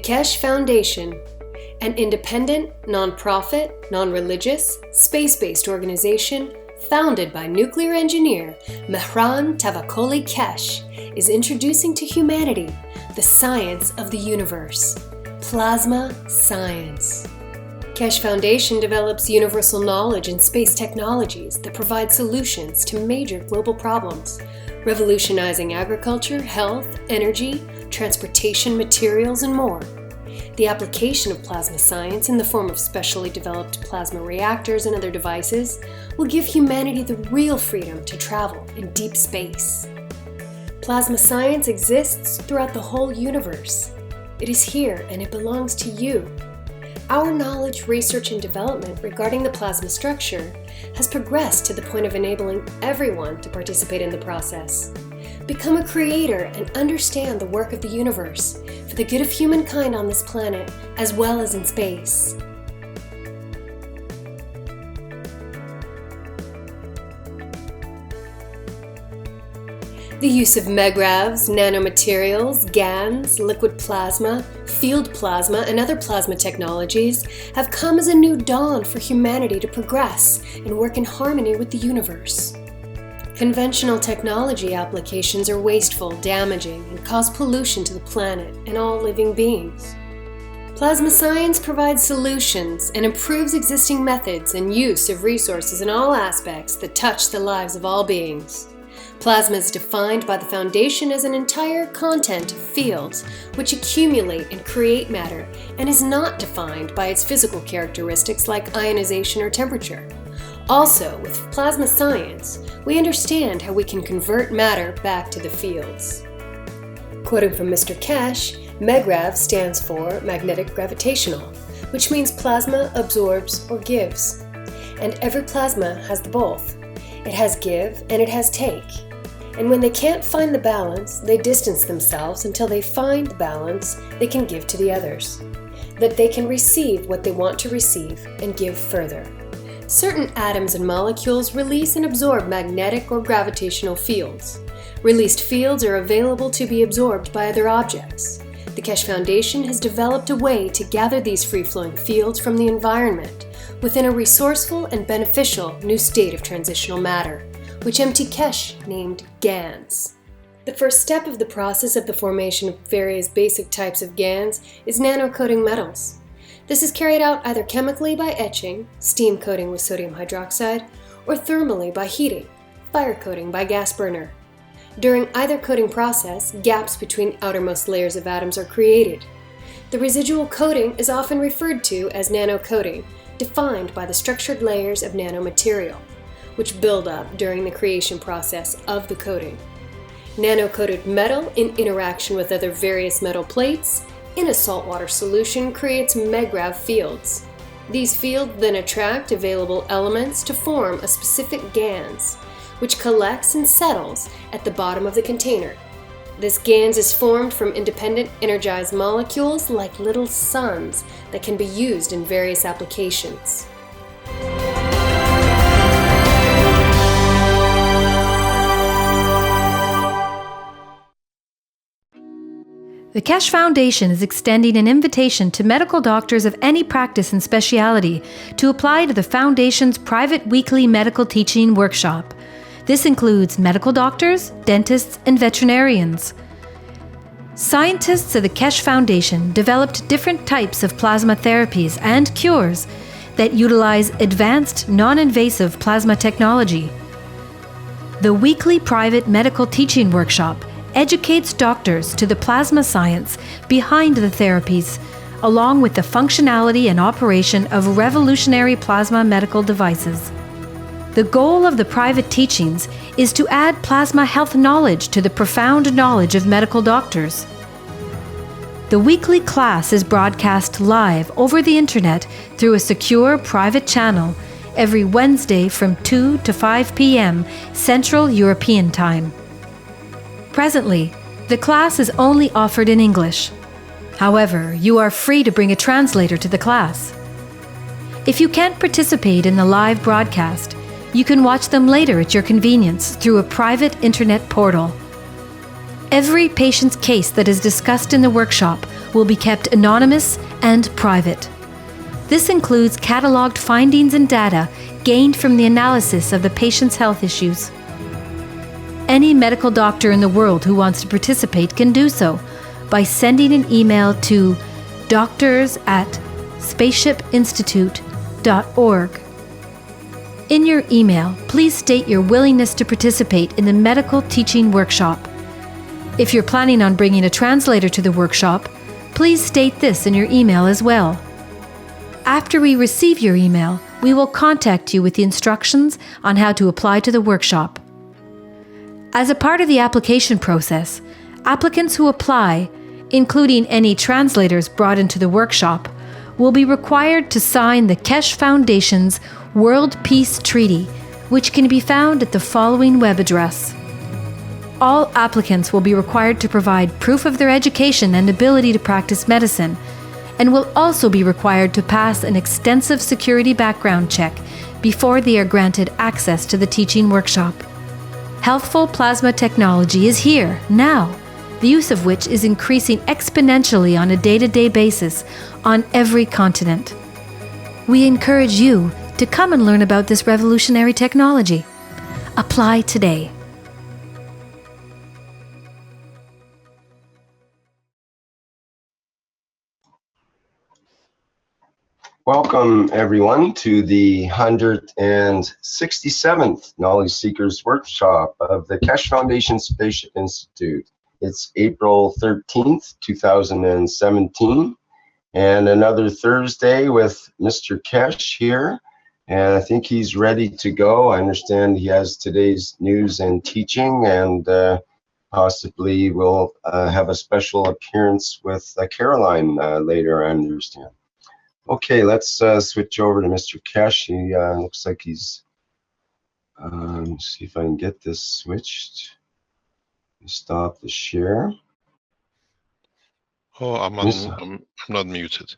Keshe Foundation, an independent, non-profit, non-religious, space-based organization founded by nuclear engineer Mehran Tavakoli Keshe, is introducing to humanity the science of the universe, plasma science. Keshe Foundation develops universal knowledge in space technologies that provide solutions to major global problems, revolutionizing agriculture, health, energy, transportation, materials, and more. The application of plasma science in the form of specially developed plasma reactors and other devices will give humanity the real freedom to travel in deep space. Plasma science exists throughout the whole universe. It is here and it belongs to you. Our knowledge, research, and development regarding the plasma structure has progressed to the point of enabling everyone to participate in the process. Become a creator and understand the work of the universe for the good of humankind on this planet as well as in space. The use of megravs, nanomaterials, GANs, liquid plasma, field plasma, and other plasma technologies have come as a new dawn for humanity to progress and work in harmony with the universe. Conventional technology applications are wasteful, damaging, and cause pollution to the planet and all living beings. Plasma science provides solutions and improves existing methods and use of resources in all aspects that touch the lives of all beings. Plasma is defined by the Foundation as an entire content of fields which accumulate and create matter and is not defined by its physical characteristics like ionization or temperature. Also, with plasma science, we understand how we can convert matter back to the fields. Quoting from Mr. Keshe, MGRAV stands for magnetic gravitational, which means plasma absorbs or gives. And every plasma has the both. It has give and it has take. And when they can't find the balance, they distance themselves until they find the balance they can give to the others. That they can receive what they want to receive and give further. Certain atoms and molecules release and absorb magnetic or gravitational fields. Released fields are available to be absorbed by other objects. The Keshe Foundation has developed a way to gather these free-flowing fields from the environment within a resourceful and beneficial new state of transitional matter, which M.T. Keshe named GANs. The first step of the process of the formation of various basic types of GANs is nano-coating metals. This is carried out either chemically by etching, steam coating with sodium hydroxide, or thermally by heating, fire coating by gas burner. During either coating process, gaps between outermost layers of atoms are created. The residual coating is often referred to as nano-coating, defined by the structured layers of nanomaterial, which build up during the creation process of the coating. Nano-coated metal in interaction with other various metal plates in a saltwater solution creates MGRAV fields. These fields then attract available elements to form a specific GANs, which collects and settles at the bottom of the container. This GANs is formed from independent energized molecules like little suns that can be used in various applications. The Keshe Foundation is extending an invitation to medical doctors of any practice and specialty to apply to the Foundation's private weekly medical teaching workshop. This includes medical doctors, dentists, and veterinarians. Scientists of the Keshe Foundation developed different types of plasma therapies and cures that utilize advanced, non-invasive plasma technology. The weekly private medical teaching workshop educates doctors to the plasma science behind the therapies, along with the functionality and operation of revolutionary plasma medical devices. The goal of the private teachings is to add plasma health knowledge to the profound knowledge of medical doctors. The weekly class is broadcast live over the internet through a secure private channel every Wednesday from 2 to 5 p.m. Central European Time. Presently, the class is only offered in English. However, you are free to bring a translator to the class. If you can't participate in the live broadcast, you can watch them later at your convenience through a private internet portal. Every patient's case that is discussed in the workshop will be kept anonymous and private. This includes cataloged findings and data gained from the analysis of the patient's health issues. Any medical doctor in the world who wants to participate can do so by sending an email to doctors@spaceshipinstitute.org. In your email, please state your willingness to participate in the medical teaching workshop. If you're planning on bringing a translator to the workshop, please state this in your email as well. After we receive your email, we will contact you with the instructions on how to apply to the workshop. As a part of the application process, applicants who apply, including any translators brought into the workshop, will be required to sign the Keshe Foundation's World Peace Treaty, which can be found at the following web address. All applicants will be required to provide proof of their education and ability to practice medicine, and will also be required to pass an extensive security background check before they are granted access to the teaching workshop. Healthful plasma technology is here, now, the use of which is increasing exponentially on a day-to-day basis on every continent. We encourage you to come and learn about this revolutionary technology. Apply today. Welcome, everyone, to the 167th Knowledge Seekers Workshop of the Keshe Foundation Spaceship Institute. It's April 13th, 2017, and another Thursday with Mr. Keshe here, and I think he's ready to go. I understand he has today's news and teaching, and possibly we'll have a special appearance with Caroline later, I understand. Okay, let's switch over to Mr. Keshe. He looks like he's, see if I can get this switched. Stop the share. Oh, I'm not muted.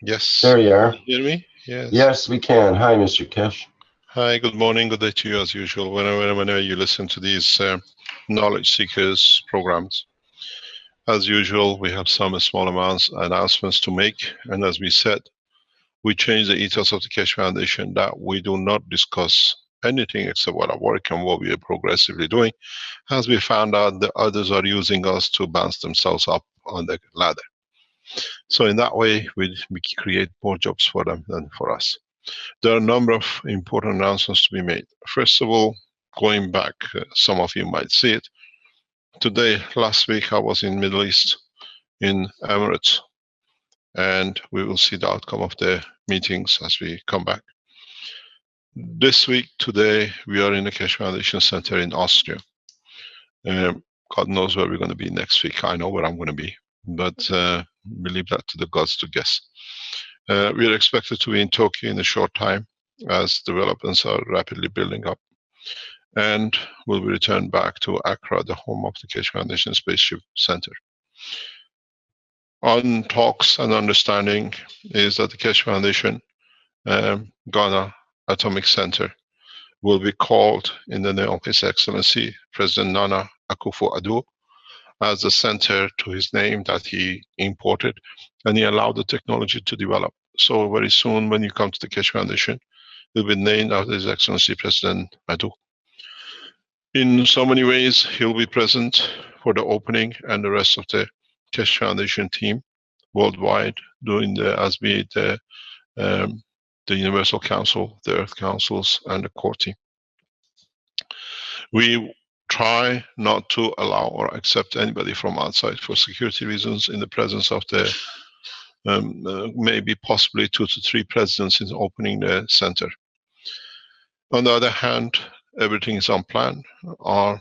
Yes. There you are. Can you hear me? Yes. Yes, we can. Hi, Mr. Keshe. Hi, good morning, good day to you as usual. Whenever you listen to these Knowledge Seekers programs. As usual, we have some small announcements to make. And as we said, we changed the ethos of the Keshe Foundation that we do not discuss anything except what our work and what we are progressively doing, as we found out that others are using us to bounce themselves up on the ladder. So in that way, we create more jobs for them than for us. There are a number of important announcements to be made. First of all, going back, some of you might see it. Today, last week, I was in Middle East, in Emirates, and we will see the outcome of the meetings as we come back. This week, today, we are in the Keshe Foundation Center in Austria. God knows where we're going to be next week. I know where I'm going to be, but we leave that to the gods to guess. We are expected to be in Tokyo in a short time as developments are rapidly building up. And we'll be returned back to Accra, the home of the Keshe Foundation Spaceship Center. On talks and understanding is that the Keshe Foundation Ghana Atomic Center will be called in the name of His Excellency President Nana Akufo-Addo as the center to his name that he imported, and he allowed the technology to develop. So very soon, when you come to the Keshe Foundation, it will be named after His Excellency President Addo. In so many ways, he'll be present for the opening, and the rest of the Keshe Foundation team worldwide doing as be it the Universal Council, the Earth Councils, and the core team. We try not to allow or accept anybody from outside for security reasons in the presence of the maybe possibly 2 to 3 presidents in opening the center. On the other hand, everything is on plan. Our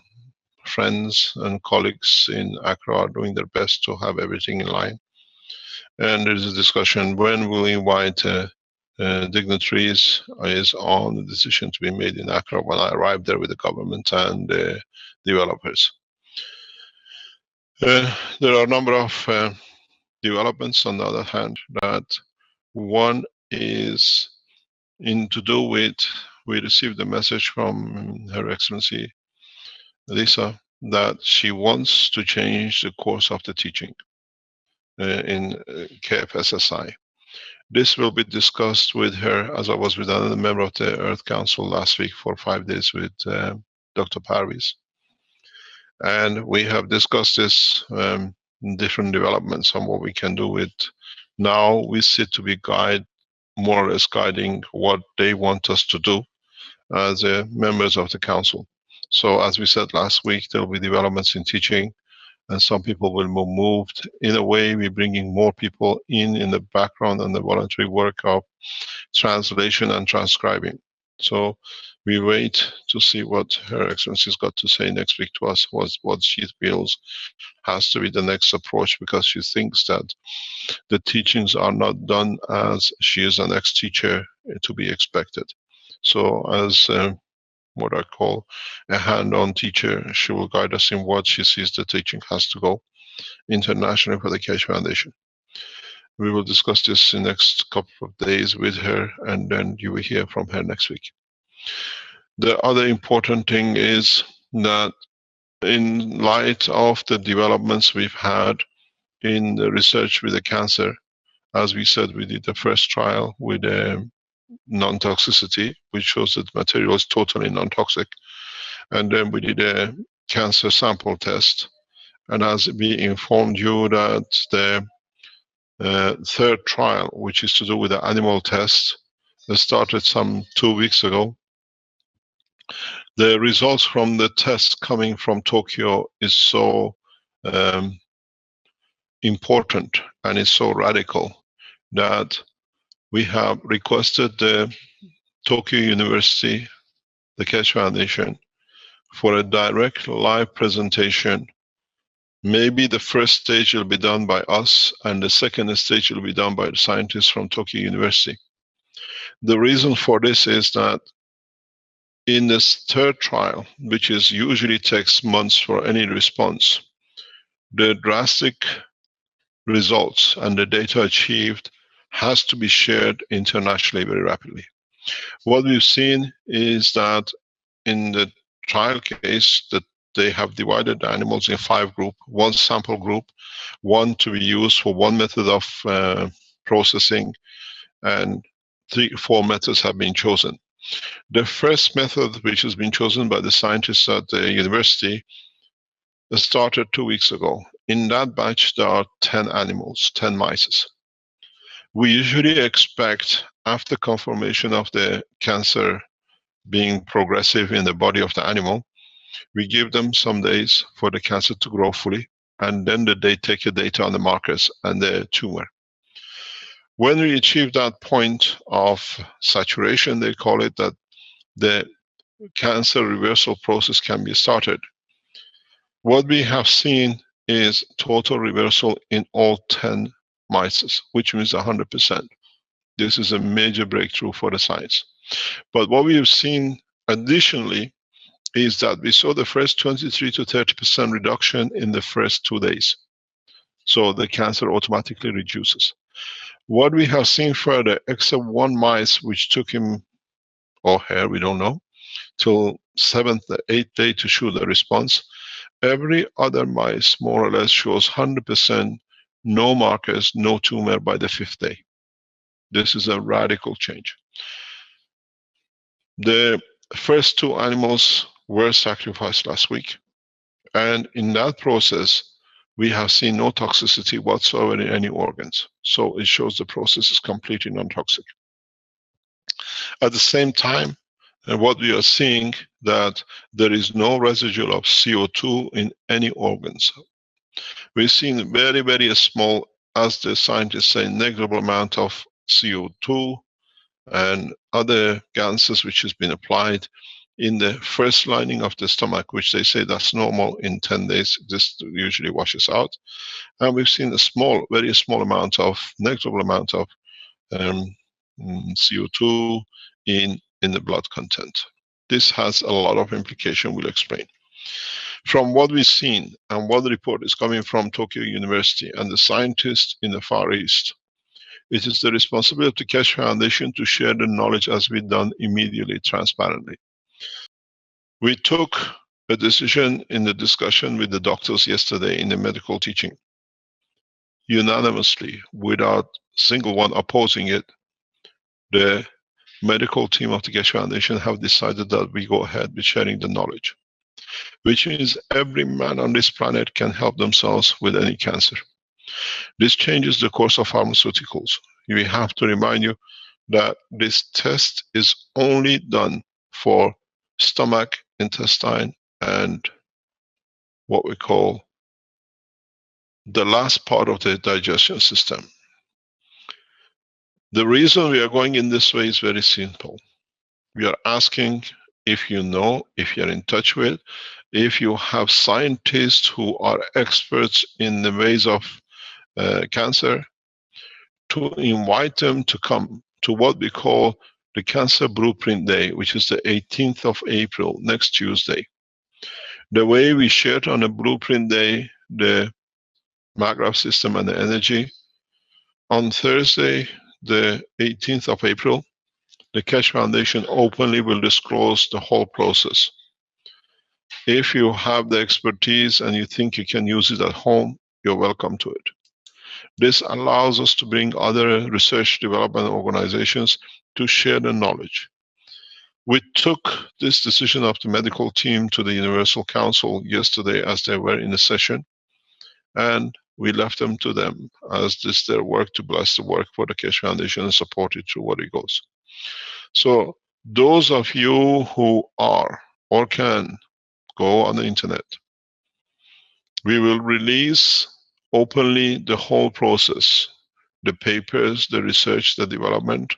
friends and colleagues in Accra are doing their best to have everything in line. And there's a discussion when we'll invite dignitaries is on the decision to be made in Accra when I arrive there with the government and the developers. There are a number of developments on the other hand. That one is to do with, we received a message from Her Excellency Lisa that she wants to change the course of the teaching. in KFSSI. This will be discussed with her, as I was with another member of the Earth Council last week for 5 days with Dr. Parviz. And we have discussed this different developments on what we can do with. Now we sit to be more or less guiding what they want us to do as members of the council. So as we said last week, there will be developments in teaching, and some people will be moved. In a way, we're bringing more people in the background and the voluntary work of translation and transcribing. So we wait to see what Her Excellency's got to say next week to us, what she feels has to be the next approach, because she thinks that the teachings are not done as she is an ex-teacher to be expected. So as what I call a hand-on teacher, she will guide us in what she sees the teaching has to go internationally for the Keshe Foundation. We will discuss this in the next couple of days with her, and then you will hear from her next week. The other important thing is that in light of the developments we've had in the research with the cancer, as we said, we did the first trial with non-toxicity, which shows that the material is totally non-toxic. And then we did a cancer sample test. And as we informed you that the third trial, which is to do with the animal test, that started some 2 weeks ago. The results from the test coming from Tokyo is so important and is so radical that we have requested the Tokyo University, the Keshe Foundation, for a direct live presentation. Maybe the first stage will be done by us, and the second stage will be done by the scientists from Tokyo University. The reason for this is that in this third trial, which is usually takes months for any response, the drastic results and the data achieved has to be shared internationally very rapidly. What we've seen is that in the trial case, that they have divided the animals in 5 groups, 1 sample group, 1 to be used for 1 method of processing, and 3-4 methods have been chosen. The first method, which has been chosen by the scientists at the university, started 2 weeks ago. In that batch, there are 10 animals, 10 mice. We usually expect, after confirmation of the cancer being progressive in the body of the animal, we give them some days for the cancer to grow fully, and then they take the data on the markers and the tumor. When we achieve that point of saturation, they call it, that the cancer reversal process can be started. What we have seen is total reversal in all 10 mice, which means 100%. This is a major breakthrough for the science. But what we have seen additionally is that we saw the first 23 to 30% reduction in the first 2 days. So the cancer automatically reduces. What we have seen further, except 1 mice, which took him, or her, we don't know, till 7th or 8th day to show the response, every other mice more or less shows 100% no markers, no tumor by the 5th day. This is a radical change. The first 2 animals were sacrificed last week, and in that process we have seen no toxicity whatsoever in any organs. So it shows the process is completely non-toxic. At the same time, and what we are seeing, that there is no residual of CO2 in any organs. We've seen very, very small, as the scientists say, negligible amount of CO2 and other gases which has been applied in the first lining of the stomach, which they say that's normal in 10 days. This usually washes out. And we've seen a small, very small amount of, negligible amount of CO2 in the blood content. This has a lot of implication, we'll explain. From what we've seen and what the report is coming from Tokyo University and the scientists in the Far East, it is the responsibility of the Keshe Foundation to share the knowledge as we've done immediately, transparently. We took a decision in the discussion with the doctors yesterday in the medical teaching. unanimously, without single one opposing it, the medical team of the Keshe Foundation have decided that we go ahead with sharing the knowledge, which means every man on this planet can help themselves with any cancer. This changes the course of pharmaceuticals. We have to remind you that this test is only done for stomach, intestine, and what we call the last part of the digestion system. The reason we are going in this way is very simple. We are asking if you know, if you're in touch with, if you have scientists who are experts in the ways of cancer, to invite them to come to what we call the Cancer Blueprint Day, which is the 18th of April, next Tuesday. The way we shared on a Blueprint Day, the MAGRAF system and the energy, on Thursday, the 18th of April, the Keshe Foundation openly will disclose the whole process. If you have the expertise and you think you can use it at home, you're welcome to it. This allows us to bring other research development organizations to share the knowledge. We took this decision of the medical team to the Universal Council yesterday as they were in a session, and we left them to them as this their work to bless the work for the Keshe Foundation and support it through what it goes. So those of you who are or can go on the internet, we will release openly the whole process, the papers, the research, the development.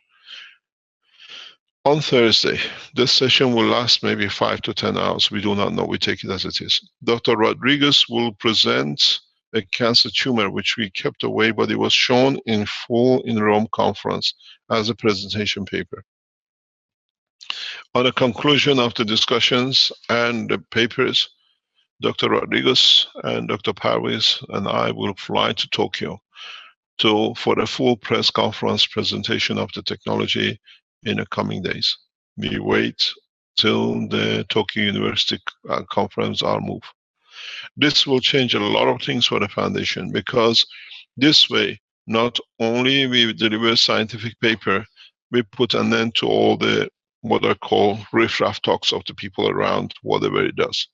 On Thursday, this session will last maybe 5 to 10 hours. We do not know. We take it as it is. Dr. Rodriguez will present a cancer tumor, which we kept away, but it was shown in full in Rome conference as a presentation paper. On the conclusion of the discussions and the papers, Dr. Rodriguez and Dr. Parviz and I will fly to Tokyo for a full press conference presentation of the technology in the coming days. We wait till the Tokyo University conference are moved. This will change a lot of things for the foundation, because this way, not only we deliver scientific paper, we put an end to all the what I call riff-raff talks of the people around, whatever it does.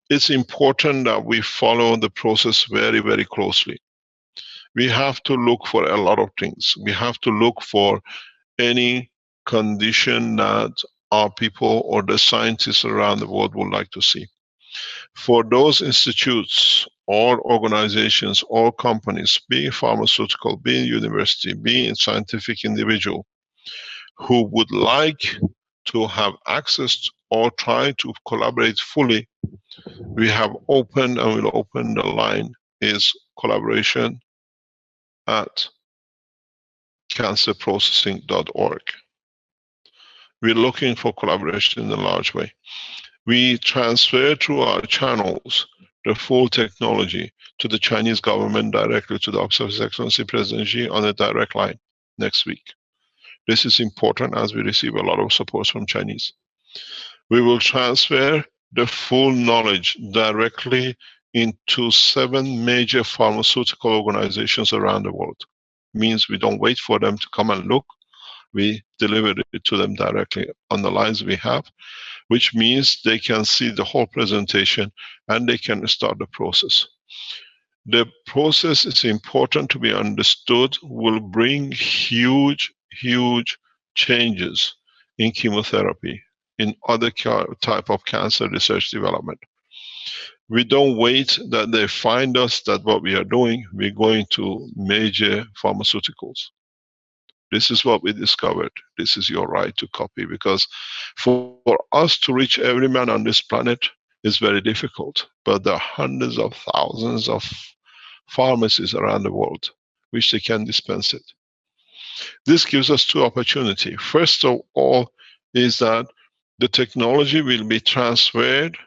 It's important that we follow the process very, very closely. We have to look for a lot of things. We have to look for any condition that our people or the scientists around the world would like to see. For those institutes or organizations or companies, be it pharmaceutical, be it university, be it scientific individual, who would like to have access or try to collaborate fully, we have opened and will open the line is collaboration at cancerprocessing.org. We're looking for collaboration in a large way. We transfer through our channels the full technology to the Chinese government directly, to the Office of His Excellency President Xi on a direct line next week. This is important as we receive a lot of support from Chinese. We will transfer the full knowledge directly into 7 major pharmaceutical organizations around the world. Means we don't wait for them to come and look. We deliver it to them directly on the lines we have, which means they can see the whole presentation and they can start the process. The process is important to be understood, will bring huge changes in chemotherapy, in other type of cancer research development. We don't wait that they find us that what we are doing, we're going to major pharmaceuticals. This is what we discovered. This is your right to copy, because for us to reach every man on this planet is very difficult. But there are hundreds of thousands of pharmacies around the world which they can dispense it. This gives us 2 opportunities. First of all is that the technology will be transferred,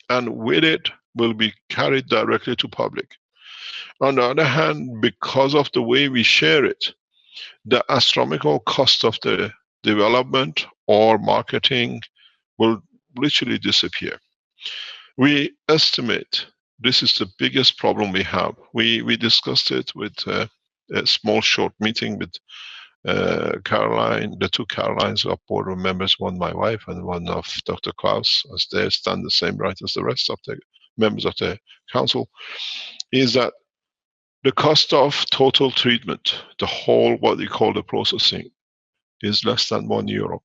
and with it will be carried directly to public. On the other hand, because of the way we share it, the astronomical cost of the development or marketing will literally disappear. We estimate this is the biggest problem we have. We discussed it with a small short meeting with Caroline, the two Carolines are board members, one my wife and one of Dr. Klaus, as they stand the same right as the rest of the members of the council, is that the cost of total treatment, the whole what we call the processing, is less than €1.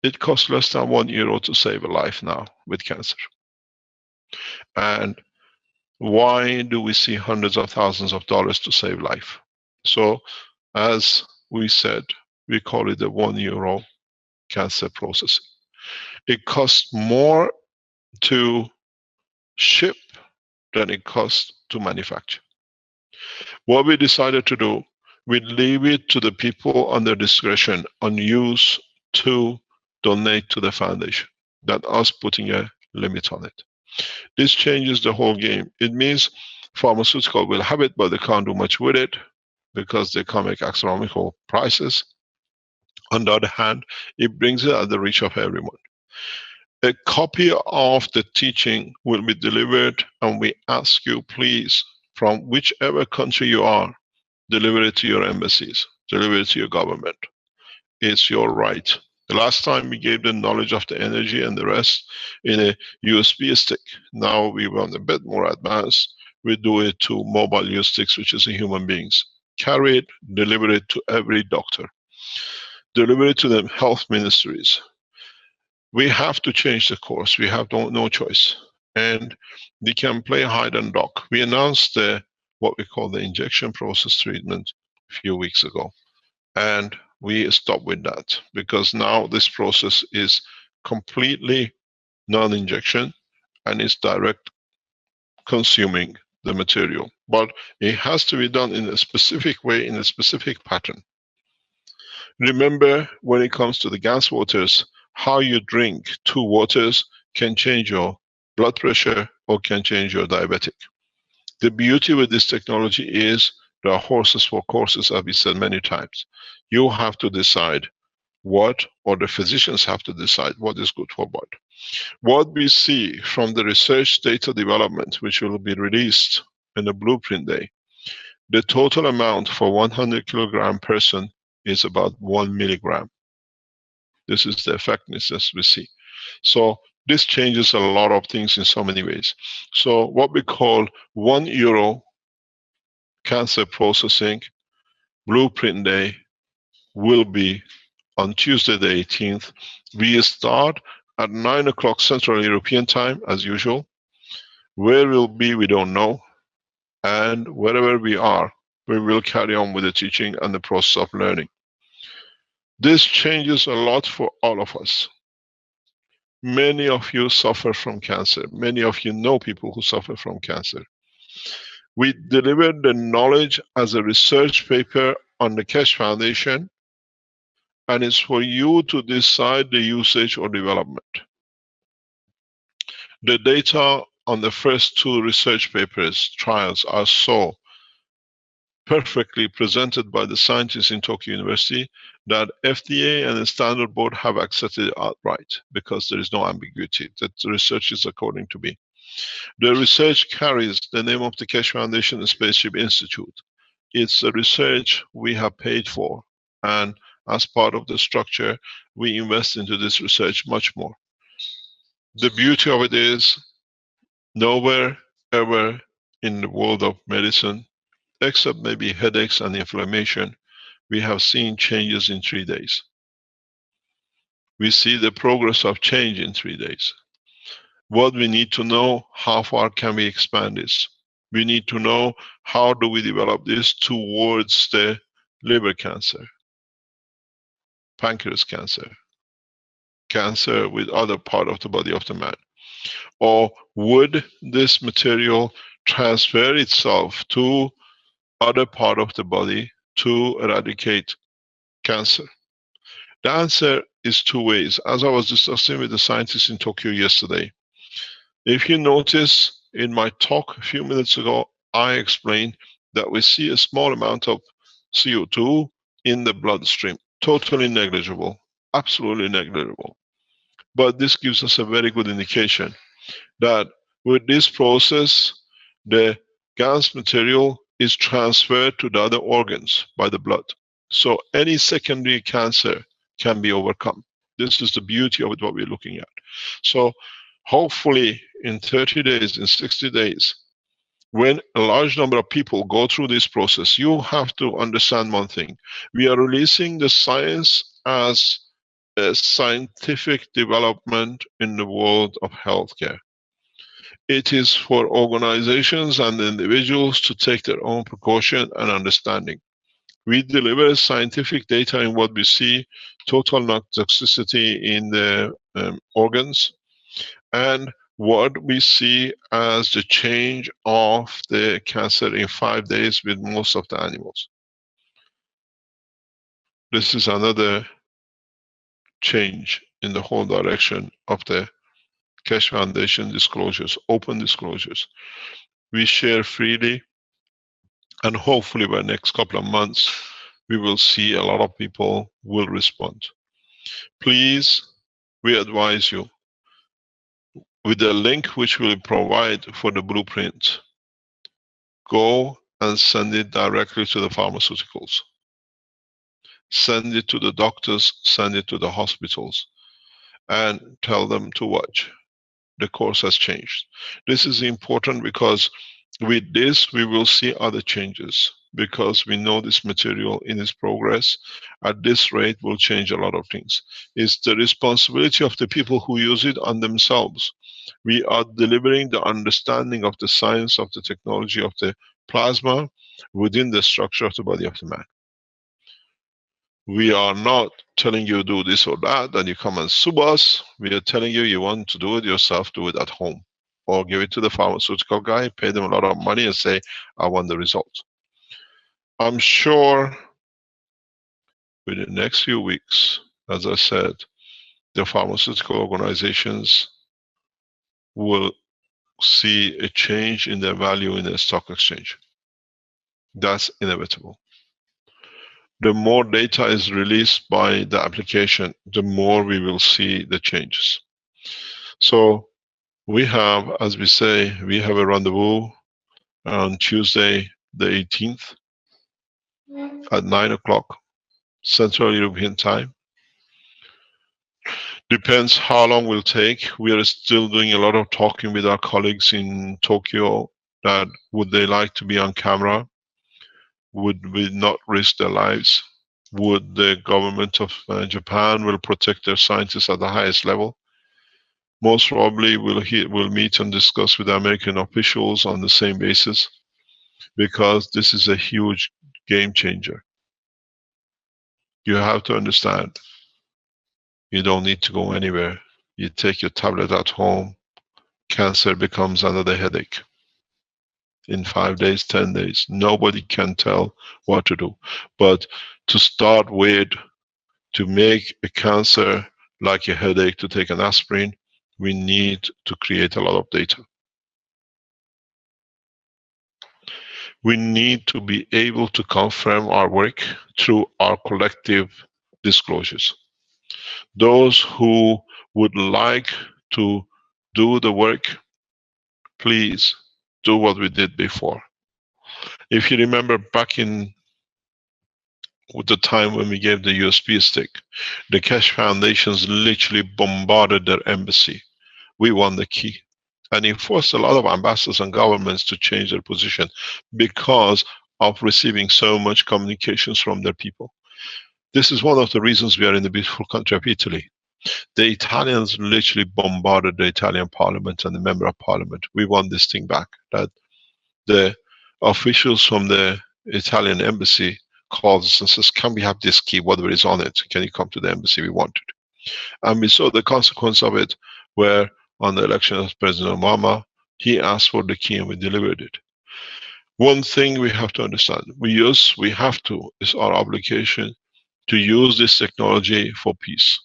It costs less than €1 to save a life now with cancer. And why do we see hundreds of thousands of dollars to save life? So, as we said, we call it the €1 cancer processing. It costs more to ship than it costs to manufacture. What we decided to do, we leave it to the people on their discretion on use to donate to the foundation, than us putting a limit on it. This changes the whole game. It means pharmaceutical will have it, but they can't do much with it because they can't make astronomical prices. On the other hand, it brings it at the reach of everyone. A copy of the teaching will be delivered, and we ask you, please, from whichever country you are, deliver it to your embassies, deliver it to your government. It's your right. The last time we gave the knowledge of the energy and the rest in a USB stick. Now we want a bit more advanced. We do it to mobile USB sticks, which is a human beings. Carry it, deliver it to every doctor. Deliver it to the health ministries. We have to change the course. We have no choice. And we can play hide and dock. We announced what we call the injection process treatment a few weeks ago. And we stopped with that because now this process is completely non-injection and is direct consuming the material. But it has to be done in a specific way, in a specific pattern. Remember, when it comes to the gas waters, how you drink two waters can change your blood pressure or can change your diabetic. The beauty with this technology is there are horses for courses, as we said many times. You have to decide what, or the physicians have to decide what is good for what. What we see from the research data development, which will be released in the blueprint day, the total amount for 100 kilogram person is about 1 milligram. This is the effectiveness we see. So this changes a lot of things in so many ways. So what we call €1 cancer processing blueprint day will be on Tuesday the 18th. We start at 9 o'clock Central European time as usual. Where we'll be, we don't know. And wherever we are, we will carry on with the teaching and the process of learning. This changes a lot for all of us. Many of you suffer from cancer. Many of you know people who suffer from cancer. We delivered the knowledge as a research paper on the Keshe Foundation, and it's for you to decide the usage or development. The data on the first two research papers, trials, are so perfectly presented by the scientists in Tokyo University that FDA and the standard board have accepted it outright because there is no ambiguity that the research is according to be. The research carries the name of the Keshe Foundation Spaceship Institute. It's a research we have paid for, and as part of the structure, we invest into this research much more. The beauty of it is, nowhere ever in the world of medicine, except maybe headaches and inflammation, we have seen changes in 3 days. We see the progress of change in 3 days. What we need to know, how far can we expand this? We need to know how do we develop this towards the liver cancer, pancreas cancer, cancer with other part of the body of the man. Or would this material transfer itself to other part of the body to eradicate cancer? The answer is 2 ways. As I was discussing with the scientists in Tokyo yesterday, if you notice in my talk a few minutes ago, I explained that we see a small amount of CO2 in the bloodstream, totally negligible, absolutely negligible. But this gives us a very good indication. that with this process, the GANS material is transferred to the other organs by the blood. So any secondary cancer can be overcome. This is the beauty of it, what we're looking at. So hopefully in 30 days, in 60 days, when a large number of people go through this process, you have to understand one thing. We are releasing the science as a scientific development in the world of healthcare. It is for organizations and individuals to take their own precaution and understanding. We deliver scientific data in what we see, total toxicity in the organs, and what we see as the change of the cancer in 5 days with most of the animals. This is another change in the whole direction of the Keshe Foundation disclosures, open disclosures. We share freely, and hopefully by the next couple of months, we will see a lot of people will respond. Please, we advise you, with the link which we'll provide for the blueprint, go and send it directly to the pharmaceuticals. Send it to the doctors, send it to the hospitals, and tell them to watch. The course has changed. This is important because with this we will see other changes, because we know this material in its progress at this rate will change a lot of things. It's the responsibility of the people who use it on themselves. We are delivering the understanding of the science of the technology of the plasma within the structure of the body of the man. We are not telling you do this or that, and you come and sue us. We are telling you, you want to do it yourself, do it at home. Or give it to the pharmaceutical guy, pay them a lot of money and say, I want the result. I'm sure within the next few weeks, as I said, the pharmaceutical organizations will see a change in their value in the stock exchange. That's inevitable. The more data is released by the application, the more we will see the changes. So we have, as we say, we have a rendezvous on Tuesday the 18th at 9 o'clock Central European time. Depends how long we'll take. We are still doing a lot of talking with our colleagues in Tokyo that would they like to be on camera? Would we not risk their lives? Would the government of Japan will protect their scientists at the highest level? Most probably we'll meet and discuss with American officials on the same basis, because this is a huge game changer. You have to understand, you don't need to go anywhere. You take your tablet at home, cancer becomes another headache. In 5 days, 10 days, nobody can tell what to do. But to start with, to make a cancer like a headache to take an aspirin, we need to create a lot of data. We need to be able to confirm our work through our collective disclosures. Those who would like to do the work, please do what we did before. If you remember back in with the time when we gave the USB stick, the Keshe Foundations literally bombarded their embassy. We won the key. And it forced a lot of ambassadors and governments to change their position because of receiving so much communications from their people. This is one of the reasons we are in the beautiful country of Italy. The Italians literally bombarded the Italian parliament and the member of parliament. We won this thing back. That the officials from the Italian embassy calls us and says, can we have this key, whatever is on it? Can you come to the embassy? We want it. And we saw the consequence of it, where on the election of President Obama, he asked for the key and we delivered it. One thing we have to understand, it's our obligation to use this technology for peace.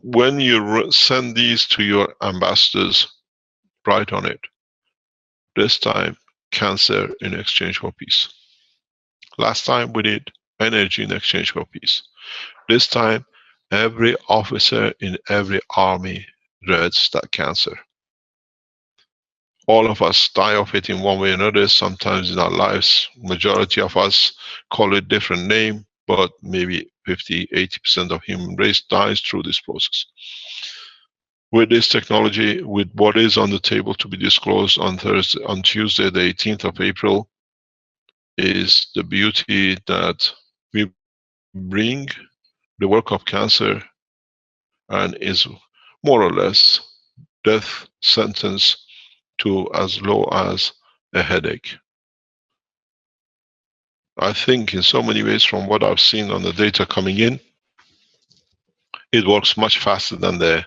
When you send these to your ambassadors, write on it, this time, cancer in exchange for peace. Last time we did energy in exchange for peace. This time, every officer in every army dreads that cancer. All of us die of it in one way or another, sometimes in our lives. Majority of us call it different name, but maybe 50–80% of human race dies through this process. With this technology, with what is on the table to be disclosed on Tuesday, the 18th of April, is the beauty that we bring the work of cancer and is more or less death sentence to as low as a headache. I think in so many ways, from what I've seen on the data coming in, it works much faster than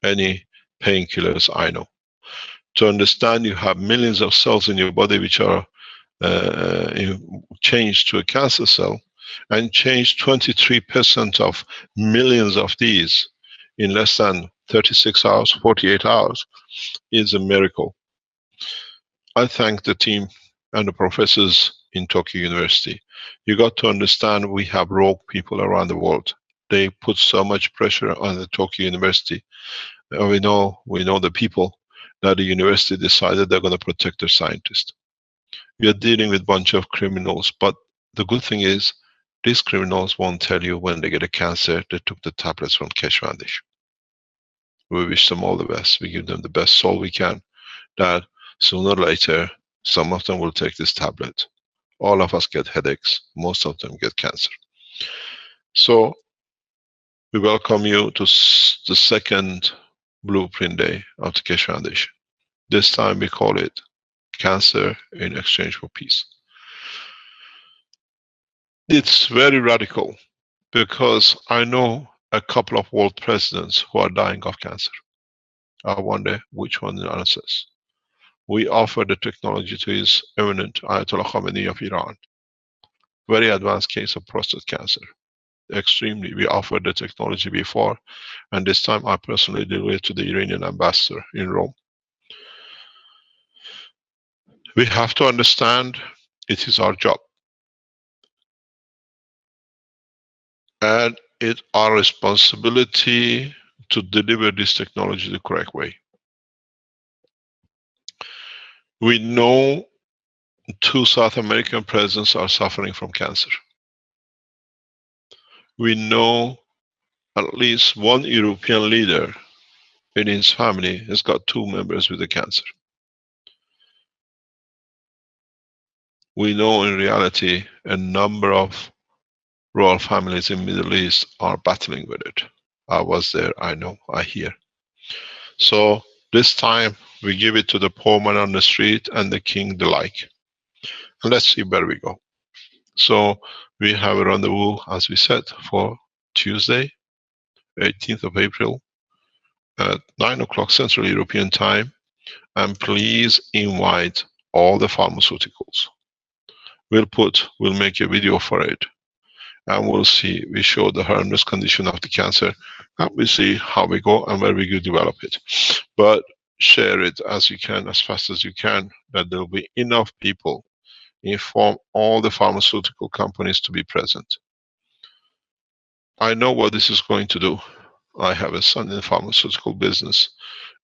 any painkillers I know. To understand, you have millions of cells in your body which are changed to a cancer cell, and change 23% of millions of these in less than 36 hours, 48 hours, is a miracle. I thank the team and the professors in Tokyo University. You got to understand, we have rogue people around the world. They put so much pressure on the Tokyo University. We know the people that the university decided they're going to protect their scientists. We are dealing with a bunch of criminals, but the good thing is, these criminals won't tell you when they get a cancer they took the tablets from Keshe Foundation. We wish them all the best. We give them the best soul we can, that sooner or later, some of them will take this tablet. All of us get headaches. Most of them get cancer. So, we welcome you to the second Blueprint Day of the Keshe Foundation. This time we call it Cancer in Exchange for Peace. It's very radical because I know a couple of world presidents who are dying of cancer. I wonder which one answers. We offer the technology to His Eminent Ayatollah Khamenei of Iran. Very advanced case of prostate cancer. Extremely. We offered the technology before, and this time I personally delivered to the Iranian ambassador in Rome. We have to understand it is our job. And it's our responsibility to deliver this technology the correct way. We know 2 South American presidents are suffering from cancer. We know at least 1 European leader in his family has got 2 members with the cancer. We know in reality a number of royal families in Middle East are battling with it. I was there, I know, I hear. So this time we give it to the poor man on the street and the king the like. And let's see where we go. So we have a rendezvous, as we said, for Tuesday, 18th of April at 9 o'clock Central European Time. And please invite all the pharmaceuticals. We'll make a video for it. And we'll see, we show the horrendous condition of the cancer, and we see how we go and where we could develop it. But share it as you can, as fast as you can, that there will be enough people. Inform all the pharmaceutical companies to be present. I know what this is going to do. I have a son in the pharmaceutical business,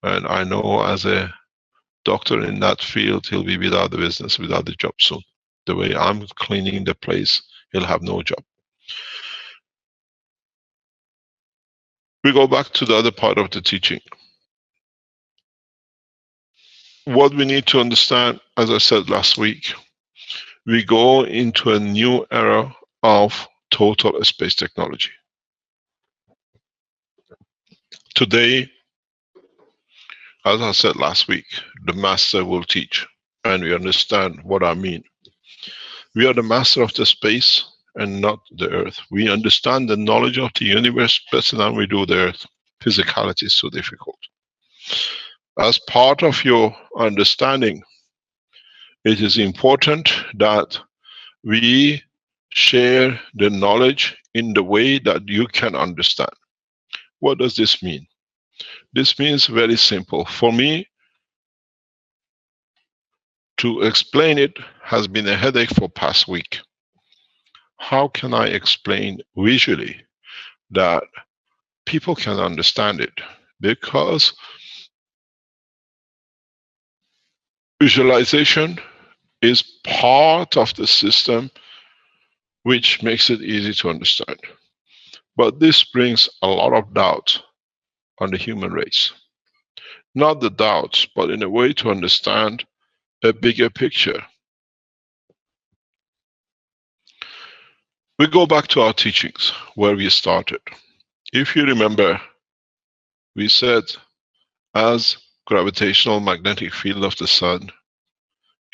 and I know as a doctor in that field, he'll be without the business, without the job soon. The way I'm cleaning the place, he'll have no job. We go back to the other part of the teaching. What we need to understand, as I said last week, we go into a new era of total space technology. Today, as I said last week, the master will teach, and we understand what I mean. We are the master of the space and not the earth. We understand the knowledge of the universe better than we do the earth. Physicality is so difficult. As part of your understanding, it is important that we share the knowledge in the way that you can understand. What does this mean? This means very simple. For me, to explain it has been a headache for past week. How can I explain visually that people can understand it? Because visualization is part of the system which makes it easy to understand. But this brings a lot of doubt on the human race. Not the doubts, but in a way to understand a bigger picture. We go back to our teachings, where we started. If you remember, we said as gravitational magnetic field of the sun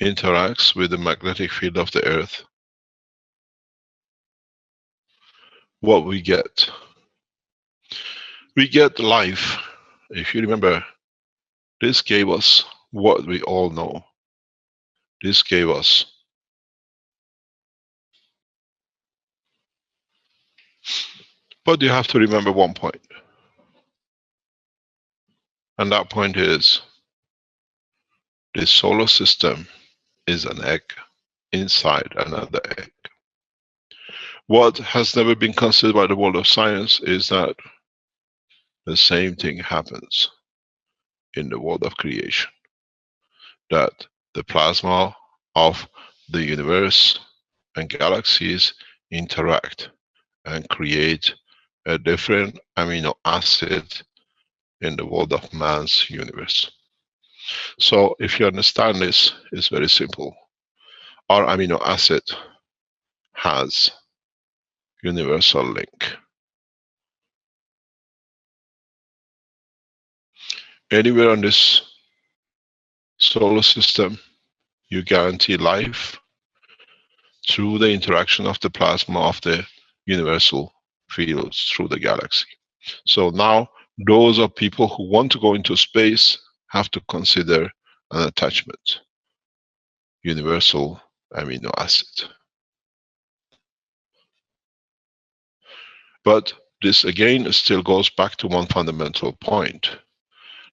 interacts with the magnetic field of the earth, what we get? We get life. If you remember, this gave us what we all know. This gave us but you have to remember one point. And that point is, this solar system is an egg inside another egg. What has never been considered by the world of science is that the same thing happens in the world of creation. That the plasma of the universe and galaxies interact and create a different amino acid in the world of man's universe. So if you understand this, it's very simple. Our amino acid has universal link. Anywhere on this solar system, you guarantee life through the interaction of the plasma of the universal fields through the galaxy. So now, those are people who want to go into space have to consider an attachment. Universal amino acid. But this again still goes back to one fundamental point.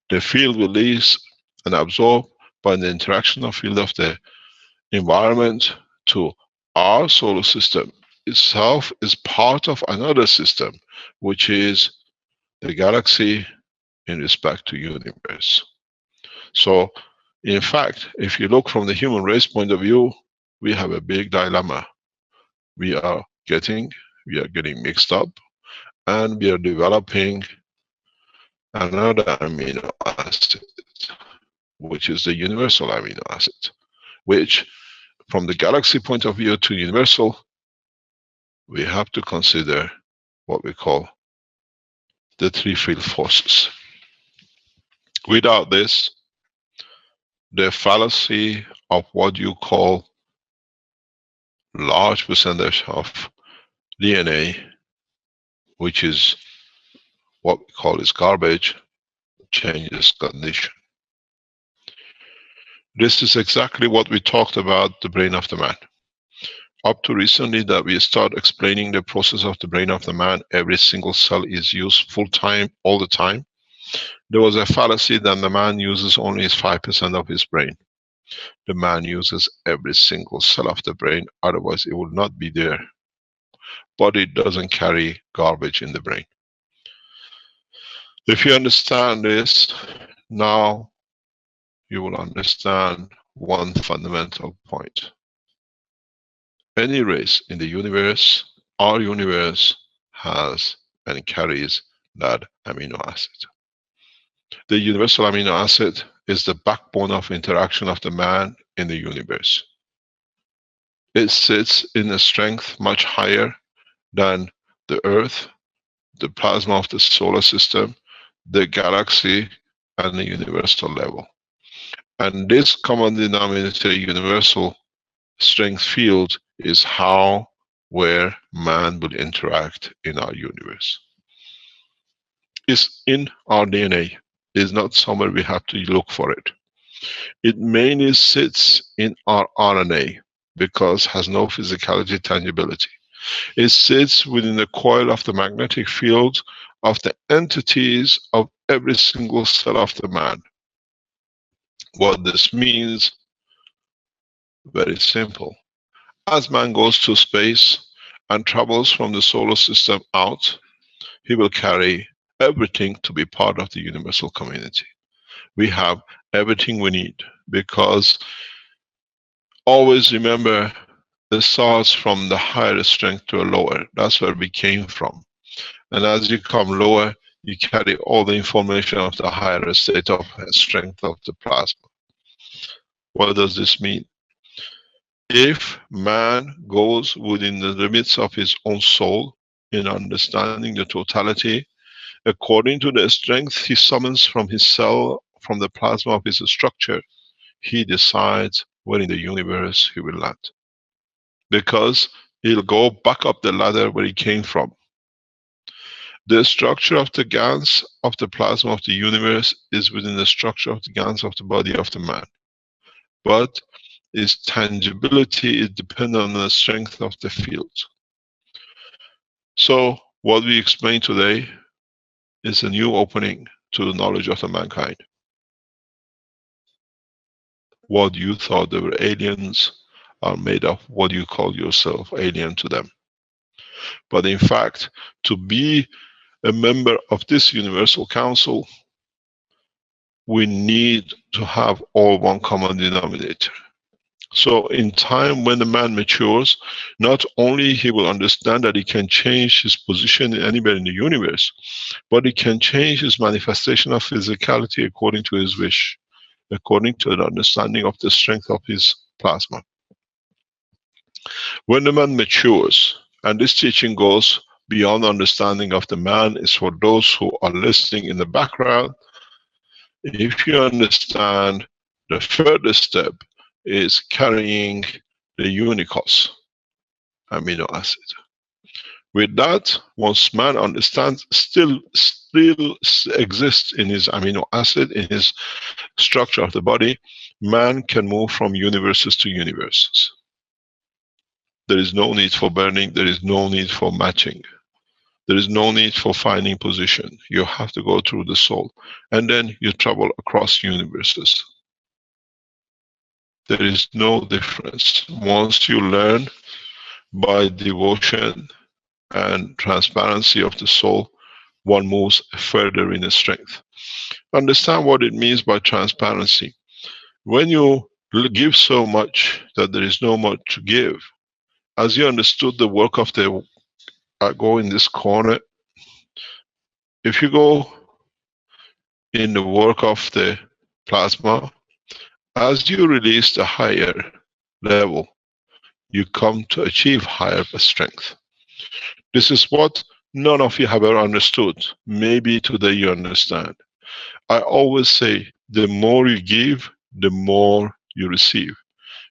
The field released and absorbed by the interaction of field of the environment to our solar system itself is part of another system, which is the galaxy in respect to universe. So, in fact, if you look from the human race point of view, we have a big dilemma. We are getting mixed up, and we are developing another amino acid, which is the universal amino acid, which from the galaxy point of view to universal, we have to consider what we call the three field forces. Without this, the fallacy of what you call large percentage of DNA, which is what we call is garbage, changes condition. This is exactly what we talked about the brain of the man. Up to recently that we start explaining the process of the brain of the man, every single cell is used full time, all the time. There was a fallacy that the man uses only 5% of his brain. The man uses every single cell of the brain, otherwise it would not be there. But it doesn't carry garbage in the brain. If you understand this, now you will understand one fundamental point. Any race in the universe, our universe, has and carries that amino acid. The universal amino acid is the backbone of interaction of the man in the universe. It sits in a strength much higher than the Earth, the plasma of the solar system, the galaxy, and the universal level. And this common denominator, universal strength field, is how, where man will interact in our universe. It's in our DNA. It's not somewhere we have to look for it. It mainly sits in our RNA because it has no physicality, tangibility. It sits within the coil of the magnetic field of the entities of every single cell of the man. What this means, very simple. As man goes to space and travels from the solar system out, he will carry everything to be part of the universal community. We have everything we need, because always remember, it starts from the higher strength to a lower. That's where we came from. And as you come lower, you carry all the information of the higher state of strength of the plasma. What does this mean? If man goes within the limits of his own soul in understanding the totality, according to the strength he summons from his cell, from the plasma of his structure, he decides where in the universe he will land. Because he'll go back up the ladder where he came from. The structure of the gans of the plasma of the universe is within the structure of the gans of the body of the man. But its tangibility is dependent on the strength of the field. So, what we explain today is a new opening to the knowledge of the mankind. What you thought they were aliens are made of what you call yourself alien to them. But in fact, to be a member of this universal council, we need to have all one common denominator. So in time when the man matures, not only he will understand that he can change his position anywhere in the universe, but he can change his manifestation of physicality according to his wish, according to the understanding of the strength of his plasma. When the man matures, and this teaching goes beyond understanding of the man, is for those who are listening in the background. If you understand, the further step is carrying the unicos amino acid. With that, once man understands, still exists in his amino acid, in his structure of the body, man can move from universes to universes. There is no need for burning, there is no need for matching. There is no need for finding position. You have to go through the soul. And then you travel across universes. There is no difference. Once you learn by devotion and transparency of the soul, one moves further in strength. Understand what it means by transparency. When you give so much that there is no much to give, as you understood the work of the go in this corner, if you go in the work of the plasma, as you release the higher level, you come to achieve higher strength. This is what none of you have ever understood. Maybe today you understand. I always say, the more you give, the more you receive.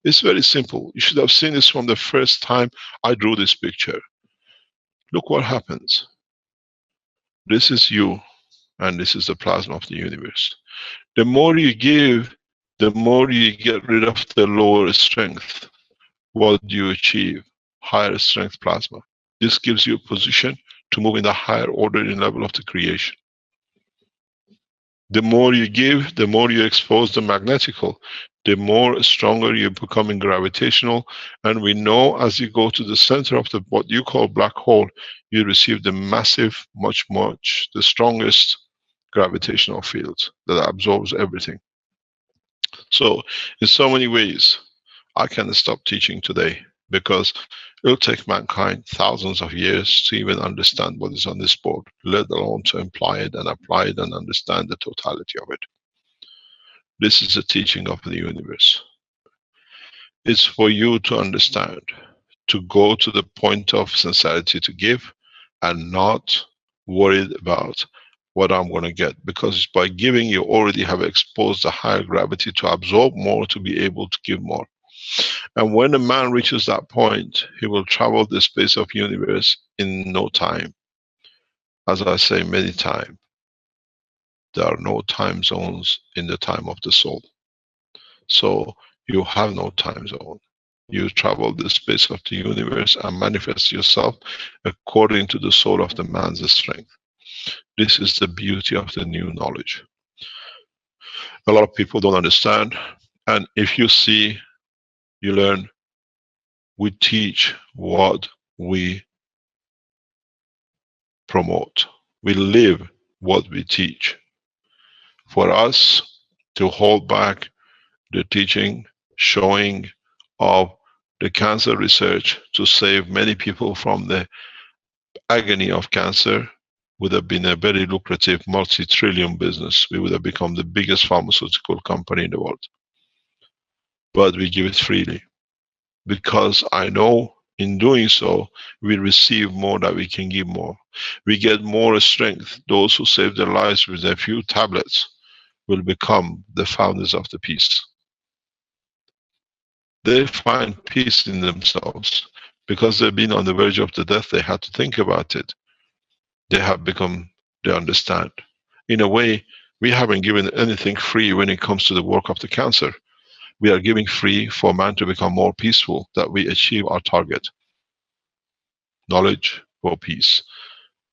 It's very simple. You should have seen this from the first time I drew this picture. Look what happens. This is you, and this is the plasma of the universe. The more you give, the more you get rid of the lower strength. What do you achieve? Higher strength plasma. This gives you a position to move in the higher order in level of the creation. The more you give, the more you expose the magnetical, the more stronger you become in gravitational. And we know as you go to the center of the what you call black hole, you receive the massive, much, the strongest gravitational field that absorbs everything. So in so many ways, I can stop teaching today, because it'll take mankind thousands of years to even understand what is on this board, let alone to apply it and understand the totality of it. This is a teaching of the universe. It's for you to understand, to go to the point of sincerity to give, and not worried about what I'm going to get, because by giving you already have exposed the higher gravity to absorb more, to be able to give more. And when a man reaches that point, he will travel the space of universe in no time. As I say many times, there are no time zones in the time of the soul. So you have no time zone. You travel the space of the universe and manifest yourself according to the soul of the man's strength. This is the beauty of the new knowledge. A lot of people don't understand. And if you see, you learn. We teach what we promote. We live what we teach. For us to hold back the teaching, showing of the cancer research to save many people from the agony of cancer would have been a very lucrative multi-trillion business. We would have become the biggest pharmaceutical company in the world. But we give it freely, because I know in doing so, we receive more than we can give more. We get more strength. Those who save their lives with a few tablets will become the founders of the peace. They find peace in themselves. Because they've been on the verge of the death, they had to think about it. They have become, they understand. In a way, we haven't given anything free when it comes to the work of the cancer. We are giving free for man to become more peaceful, that we achieve our target. Knowledge for peace.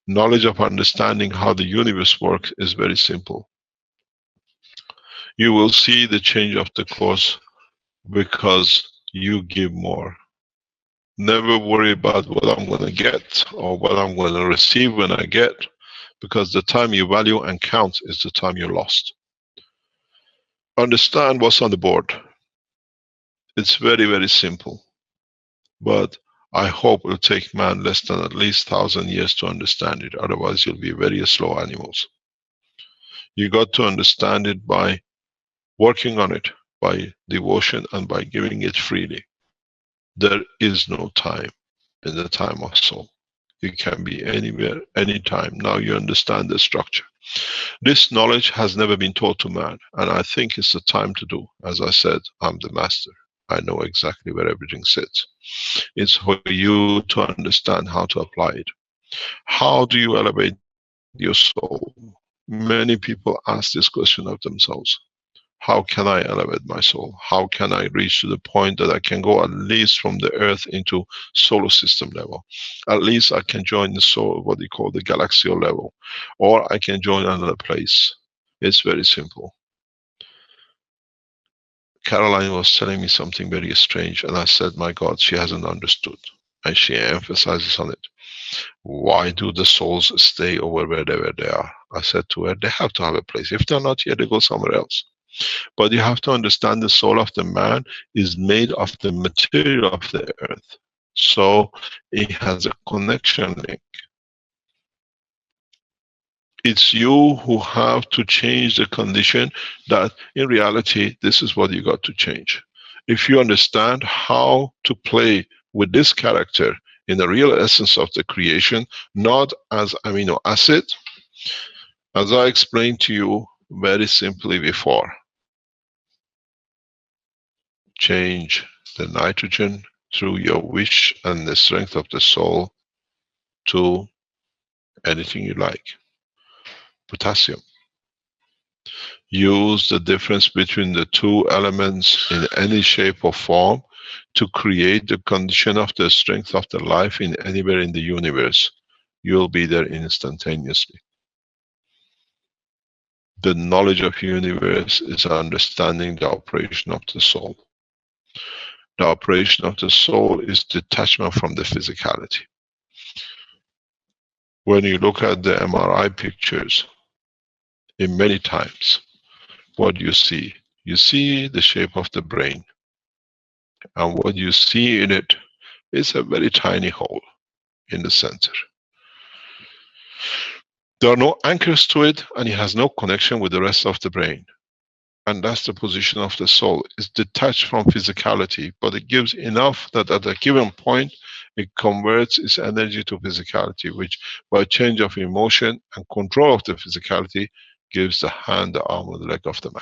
Knowledge of understanding how the universe works is very simple. You will see the change of the course because you give more. Never worry about what I'm going to get or what I'm going to receive when I get, because the time you value and count is the time you lost. Understand what's on the board. It's very, very simple. But I hope it will take man less than at least 1,000 years to understand it. Otherwise, you'll be very slow animals. You got to understand it by working on it, by devotion, and by giving it freely. There is no time in the time of soul. You can be anywhere, anytime. Now you understand the structure. This knowledge has never been taught to man, and I think it's the time to do. As I said, I'm the master. I know exactly where everything sits. It's for you to understand how to apply it. How do you elevate your soul? Many people ask this question of themselves. How can I elevate my soul? How can I reach to the point that I can go at least from the earth into solar system level? At least I can join the soul, what they call the galaxial level. Or I can join another place. It's very simple. Caroline was telling me something very strange, and I said, my God, she hasn't understood. And she emphasizes on it. Why do the souls stay over wherever they are? I said to her, they have to have a place. If they're not here, they go somewhere else. But you have to understand the soul of the man is made of the material of the earth. So it has a connection link. It's you who have to change the condition that in reality, this is what you got to change. If you understand how to play with this character in the real essence of the creation, not as amino acid, as I explained to you very simply before, change the nitrogen through your wish and the strength of the soul to anything you like. Potassium. Use the difference between the two elements in any shape or form to create the condition of the strength of the life in anywhere in the universe. You'll be there instantaneously. The knowledge of universe is understanding the operation of the soul. The operation of the soul is detachment from the physicality. When you look at the MRI pictures, in many times, what do you see? You see the shape of the brain. And what you see in it is a very tiny hole in the center. There are no anchors to it, and it has no connection with the rest of the brain. And that's the position of the soul. It's detached from physicality, but it gives enough that at a given point, it converts its energy to physicality, which by change of emotion and control of the physicality, gives the hand, the arm, or the leg of the man.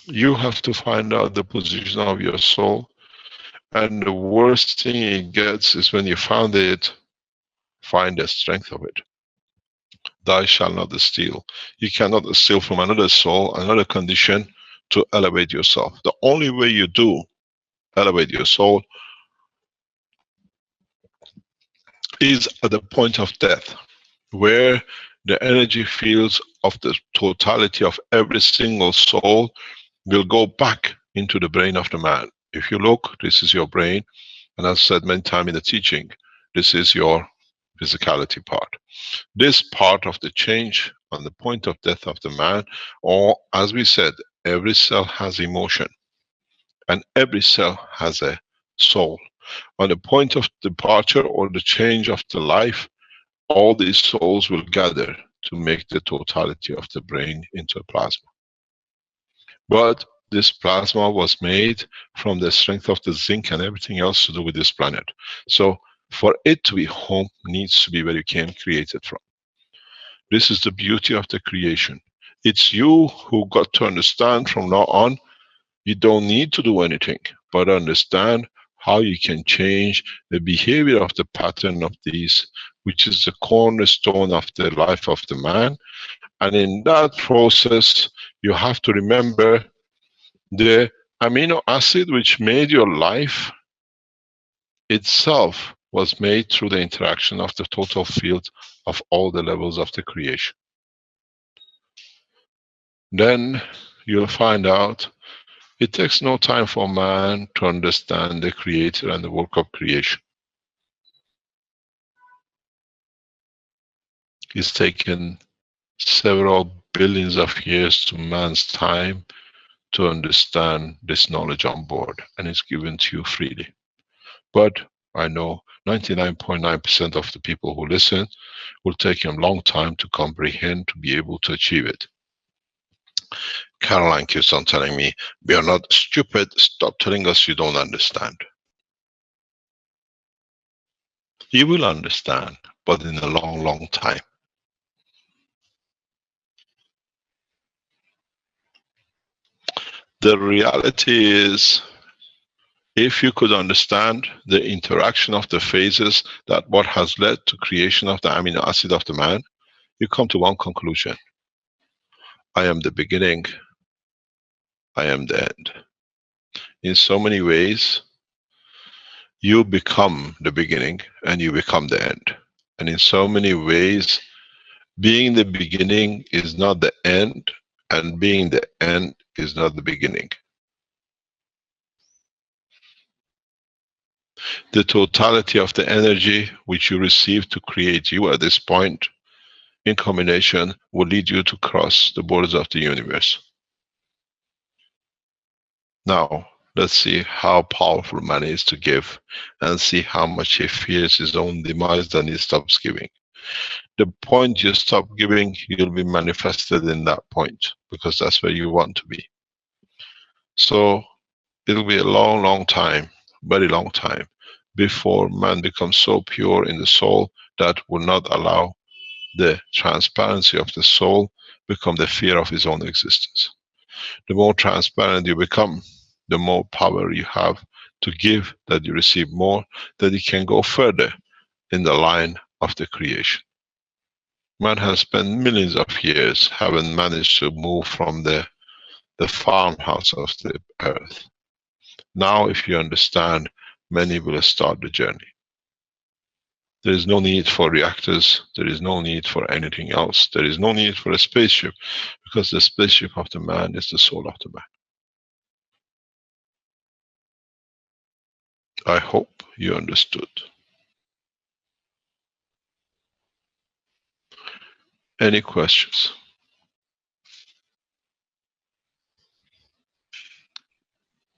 You have to find out the position of your soul, and the worst thing it gets is when you found it, find the strength of it. Thou shalt not steal. You cannot steal from another soul, another condition to elevate yourself. The only way you do elevate your soul is at the point of death, where the energy fields of the totality of every single soul will go back into the brain of the man. If you look, this is your brain, and as I said many times in the teaching, this is your physicality part. This part of the change on the point of death of the man, or as we said, every cell has emotion and every cell has a soul. On the point of departure or the change of the life, all these souls will gather to make the totality of the brain into a plasma. But this plasma was made from the strength of the zinc and everything else to do with this planet. So for it to be home needs to be where you came created from. This is the beauty of the creation. It's you who got to understand from now on, you don't need to do anything, but understand how you can change the behavior of the pattern of these, which is the cornerstone of the life of the man. And in that process, you have to remember the amino acid which made your life itself was made through the interaction of the total field of all the levels of the creation. Then you'll find out it takes no time for man to understand the creator and the work of creation. It's taken several billions of years to man's time to understand this knowledge on board, and it's given to you freely. But I know 99.9% of the people who listen will take them a long time to comprehend, to be able to achieve it. Caroline keeps on telling me, we are not stupid, stop telling us you don't understand. You will understand, but in a long, long time. The reality is, if you could understand the interaction of the phases, that what has led to creation of the amino acid of the man, you come to one conclusion. I am the beginning, I am the end. In so many ways, you become the beginning and you become the end. And in so many ways, being the beginning is not the end, and being the end is not the beginning. The totality of the energy which you receive to create you at this point, in combination, will lead you to cross the borders of the universe. Now, let's see how powerful man is to give, and see how much he fears his own demise, then he stops giving. The point you stop giving, you'll be manifested in that point, because that's where you want to be. So, it'll be a long, long time, very long time, before man becomes so pure in the soul that will not allow the transparency of the soul become the fear of his own existence. The more transparent you become, the more power you have to give, that you receive more, that you can go further in the line of the creation. Man has spent millions of years, haven't managed to move from the farmhouse of the earth. Now, if you understand, many will start the journey. There is no need for reactors, there is no need for anything else. There is no need for a spaceship, because the spaceship of the man is the soul of the man. I hope you understood. Any questions?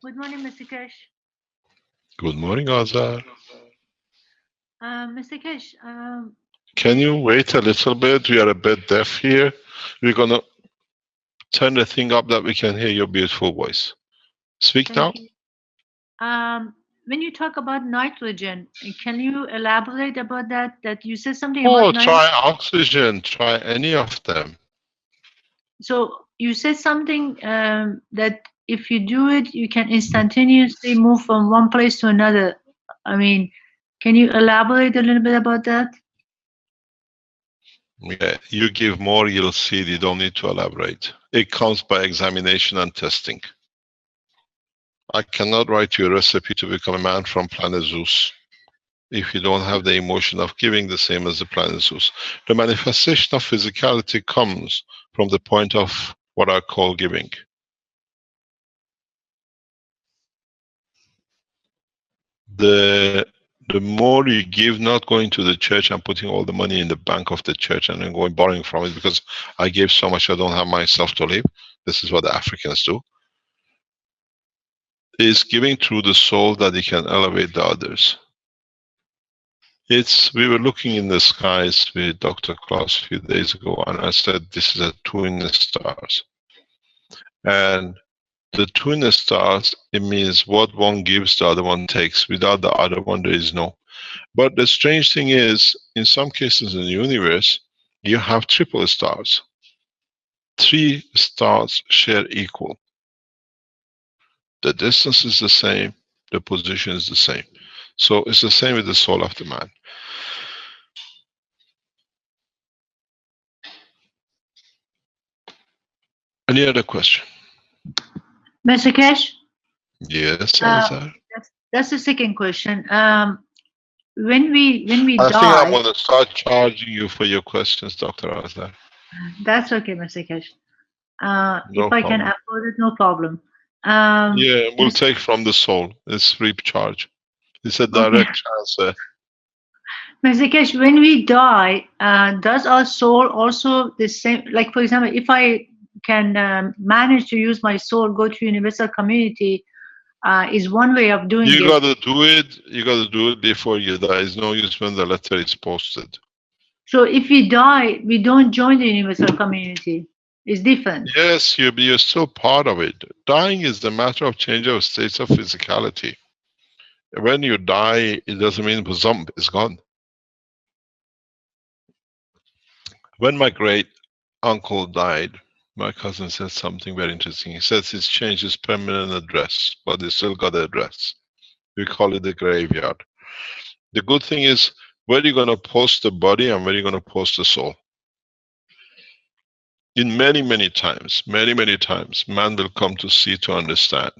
Good morning, Mr. Keshe. Good morning, Azar. Mr. Keshe, Can you wait a little bit? We are a bit deaf here. We're gonna turn the thing up that we can hear your beautiful voice. Speak now. when you talk about nitrogen, can you elaborate about that? That you said something about nitrogen. Try oxygen. Try any of them. So you said something that if you do it, you can instantaneously move from one place to another. I mean, can you elaborate a little bit about that? Yeah, you give more, you'll see. You don't need to elaborate. It comes by examination and testing. I cannot write you a recipe to become a man from planet Zeus if you don't have the emotion of giving the same as the planet Zeus. The manifestation of physicality comes from the point of what I call giving. The The more you give, not going to the church and putting all the money in the bank of the church and then going borrowing from it because I gave so much I don't have myself to live. This is what the Africans do. Is giving through the soul that it can elevate the others. We were looking in the skies with Dr. Klaus a few days ago, and I said, this is a twin stars. And the twin stars, it means what one gives, the other one takes. Without the other one, there is no. But the strange thing is, in some cases in the universe, you have triple stars. 3 stars share equal. The distance is the same, the position is the same. So it's the same with the soul of the man. Any other question? Mr. Keshe? Yes, that's the second question. When we I die, think I'm going to start charging you for your questions, Dr. Azhar. That's okay, Mr. Keshe. No if I can problem. afford it, no problem. Yeah, we'll take from the soul. It's free charge. It's a direct transfer. Mr. Keshe, when we die, does our soul also the same? Like, for example, if I can manage to use my soul, go to universal community, is one way of doing it. You got to do it. You got to do it before you die. It's no use when the letter is posted. So if we die, we don't join the universal community. It's different. Yes, you're still part of it. Dying is the matter of change of states of physicality. When you die, it doesn't mean it's gone. When my great uncle died, my cousin said something very interesting. He says he's changed his permanent address, but he still got the address. We call it the graveyard. The good thing is, where are you going to post the body and where are you going to post the soul? In many times, man will come to see, to understand.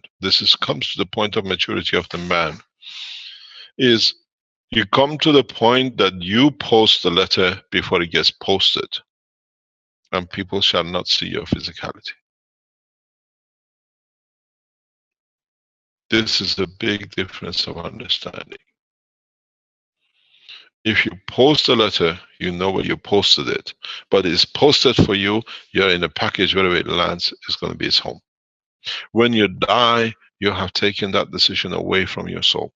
Comes to the point of maturity of the man. Is you come to the point that you post the letter before it gets posted, and people shall not see your physicality. This is a big difference of understanding. If you post a letter, you know where you posted it, but it's posted for you, you're in a package, wherever it lands, it's going to be its home. When you die, you have taken that decision away from your soul.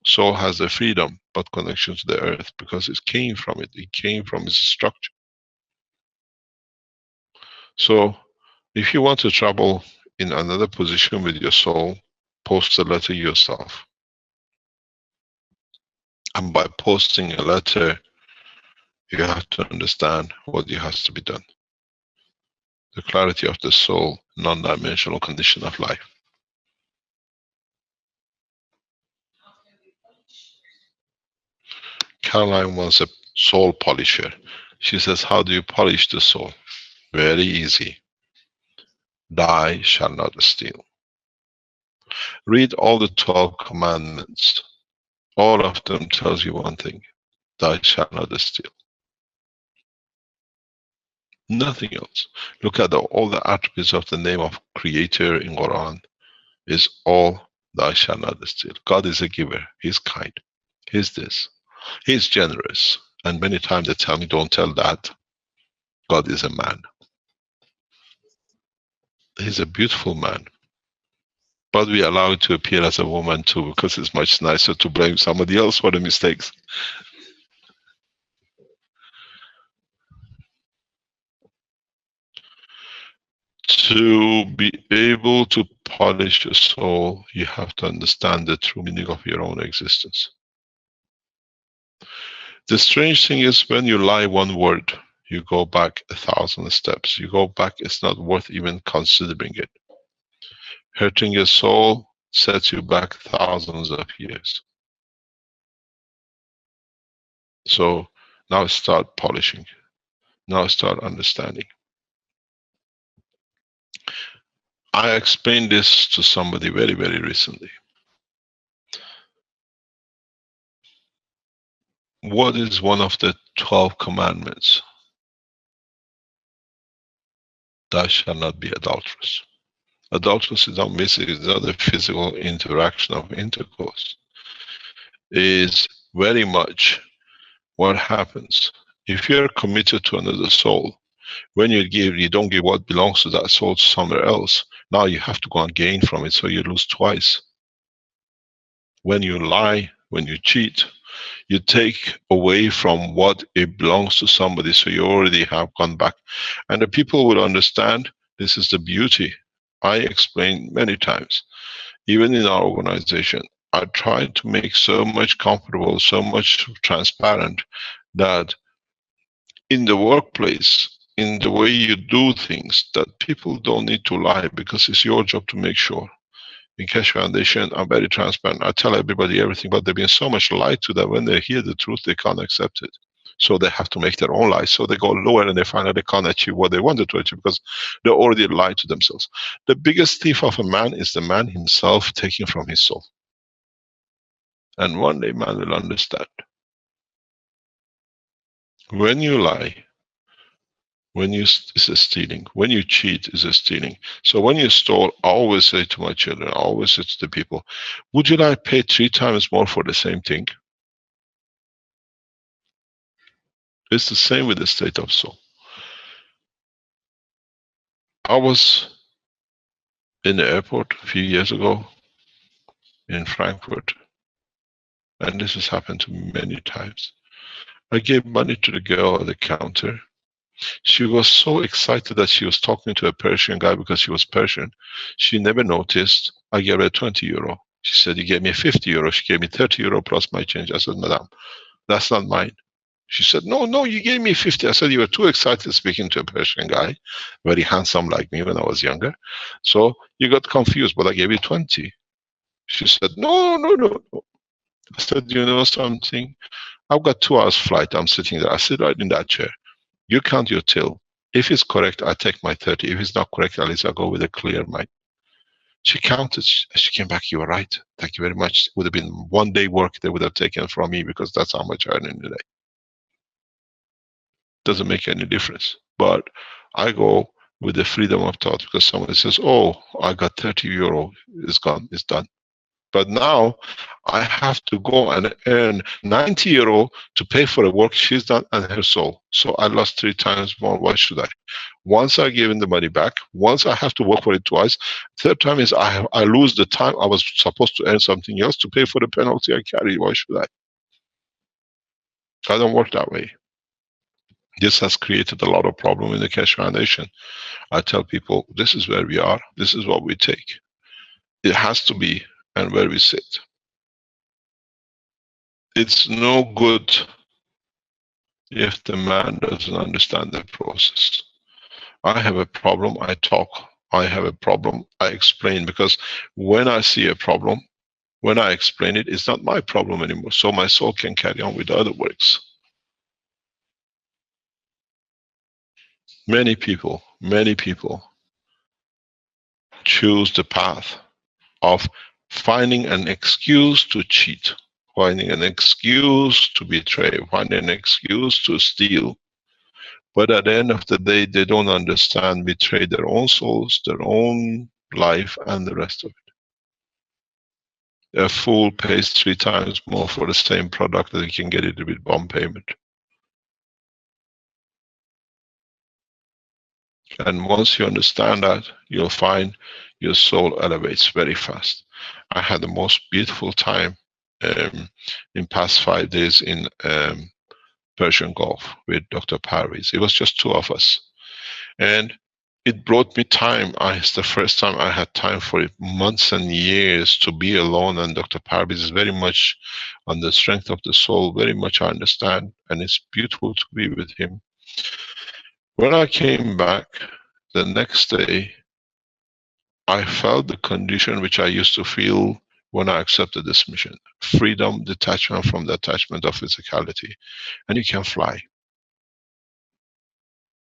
Soul has the freedom, but connection to the earth, because it came from it. It came from its structure. So, if you want to travel in another position with your soul, post a letter yourself. And by posting a letter, you have to understand what has to be done. The clarity of the soul, non-dimensional condition of life. Caroline wants a soul polisher. She says, how do you polish the soul? Very easy. Thou shalt not steal. Read all the 12 commandments. All of them tells you one thing. Thou shalt not steal. Nothing else. Look at all the attributes of the name of Creator in Quran. Is all thou shalt not steal. God is a giver. He's kind. He's this. He's generous. And many times they tell me, don't tell that. God is a man. He's a beautiful man. But we allow it to appear as a woman too, because it's much nicer to blame somebody else for the mistakes. To be able to polish your soul, you have to understand the true meaning of your own existence. The strange thing is, when you lie one word, you go back 1,000 steps. You go back, it's not worth even considering it. Hurting your soul sets you back thousands of years. So now start polishing. Now start understanding. I explained this to somebody very recently. What is one of the 12 commandments? Thou shalt not be adulterous. Adulterous is not basically, it's not a physical interaction of intercourse. is very much what happens. If you're committed to another soul, when you give, you don't give what belongs to that soul to somewhere else. Now you have to go and gain from it, so you lose twice. When you lie, when you cheat, you take away from what it belongs to somebody, so you already have gone back. And the people will understand this is the beauty. I explained many times, even in our organization, I try to make so much comfortable, so much transparent, that in the workplace, in the way you do things, that people don't need to lie, because it's your job to make sure. In Keshe Foundation, I'm very transparent. I tell everybody everything, but they've been so much lied to that when they hear the truth, they can't accept it. So they have to make their own lies. So they go lower and they find that they can't achieve what they wanted to achieve because they already lied to themselves. The biggest thief of a man is the man himself taking from his soul. And one day man will understand. When you lie, when you is a stealing, when you cheat is a stealing. So when you stole, I always say to my children, I always say to the people, would you like pay 3 times more for the same thing? It's the same with the state of soul. I was in the airport a few years ago in Frankfurt, and this has happened to me many times. I gave money to the girl at the counter. She was so excited that she was talking to a Persian guy because she was Persian. She never noticed I gave her 20 euro. She said, you gave me 50 euro. She gave me 30 euro plus my change. I said, madam, that's not mine. She said, no, you gave me 50. I said, you were too excited speaking to a Persian guy, very handsome like me when I was younger. So you got confused, but I gave you 20. She said, no. I said, you know something? I've got 2 hours flight. I'm sitting there. I sit right in that chair. You count your till. If it's correct, I take my 30. If it's not correct, at least I go with a clear mind. She counted. She came back. You were right. Thank you very much. It would have been 1 day work they would have taken from me because that's how much I earn in a day. Doesn't make any difference. But I go with the freedom of thought because somebody says, oh, I got 30 euro. It's gone. It's done. But now I have to go and earn 90 euro to pay for the work she's done and her soul. So I lost 3 times more. Why should I? Once I give the money back, once I have to work for it twice, third time is I lose the time I was supposed to earn something else to pay for the penalty I carry. Why should I? I don't work that way. This has created a lot of problem in the Keshe Foundation. I tell people, this is where we are. This is what we take. It has to be, and where we sit. It's no good if the man doesn't understand the process. I have a problem, I talk. I have a problem, I explain. Because when I see a problem, when I explain it, it's not my problem anymore. So my soul can carry on with other works. Many people choose the path of finding an excuse to cheat, finding an excuse to betray, finding an excuse to steal. But at the end of the day, they don't understand, betray their own souls, their own life, and the rest of it. A fool pays 3 times more for the same product that he can get it with one payment. And once you understand that, you'll find your soul elevates very fast. I had the most beautiful time in past 5 days in Persian Gulf with Dr. Parviz. It was just 2 of us. And it brought me time. It's the first time I had time for it, months and years, to be alone. And Dr. Parviz is very much on the strength of the soul, very much I understand. And it's beautiful to be with him. When I came back the next day, I felt the condition which I used to feel when I accepted this mission. Freedom, detachment from the attachment of physicality. And you can fly.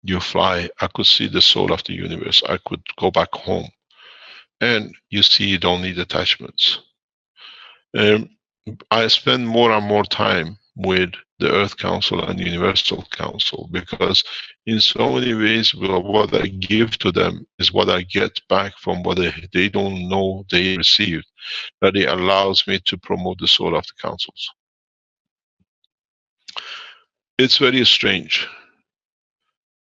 You fly. I could see the soul of the universe. I could go back home. And you see you don't need attachments. I spend more and more time with the Earth Council and Universal Council, because in so many ways, what I give to them is what I get back from what they don't know they received, that it allows me to promote the soul of the councils. It's very strange.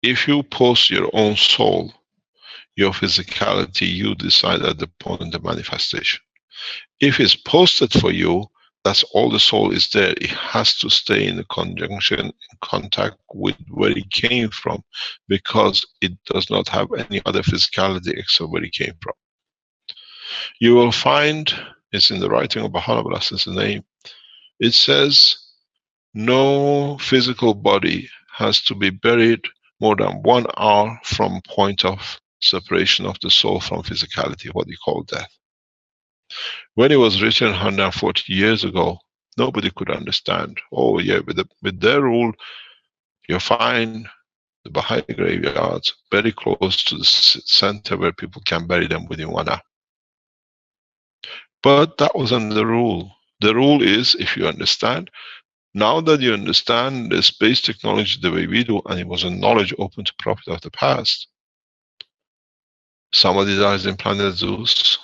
If you post your own soul, your physicality, you decide at the point of manifestation. If it's posted for you, that's all the soul is there. It has to stay in conjunction, in contact with where it came from, because it does not have any other physicality except where it came from. You will find, it's in the writing of Baha'u'llah, bless his name, it says, no physical body has to be buried more than 1 hour from point of separation of the soul from physicality, what you call death. When it was written 140 years ago, nobody could understand. Oh yeah, with their rule, you find the Baha'i graveyards very close to the center where people can bury them within 1 hour. But that wasn't the rule. The rule is, if you understand, now that you understand the space technology the way we do, and it was a knowledge open to prophet of the past, somebody dies in planet Zeus,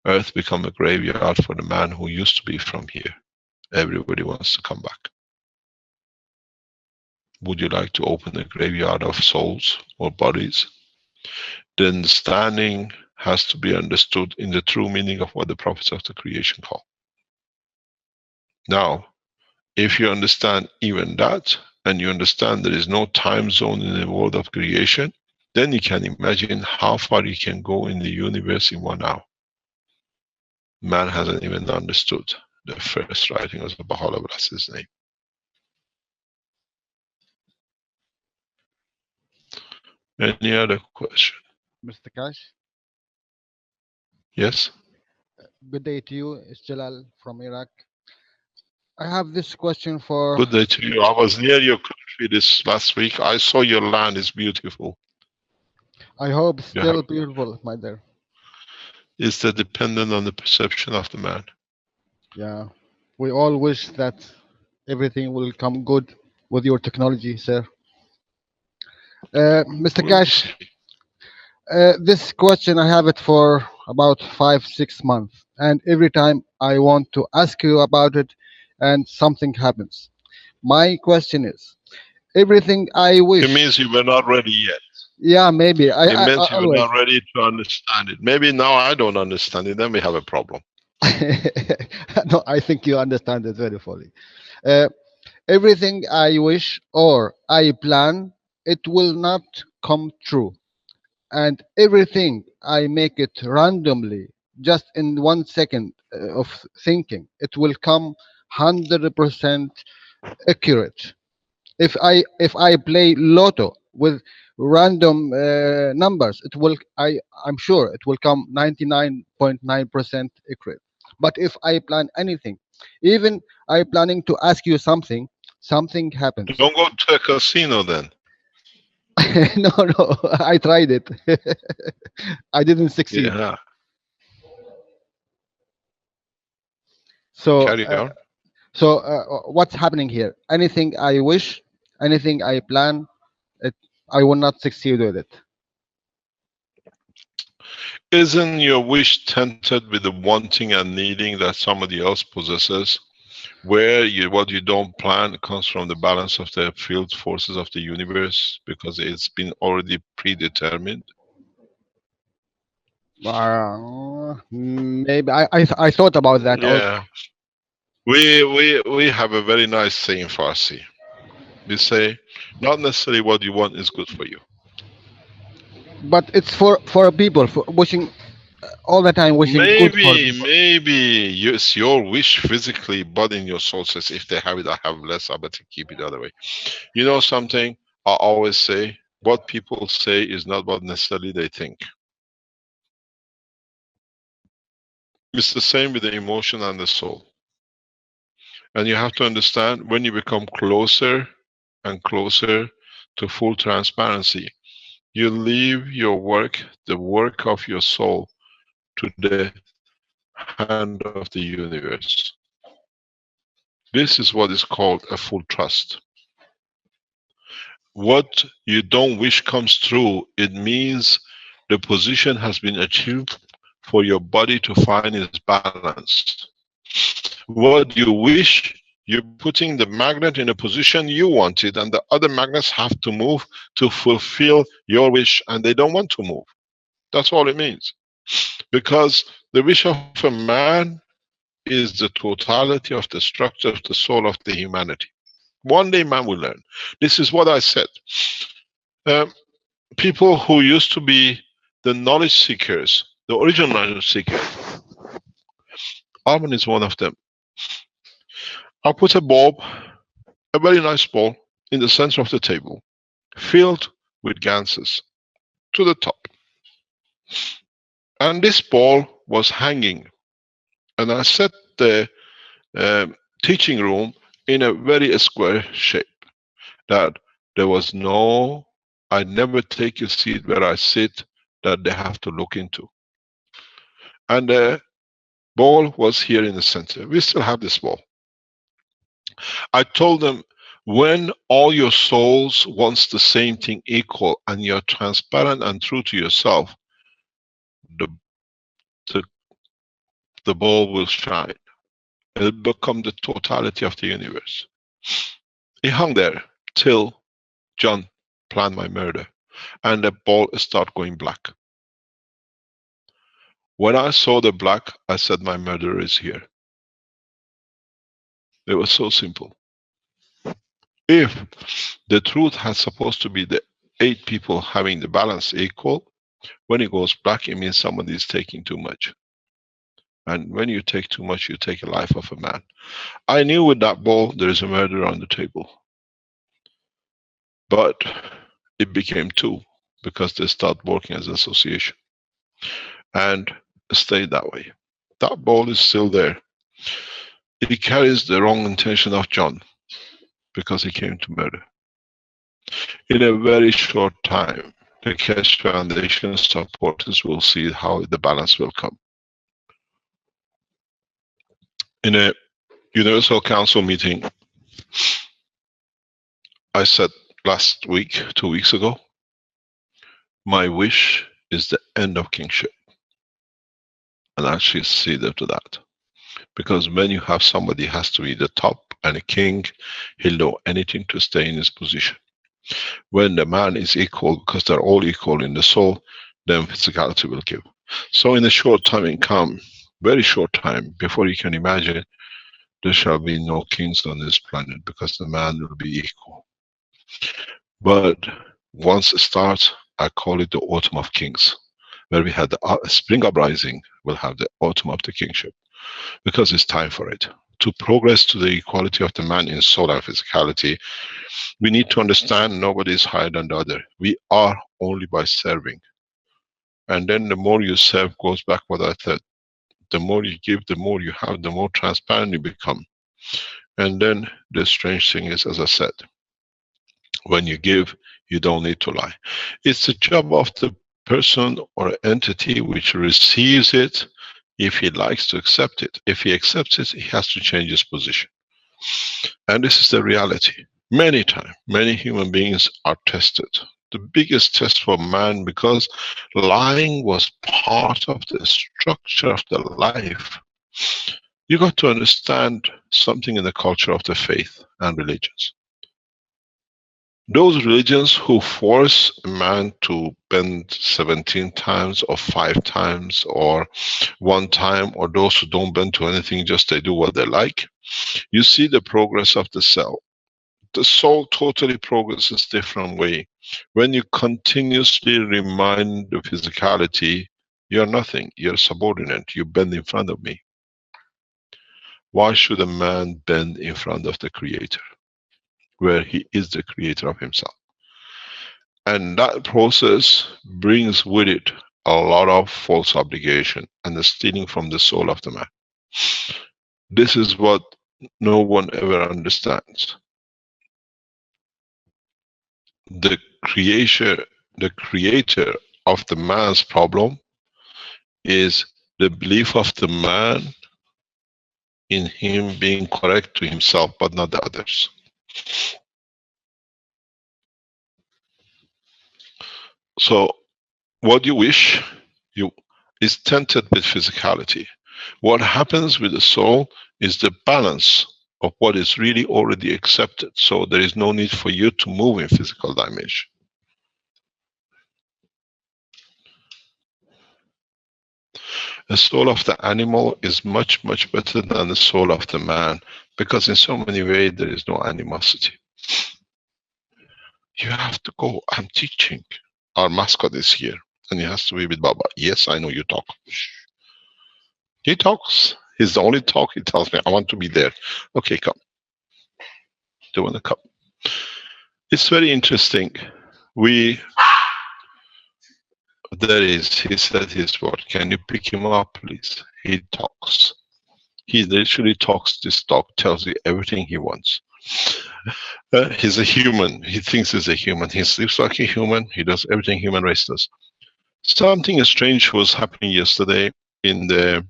Earth become a graveyard for the man who used to be from here. Everybody wants to come back. Would you like to open a graveyard of souls or bodies? The understanding has to be understood in the true meaning of what the prophets of the creation call. Now, if you understand even that, and you understand there is no time zone in the world of creation, then you can imagine how far you can go in the universe in 1 hour. Man hasn't even understood the first writing of the Baha'u'llah, bless his name. Any other question? Mr. Keshe, Yes? good day to you. It's Jalal from Iraq. I have this question for... Good day to you. I was near your country this last week. I saw your land is beautiful. I hope Yeah. still beautiful, my dear. Is that dependent on the perception of the man? Yeah. We all wish that everything will come good with your technology, sir. Mr. We'll Keshe, see. this question I have it for about 5-6 months, and every time I want to ask you about it and something happens. My question is, everything I wish... It means you were not ready yet. Yeah, maybe. It means you were Always. not ready to understand it. Maybe now I don't understand it, then we have a problem. No, I think you understand it very fully. Everything I wish or I plan, it will not come true. And everything I make it randomly, just in 1 second of thinking, it will come 100% accurate. If I play lotto with random numbers, it will I'm sure it will come 99.9% accurate. But if I plan anything, even I planning to ask you something happens. Don't go to a casino then. No, I tried it. I didn't succeed. Yeah. So Carry on. what's happening here? Anything I wish, anything I plan, I will not succeed with it. Isn't your wish tempted with the wanting and needing that somebody else possesses? Where what you don't plan comes from the balance of the field forces of the universe, because it's been already predetermined. Maybe I thought about that. Yeah. We have a very nice saying in Farsi. We say, not necessarily what you want is good for you. But it's for people, for wishing all the time, wishing good for people. Maybe it's your wish physically, but in your soul says, if they have it, I have less, I better keep it the other way. You know something? I always say, what people say is not what necessarily they think. It's the same with the emotion and the soul. And you have to understand, when you become closer and closer to full transparency, you leave your work, the work of your soul, to the hand of the universe. This is what is called a full trust. What you don't wish comes true, it means the position has been achieved for your body to find its balance. What you wish, you're putting the magnet in a position you want it, and the other magnets have to move to fulfill your wish, and they don't want to move. That's all it means. Because the wish of a man is the totality of the structure of the soul of the humanity. One day man will learn. This is what I said. People who used to be the knowledge seekers, the original knowledge seekers, Arman is one of them. I put a bulb, a very nice bulb, in the center of the table, filled with ganses to the top. And this ball was hanging. And I set the teaching room in a very square shape, that there was no, I never take a seat where I sit that they have to look into. And the ball was here in the center. We still have this ball. I told them, when all your souls wants the same thing equal and you're transparent and true to yourself, the ball will shine. It'll become the totality of the universe. It hung there till John planned my murder, and the ball started going black. When I saw the black, I said, my murderer is here. It was so simple. If the truth has supposed to be the 8 people having the balance equal, when it goes black, it means somebody is taking too much. And when you take too much, you take a life of a man. I knew with that ball there is a murderer on the table. But it became 2 because they started working as an association. And stayed that way. That ball is still there. It carries the wrong intention of John because he came to murder. In a very short time, the Keshe Foundation supporters will see how the balance will come. In a Universal Council meeting, I said last week, 2 weeks ago, my wish is the end of kingship. And I actually see that to that. Because when you have somebody has to be the top and a king, he'll do anything to stay in his position. When the man is equal, because they're all equal in the soul, then physicality will give. So in a short time it come, very short time, before you can imagine, there shall be no kings on this planet because the man will be equal. But once it starts, I call it the autumn of kings. Where we had the spring uprising, we'll have the autumn of the kingship. Because it's time for it. To progress to the equality of the man in soul and physicality, we need to understand nobody is higher than the other. We are only by serving. And then the more you serve, goes back what I said. The more you give, the more you have, the more transparent you become. And then the strange thing is, as I said, when you give, you don't need to lie. It's the job of the person or entity which receives it, if he likes to accept it. If he accepts it, he has to change his position. And this is the reality. Many times, many human beings are tested. The biggest test for man, because lying was part of the structure of the life. You got to understand something in the culture of the faith and religions. Those religions who force a man to bend 17 times or 5 times or 1 time, or those who don't bend to anything, just they do what they like, you see the progress of the cell. The soul totally progresses different way. When you continuously remind the physicality, you're nothing, you're subordinate, you bend in front of me. Why should a man bend in front of the Creator, where he is the creator of himself? And that process brings with it a lot of false obligation and the stealing from the soul of the man. This is what no one ever understands. The creator of the man's problem is the belief of the man in him being correct to himself, but not the others. So what you wish, you is tainted with physicality. What happens with the soul is the balance of what is really already accepted. So there is no need for you to move in physical dimension. The soul of the animal is much, much better than the soul of the man, because in so many ways there is no animosity. You have to go. I'm teaching. Our mascot is here, and he has to be with Baba. Yes, I know you talk. Shh. He talks. He's the only talk. He tells me, I want to be there. Okay, come. Do you want to come? It's very interesting. There is, he said his word. Can you pick him up, please? He talks. He literally talks. This dog tells you everything he wants. He's a human. He thinks he's a human. He sleeps like a human. He does everything human race does. Something strange was happening yesterday in the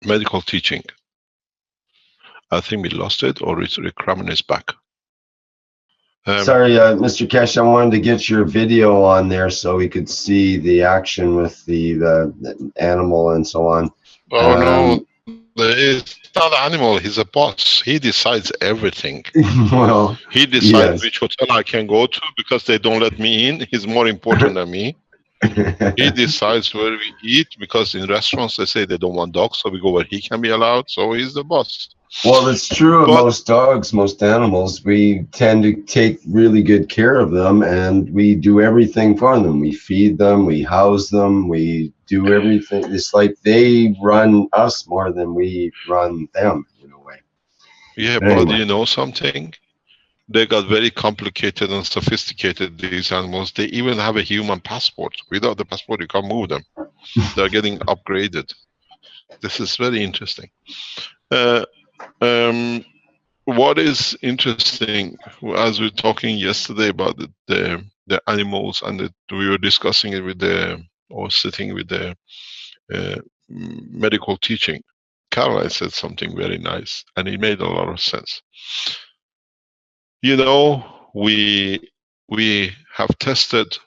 medical teaching. I think we lost it, or it's Rick Raman is back. Sorry, Mr. Keshe, I wanted to get your video on there so we could see the action with the animal and so on. Oh no, it's not an animal. He's a boss. He decides everything. Well, he decides which hotel I can go to because they don't let me in. He's more important than me. He decides where we eat because in restaurants they say they don't want dogs, so we go where he can be allowed. So he's the boss. Well, it's true of most dogs, most animals. We tend to take really good care of them, and we do everything for them. We feed them, we house them, we do everything. It's like they run us more than we run them, in a way. Yeah, but anyway. You know something? They got very complicated and sophisticated, these animals. They even have a human passport. Without the passport, you can't move them. They're getting upgraded. This is very interesting. What is interesting, as we were talking yesterday about the animals, and we were discussing it with sitting with the medical teaching, Caroline said something very nice, and it made a lot of sense. You know, we have tested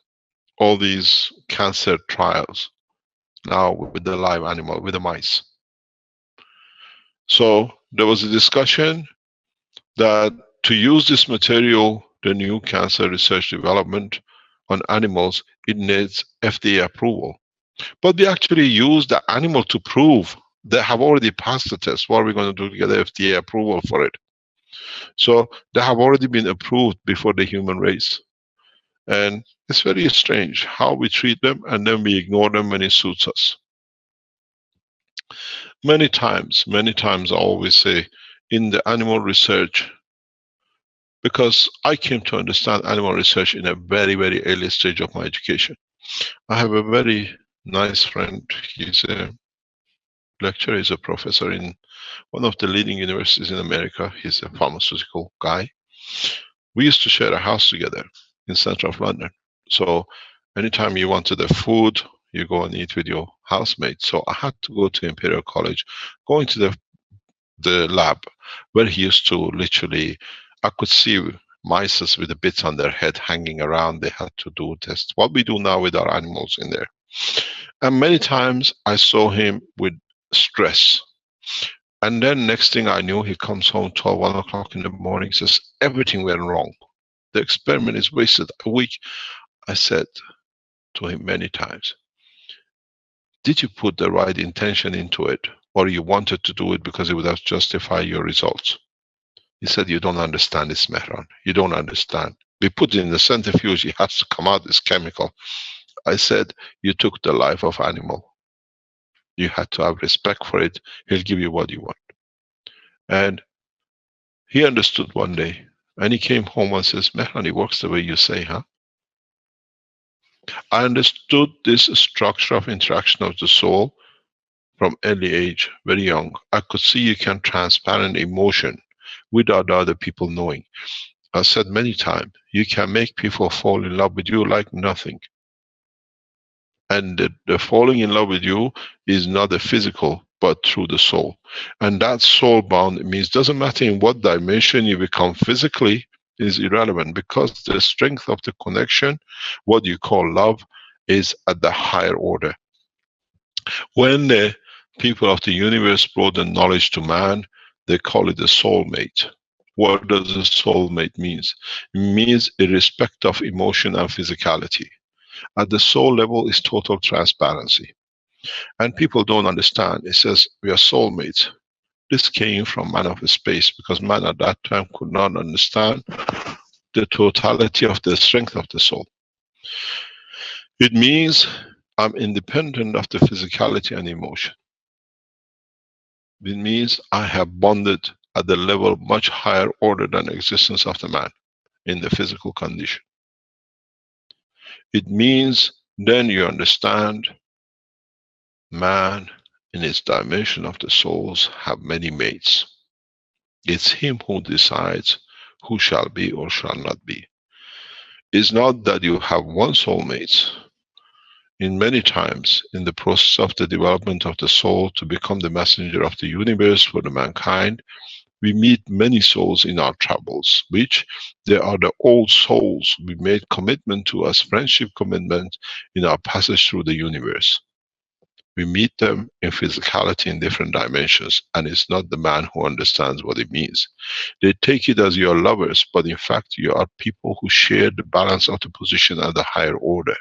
all these cancer trials now with the live animal, with the mice. So there was a discussion that to use this material, the new cancer research development on animals, it needs FDA approval. But we actually use the animal to prove they have already passed the test. What are we going to do to get the FDA approval for it? So they have already been approved before the human race. And it's very strange how we treat them and then we ignore them when it suits us. Many times I always say, in the animal research, because I came to understand animal research in a very, very early stage of my education. I have a very nice friend. He's a lecturer, he's a professor in one of the leading universities in America. He's a pharmaceutical guy. We used to share a house together in center of London. So anytime you wanted a food, you go and eat with your housemate. So I had to go to Imperial College, go into the lab where he used to literally, I could see mice with the bits on their head hanging around. They had to do tests. What we do now with our animals in there. And many times I saw him with stress. And then next thing I knew, he comes home 12, 1 o'clock in the morning, says, everything went wrong. The experiment is wasted a week. I said to him many times, did you put the right intention into it? Or you wanted to do it because it would have justified your results? He said, you don't understand this, Mehran. You don't understand. We put it in the centrifuge, it has to come out, this chemical. I said, you took the life of animal. You had to have respect for it. He'll give you what you want. And he understood one day, and he came home and says, Mehran, it works the way you say, huh? I understood this structure of interaction of the soul from early age, very young. I could see you can transparent emotion without other people knowing. I said many times, you can make people fall in love with you like nothing. And the falling in love with you is not the physical, but through the soul. And that soul bound means doesn't matter in what dimension you become physically, is irrelevant, because the strength of the connection, what you call love, is at the higher order. When the people of the universe brought the knowledge to man, they call it the soulmate. What does a soulmate mean? It means irrespective of emotion and physicality. At the soul level is total transparency. And people don't understand. It says we are soulmates. This came from man of space, because man at that time could not understand the totality of the strength of the soul. It means I'm independent of the physicality and emotion. It means I have bonded at the level much higher order than existence of the man in the physical condition. It means then you understand man in its dimension of the souls have many mates. It's him who decides who shall be or shall not be. It's not that you have one soulmate. In many times, in the process of the development of the soul to become the messenger of the universe for the mankind, we meet many souls in our travels, which they are the old souls we made commitment to as friendship commitment in our passage through the universe. We meet them in physicality in different dimensions, and it's not the man who understands what it means. They take it as your lovers, but in fact you are people who share the balance of the position at the higher order.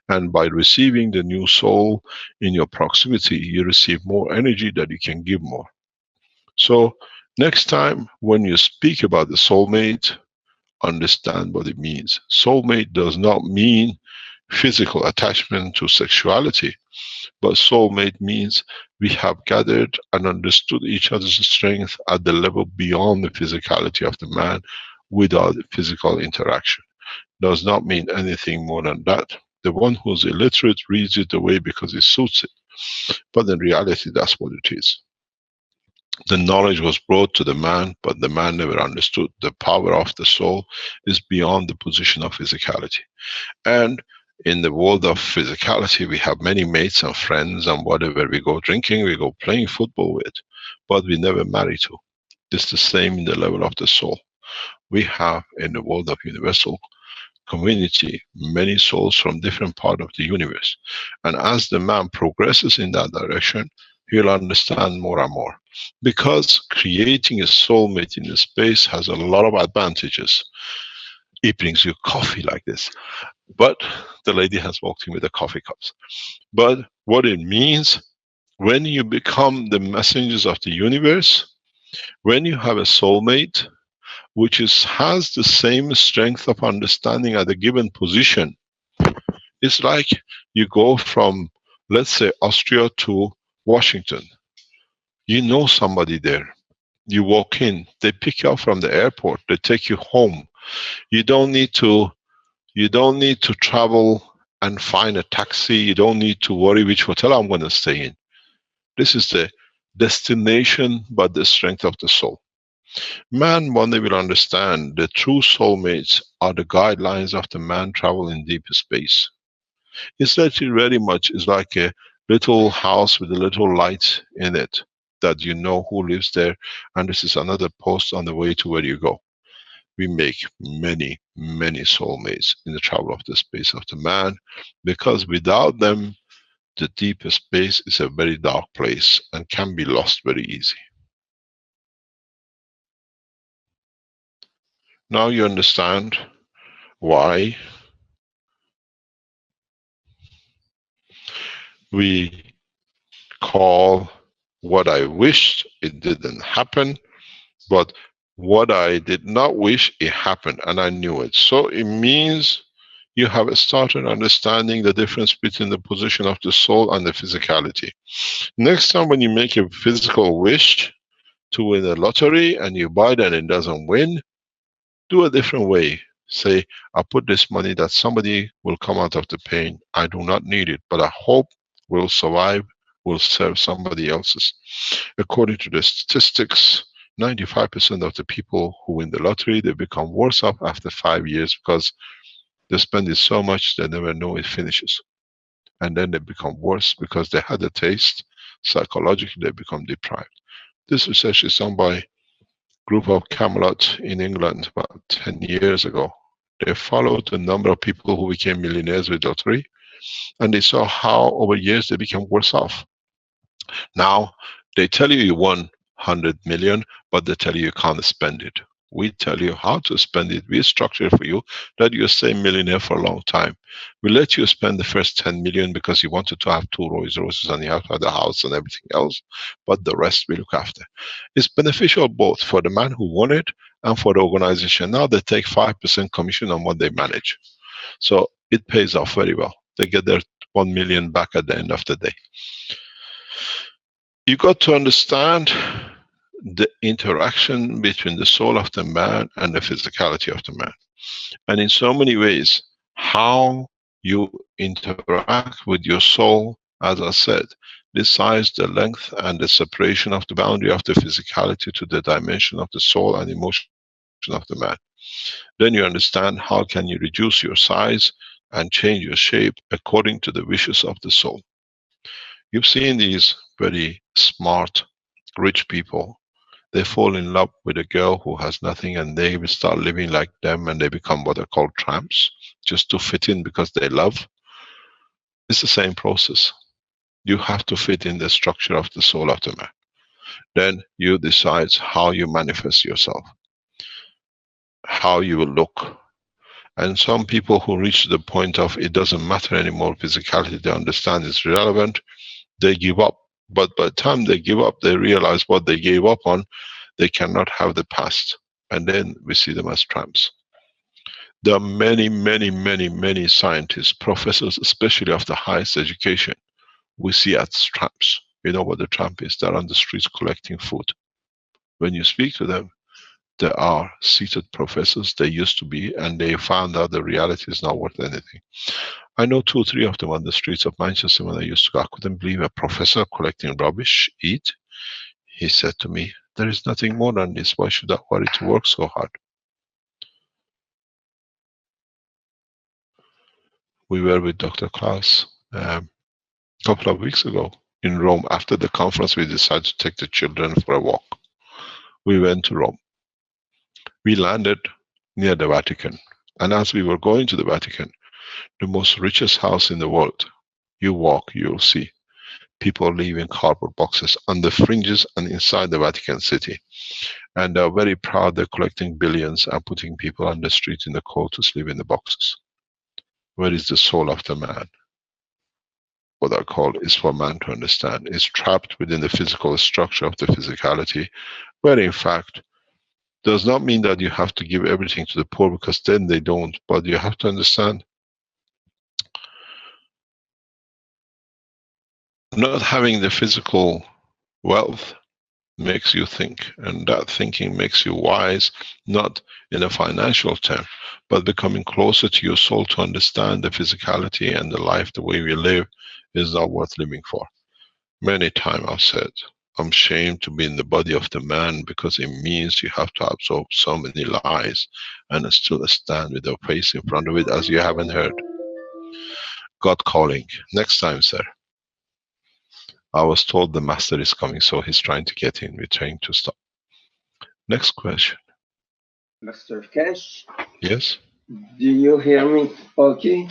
And by receiving the new soul in your proximity, you receive more energy that you can give more. So next time when you speak about the soulmate, understand what it means. Soulmate does not mean physical attachment to sexuality, but soulmate means we have gathered and understood each other's strength at the level beyond the physicality of the man without physical interaction. Does not mean anything more than that. The one who's illiterate reads it away because it suits it. But in reality, that's what it is. The knowledge was brought to the man, but the man never understood. The power of the soul is beyond the position of physicality. And in the world of physicality, we have many mates and friends and whatever. We go drinking, we go playing football with, but we never marry to. It's the same in the level of the soul. We have in the world of universal community many souls from different parts of the universe. And as the man progresses in that direction, he'll understand more and more. Because creating a soulmate in the space has a lot of advantages. It brings you coffee like this. But the lady has walked in with the coffee cups. But what it means, when you become the messengers of the universe, when you have a soulmate, which has the same strength of understanding at a given position, it's like you go from, let's say, Austria to Washington. You know somebody there. You walk in, they pick you up from the airport, they take you home. You don't need to travel and find a taxi. You don't need to worry which hotel I'm going to stay in. This is the destination, but the strength of the soul. Man, one day will understand the true soulmates are the guidelines of the man travel in deep space. It's actually very much is like a little house with a little light in it that you know who lives there, and this is another post on the way to where you go. We make many, many soulmates in the travel of the space of the man, because without them, the deep space is a very dark place and can be lost very easy. Now you understand why we call what I wished it didn't happen, but what I did not wish it happened, and I knew it. So it means you have started understanding the difference between the position of the soul and the physicality. Next time when you make a physical wish to win a lottery and you buy it and it doesn't win, do a different way. Say, I put this money that somebody will come out of the pain. I do not need it, but I hope will survive, will serve somebody else's. According to the statistics, 95% of the people who win the lottery, they become worse off after 5 years because they spend it so much they never know it finishes. and then they become worse because they had a taste. Psychologically, they become deprived. This research is done by a group of Camelot in England about 10 years ago. They followed the number of people who became millionaires with lottery, and they saw how over years they became worse off. Now, they tell you you won 100 million, but they tell you you can't spend it. We tell you how to spend it. We structure it for you that you stay millionaire for a long time. We let you spend the first 10 million because you wanted to have 2 Rolls Royces and you have to have the house and everything else, but the rest we look after. It's beneficial both for the man who won it and for the organization. Now they take 5% commission on what they manage. So it pays off very well. They get their 1 million back at the end of the day. You got to understand the interaction between the soul of the man and the physicality of the man. And in so many ways, how you interact with your soul, as I said, decides the length and the separation of the boundary of the physicality to the dimension of the soul and emotion of the man. Then you understand how can you reduce your size and change your shape according to the wishes of the soul. You've seen these very smart, rich people. They fall in love with a girl who has nothing and they will start living like them and they become what are called tramps, just to fit in because they love. It's the same process. You have to fit in the structure of the soul of the man. Then you decide how you manifest yourself, how you will look. And some people who reach the point of it doesn't matter anymore, physicality, they understand it's irrelevant, they give up. But by the time they give up, they realize what they gave up on, they cannot have the past. And then we see them as tramps. There are many, many, many, many scientists, professors, especially of the highest education, we see as tramps. You know what the tramp is? They're on the streets collecting food. When you speak to them, they are seated professors, they used to be, and they found out the reality is not worth anything. I know 2 or 3 of them on the streets of Manchester when I used to go. I couldn't believe a professor collecting rubbish, eat. He said to me, there is nothing more than this. Why should I worry to work so hard? We were with Dr. Klaus a couple of weeks ago in Rome. After the conference, we decided to take the children for a walk. We went to Rome. We landed near the Vatican. And as we were going to the Vatican, the most richest house in the world, you walk, you'll see people live in cardboard boxes on the fringes and inside the Vatican City. And they're very proud they're collecting billions and putting people on the street in the cold to sleep in the boxes. Where is the soul of the man? What I call is for man to understand, is trapped within the physical structure of the physicality, where in fact does not mean that you have to give everything to the poor, because then they don't, but you have to understand not having the physical wealth makes you think, and that thinking makes you wise, not in a financial term, but becoming closer to your soul to understand the physicality and the life, the way we live, is not worth living for. Many times I've said, I'm ashamed to be in the body of the man, because it means you have to absorb so many lies and still stand with your face in front of it as you haven't heard. God calling. Next time, sir. I was told the master is coming, so he's trying to get in. We're trying to stop. Next question. Mr. Keshe? Yes? Do you hear me okay?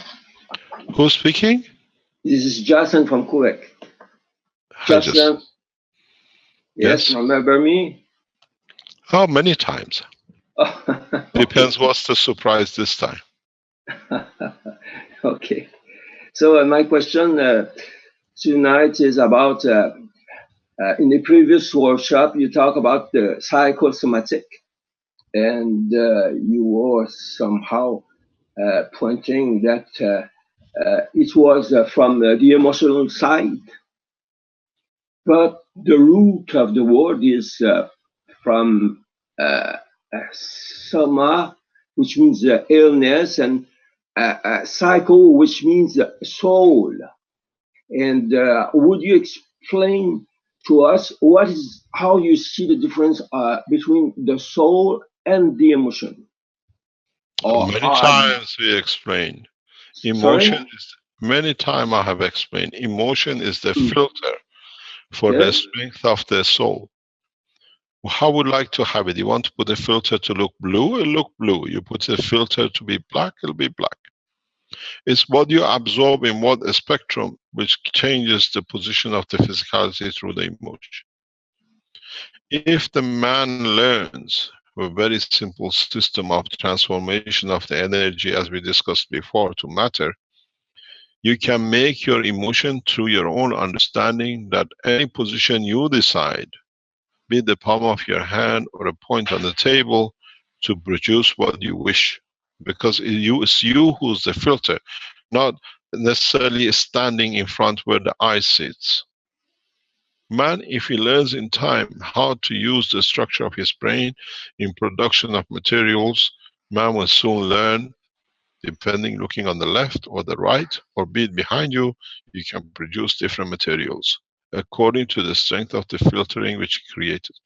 Who's speaking? This is Justin from Quebec. Hi, Justin. Yes, remember me? Oh, many times. Depends what's the surprise this time. Okay. So my question tonight is about, in the previous workshop, you talk about the psychosomatic, and you were somehow pointing that it was from the emotional side, but the root of the word is from soma, which means illness, and psycho, which means soul. And would you explain to us how you see the difference between the soul and the emotion? Many times we explain. Emotion Many times I have explained, emotion is the filter for the strength of the soul. How would you like to have it? You want to put a filter to look blue, it'll look blue. You put a filter to be black, it'll be black. It's what you absorb in what spectrum which changes the position of the physicality through the emotion. If the man learns a very simple system of transformation of the energy, as we discussed before, to matter, you can make your emotion through your own understanding that any position you decide, be it the palm of your hand or a point on the table, to produce what you wish. Because it's you who's the filter, not necessarily standing in front where the eye sits. Man, if he learns in time how to use the structure of his brain in production of materials, man will soon learn, depending looking on the left or the right, or be it behind you, you can produce different materials according to the strength of the filtering which you created.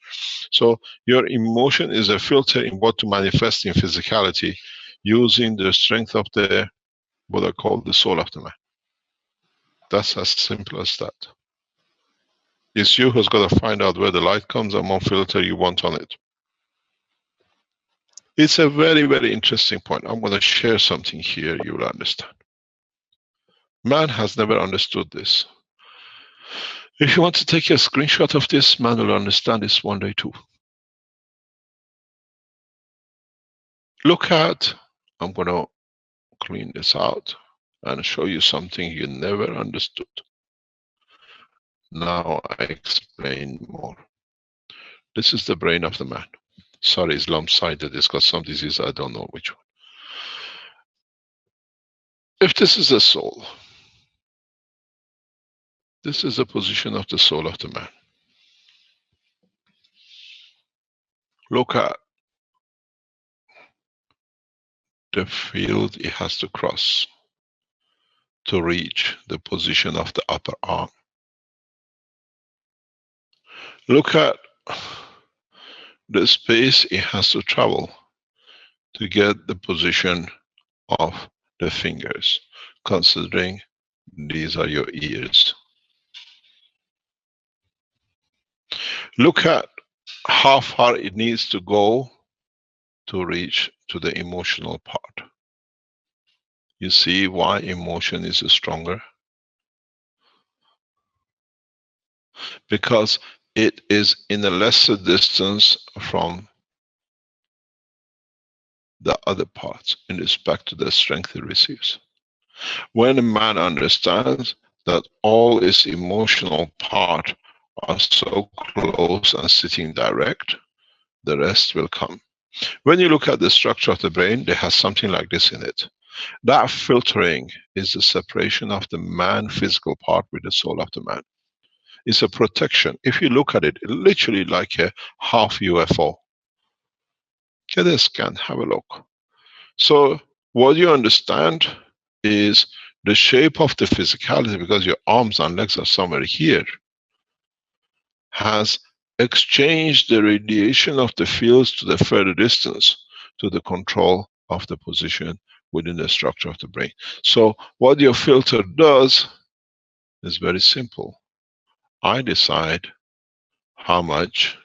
So your emotion is a filter in what to manifest in physicality using the strength of the, what I call the soul of the man. That's as simple as that. It's you who's got to find out where the light comes and what filter you want on it. It's a very, very interesting point. I'm going to share something here you will understand. Man has never understood this. If you want to take a screenshot of this, man will understand this one day too. Look at, I'm going to clean this out and show you something you never understood. Now I explain more. This is the brain of the man. Sorry, it's lump-sided. It's got some disease, I don't know which one. If this is a soul, this is the position of the soul of the man. Look at the field it has to cross to reach the position of the upper arm. Look at the space it has to travel to get the position of the fingers, considering these are your ears. Look at how far it needs to go to reach to the emotional part. You see why emotion is stronger? Because it is in a lesser distance from the other parts in respect to the strength it receives. When a man understands that all its emotional part are so close and sitting direct, the rest will come. When you look at the structure of the brain, there has something like this in it. That filtering is the separation of the man physical part with the soul of the man. It's a protection. If you look at it, it's literally like a half UFO. Get a scan, have a look. So what you understand is the shape of the physicality, because your arms and legs are somewhere here, has exchanged the radiation of the fields to the further distance to the control of the position within the structure of the brain. So what your filter does is very simple. I decide how much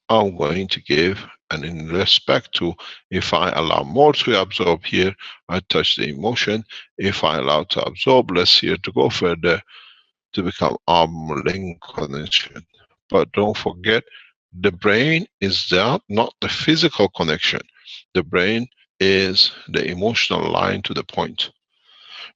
I'm going to give, and in respect to, if I allow more to absorb here, I touch the emotion. If I allow to absorb less here to go further, to become arm-length connection. But don't forget, the brain is not the physical connection. The brain is the emotional line to the point.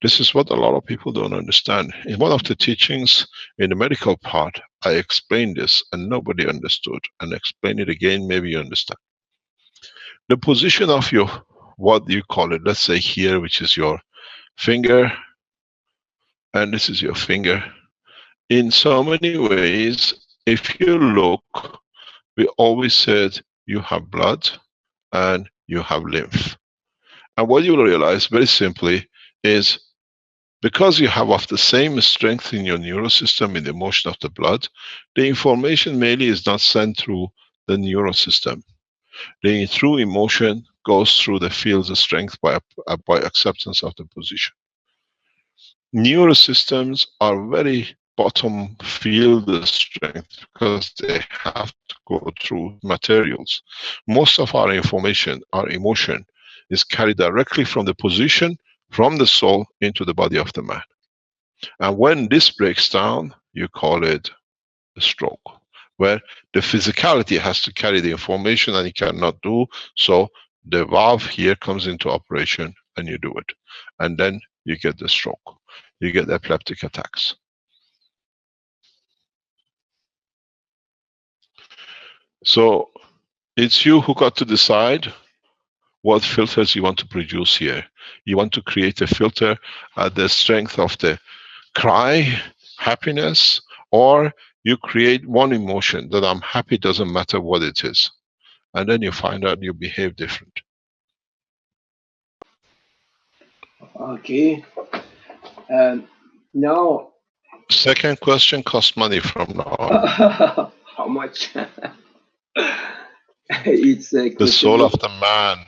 This is what a lot of people don't understand. In one of the teachings in the medical part, I explained this and nobody understood. And explain it again, maybe you understand. The position of your, what you call it, let's say here, which is your finger, and this is your finger. In so many ways, if you look, we always said you have blood and you have lymph. And what you will realize very simply is, because you have of the same strength in your neural system in the motion of the blood, the information mainly is not sent through the neural system. The through emotion goes through the fields of strength by acceptance of the position. Neurosystems are very bottom field strength because they have to go through materials. Most of our information, our emotion, is carried directly from the position, from the soul into the body of the man. And when this breaks down, you call it a stroke, where the physicality has to carry the information and it cannot do so. The valve here comes into operation and you do it, and then you get the stroke, you get epileptic attacks. So it's you who got to decide what filters you want to produce here. You want to create a filter at the strength of the cry, happiness, or you create one emotion that I'm happy, doesn't matter what it is. And then you find out you behave different. Okay. Now, Second question costs money from now on. how much? It's a The soul question. of the man.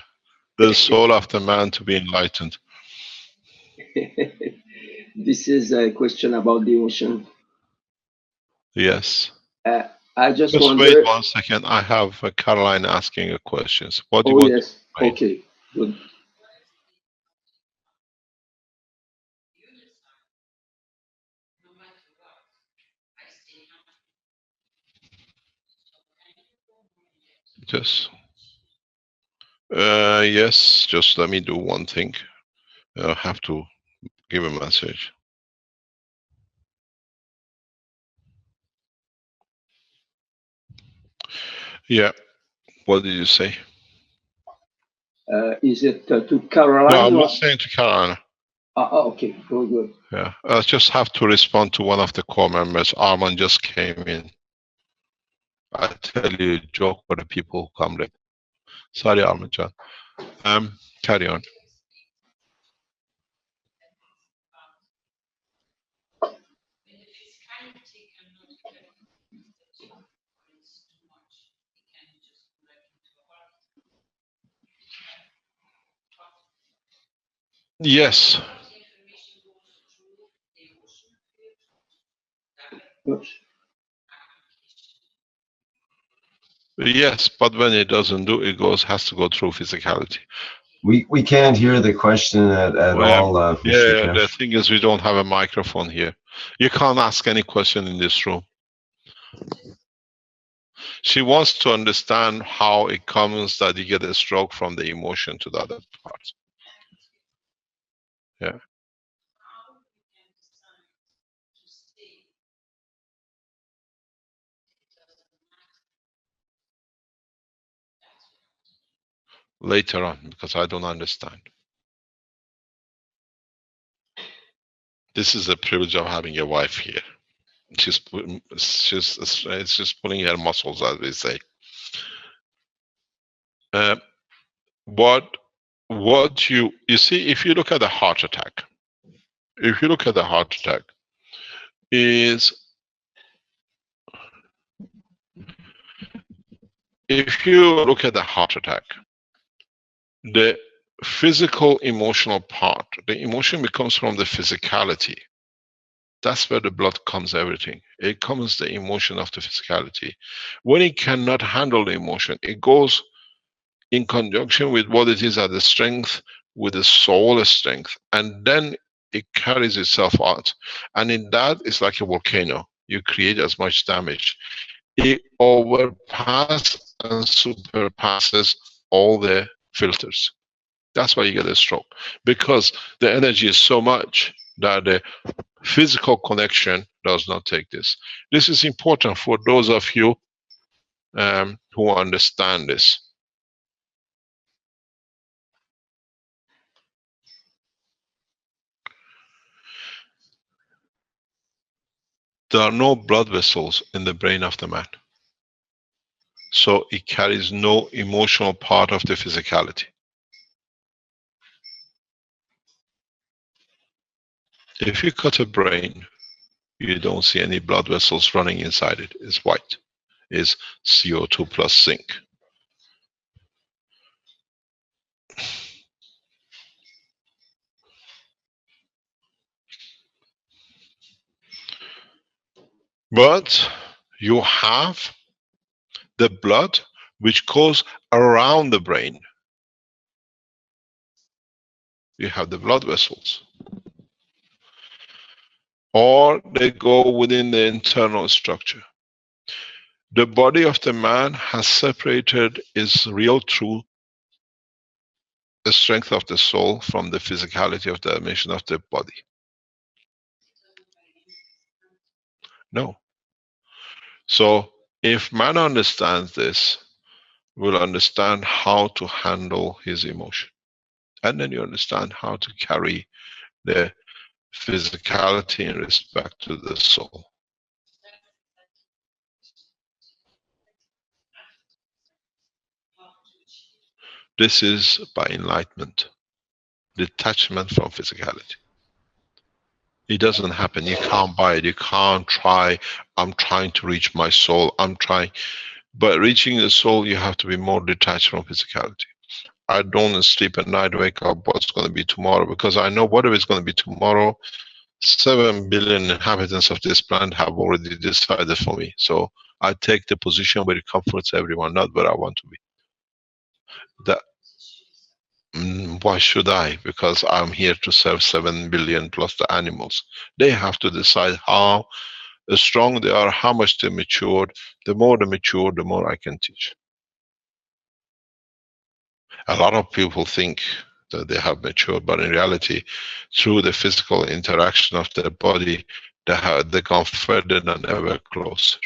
The soul of the man to be enlightened. This is a question about the emotion. Yes. I just Just wonder. wait 1 second. I have Caroline asking a questions. What do you Oh want? yes. Okay. Good. Just yes. Just let me do one thing. I have to give a message. Yeah. What did you say? Is it to No, Caroline? I'm Or? listening to Caroline. Okay. Very good. Yeah. I just have to respond to one of the core members. Arman just came in. I tell you a joke for the people who come late. Sorry, Arman John. Carry on. Yes. Oops. Yes, but when it doesn't do, it has to go through physicality. We can't hear the question at all, Mr. Yeah, the Keshe. thing is we don't have a microphone here. You can't ask any question in this room. She wants to understand how it comes that you get a stroke from the emotion to the other part. Yeah. Later on, because I don't understand. This is the privilege of having a wife here. It's just pulling her muscles, as we say. What you see, if you look at a heart attack, is if you look at the heart attack, the physical emotional part, the emotion becomes from the physicality. That's where the blood comes, everything. It comes the emotion of the physicality. When it cannot handle the emotion, it goes in conjunction with what it is at the strength, with the soul strength, and then it carries itself out. And in that, it's like a volcano. You create as much damage. It overpasses and surpasses all the filters. That's why you get a stroke, because the energy is so much that the physical connection does not take this. This is important for those of you who understand this. There are no blood vessels in the brain of the man, so it carries no emotional part of the physicality. If you cut a brain, you don't see any blood vessels running inside it. It's white. It's CO2 plus zinc. But you have the blood which goes around the brain. You have the blood vessels. Or they go within the internal structure. The body of the man has separated its real true, the strength of the soul, from the physicality of the dimension of the body. No. So if man understands this, will understand how to handle his emotion. And then you understand how to carry the physicality in respect to the soul. This is by enlightenment, detachment from physicality. It doesn't happen. You can't buy it. You can't try. I'm trying to reach my soul. I'm trying. But reaching the soul, you have to be more detached from physicality. I don't sleep at night, wake up, what's going to be tomorrow? Because I know whatever is going to be tomorrow, 7 billion inhabitants of this planet have already decided for me. So I take the position where it comforts everyone, not where I want to be. That, why should I? Because I'm here to serve 7 billion plus the animals. They have to decide how strong they are, how much they matured. The more they mature, the more I can teach. A lot of people think that they have matured, but in reality, through the physical interaction of their body, they gone further than ever closer.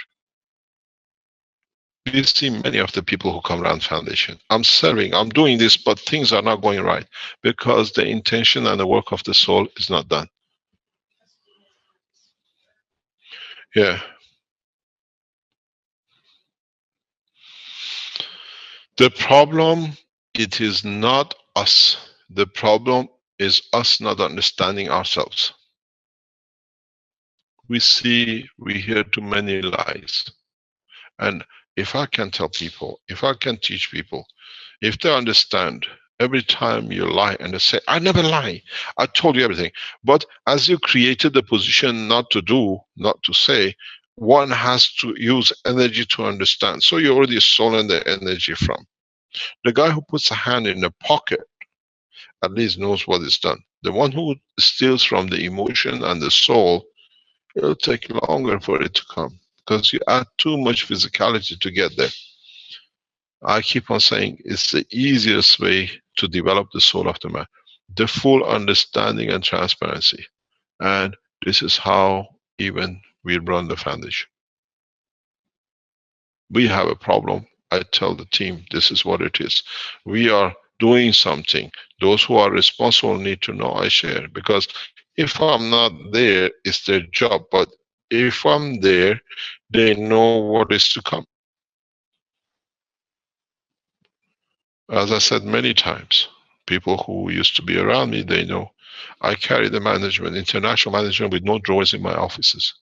You see many of the people who come around Foundation. I'm serving, I'm doing this, but things are not going right because the intention and the work of the soul is not done. Yeah. The problem, it is not us. The problem is us not understanding ourselves. We see, we hear too many lies. And if I can tell people, if I can teach people, if they understand, every time you lie and they say, I never lie, I told you everything. But as you created the position not to do, not to say, one has to use energy to understand. So you already stolen the energy from. The guy who puts a hand in the pocket at least knows what is done. The one who steals from the emotion and the soul, it'll take longer for it to come because you add too much physicality to get there. I keep on saying it's the easiest way to develop the soul of the man. The full understanding and transparency. And this is how even we run the foundation. We have a problem. I tell the team, this is what it is. We are doing something. Those who are responsible need to know. I share, because if I'm not there, it's their job. But if I'm there, they know what is to come. As I said many times, people who used to be around me, they know I carry the management, international management, with no drawers in my offices.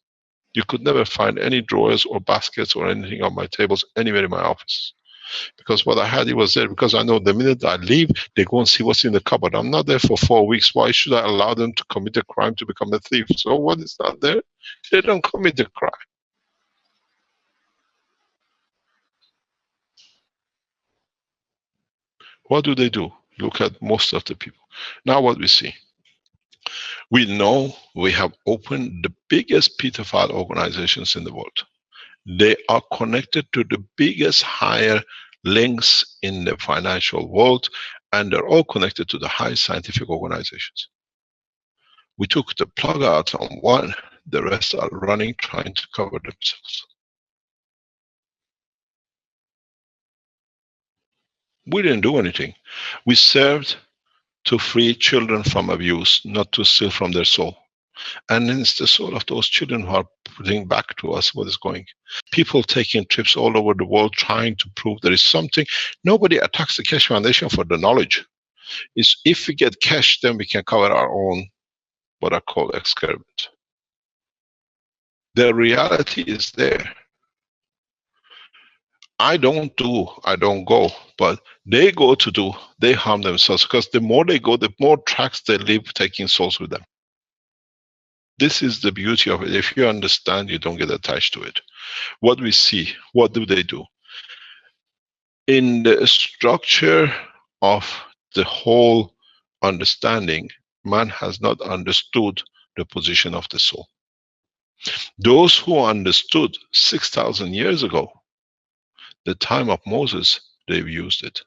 You could never find any drawers or baskets or anything on my tables anywhere in my office. Because what I had, it was there. Because I know the minute I leave, they go and see what's in the cupboard. I'm not there for 4 weeks. Why should I allow them to commit a crime to become a thief? So what is not there, they don't commit a crime. What do they do? Look at most of the people. Now what we see. We know we have opened the biggest pedophile organizations in the world. They are connected to the biggest higher links in the financial world, and they're all connected to the high scientific organizations. We took the plug out on one, the rest are running, trying to cover themselves. We didn't do anything. We served to free children from abuse, not to steal from their soul. And then it's the soul of those children who are putting back to us what is going. People taking trips all over the world trying to prove there is something. Nobody attacks the Keshe Foundation for the knowledge. It's if we get cash, then we can cover our own, what I call, excrement. The reality is there. I don't do, I don't go, but they go to do, they harm themselves, because the more they go, the more tracks they leave taking souls with them. This is the beauty of it. If you understand, you don't get attached to it. What we see, what do they do? In the structure of the whole understanding, man has not understood the position of the soul. Those who understood 6,000 years ago, the time of Moses, they've used it.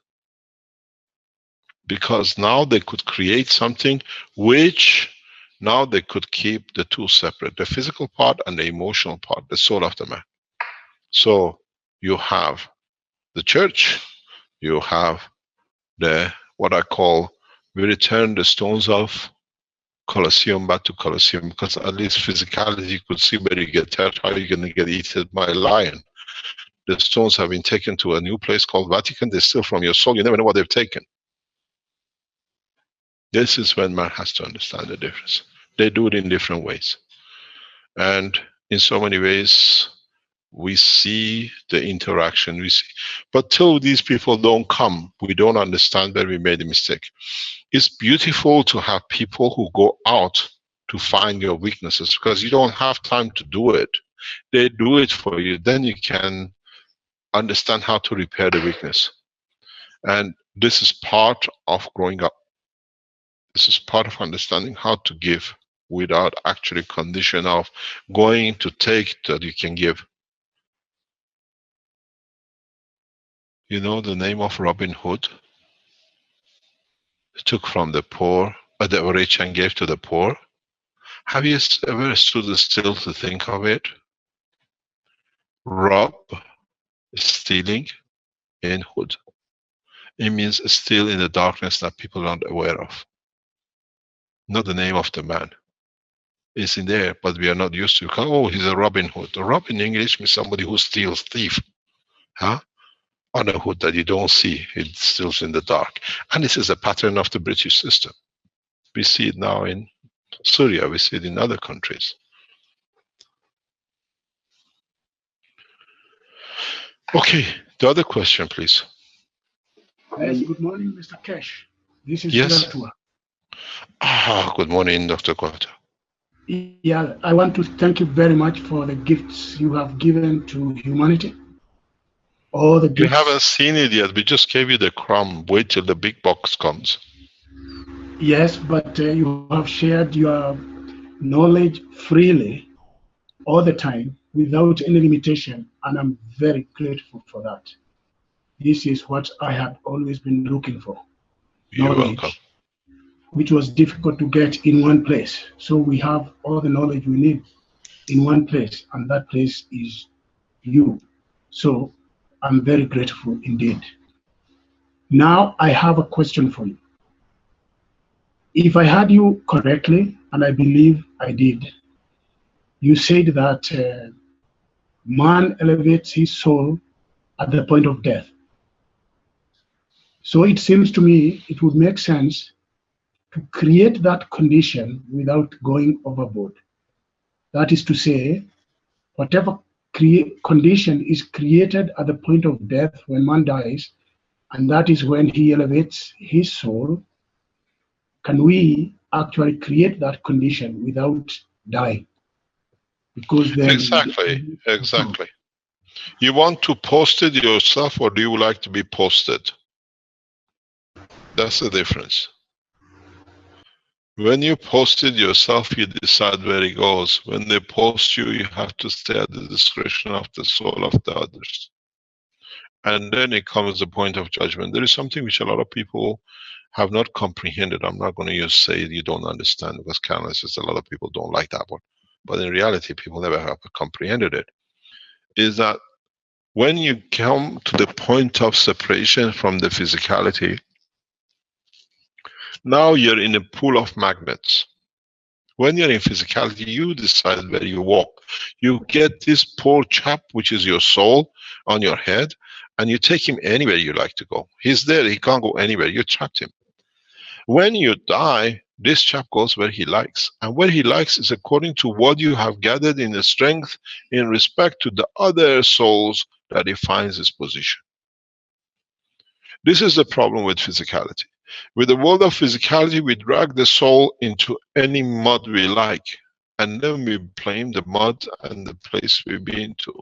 Because now they could create something which now they could keep the two separate, the physical part and the emotional part, the soul of the man. So you have the church, you have the, what I call, we return the stones of Colosseum back to Colosseum, because at least physicality, you could see where you get hurt, how you're going to get eaten by a lion. The stones have been taken to a new place called Vatican. They're still from your soul. You never know what they've taken. This is when man has to understand the difference. They do it in different ways. And in so many ways, we see the interaction. We see, but till these people don't come, we don't understand where we made a mistake. It's beautiful to have people who go out to find your weaknesses, because you don't have time to do it. They do it for you. Then you can understand how to repair the weakness. And this is part of growing up. This is part of understanding how to give without actually condition of going to take that you can give. You know the name of Robin Hood? He took from the poor, the rich, and gave to the poor. Have you ever stood still to think of it? Rob, stealing, in hood. It means steal in the darkness that people aren't aware of. Not the name of the man. It's in there, but we are not used to. Oh, he's a Robin Hood. A Robin in English means somebody who steals, thief. Huh? On a hood that you don't see, it steals in the dark. And this is a pattern of the British system. We see it now in Syria, we see it in other countries. Okay, the other question, please. Yes, good morning, Mr. Keshe. This is Yes. Joshua. Good morning, Dr. Kwata. Yeah, I want to thank you very much for the gifts you have given to humanity. All the gifts. You haven't seen it yet. We just gave you the crumb. Wait till the big box comes. Yes, but you have shared your knowledge freely all the time without any limitation, and I'm very grateful for that. This is what I had always been looking for. You're knowledge, welcome. which was difficult to get in one place. So we have all the knowledge we need in one place, and that place is you. So I'm very grateful indeed. Now I have a question for you. If I heard you correctly, and I believe I did, you said that man elevates his soul at the point of death. So it seems to me it would make sense to create that condition without going overboard. That is to say, whatever condition is created at the point of death when man dies, and that is when he elevates his soul, can we actually create that condition without dying? Because then Exactly. You want to post it yourself, or do you like to be posted? That's the difference. When you post it yourself, you decide where it goes. When they post you, you have to stay at the discretion of the soul of the others. And then it comes the point of judgment. There is something which a lot of people have not comprehended. I'm not going to use say you don't understand, because canvas is a lot of people don't like that word. But in reality, people never have comprehended it. Is that when you come to the point of separation from the physicality, now you're in a pool of magnets. When you're in physicality, you decide where you walk. You get this poor chap, which is your soul, on your head, and you take him anywhere you like to go. He's there, he can't go anywhere, you trapped him. When you die, this chap goes where he likes. And where he likes is according to what you have gathered in the strength in respect to the other souls that he finds his position. This is the problem with physicality. With the world of physicality, we drag the soul into any mud we like. and then we blame the mud and the place we've been to.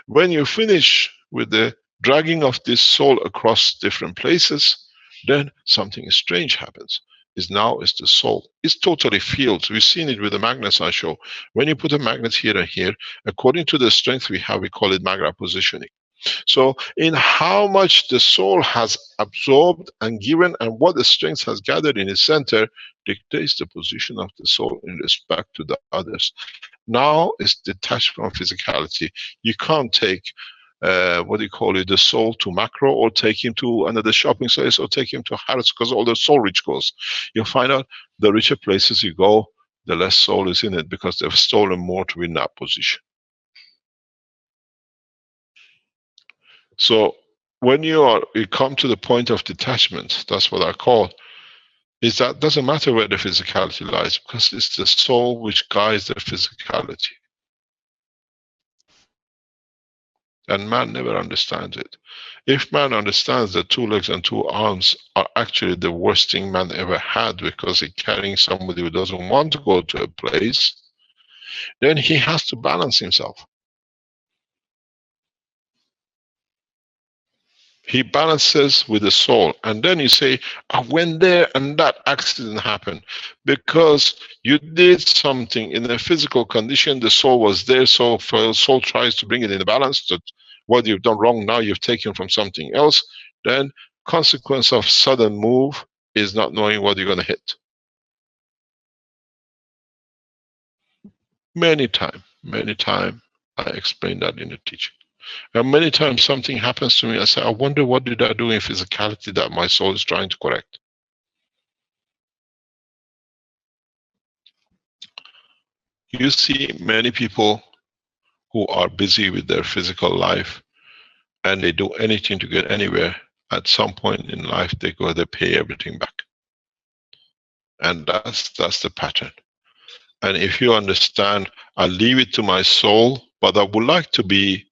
When you finish with the dragging of this soul across different places, then something strange happens. Now it's the soul. It's totally fields. We've seen it with the magnets I show. When you put a magnet here and here, according to the strength we have, we call it magnet positioning. So in how much the soul has absorbed and given and what the strength has gathered in its center dictates the position of the soul in respect to the others. Now it's detached from physicality. You can't take what do you call it, the soul to macro, or take him to another shopping place, or take him to Harrods, because all the soul rich goes. You'll find out the richer places you go, the less soul is in it, because they've stolen more to be in that position. So when you come to the point of detachment, that's what I call, is that doesn't matter where the physicality lies, because it's the soul which guides the physicality. And man never understands it. If man understands that 2 legs and 2 arms are actually the worst thing man ever had, because he's carrying somebody who doesn't want to go to a place, then he has to balance himself. He balances with the soul. And then you say, I went there and that accident happened. Because you did something in a physical condition, the soul was there, so soul tries to bring it in a balance, that what you've done wrong now you've taken from something else. Then consequence of sudden move is not knowing what you're going to hit. Many times I explain that in the teaching. And many times something happens to me, I say, I wonder what did I do in physicality that my soul is trying to correct. You see many people who are busy with their physical life and they do anything to get anywhere. At some point in life they pay everything back. And that's the pattern. And if you understand, I leave it to my soul, but I would like to be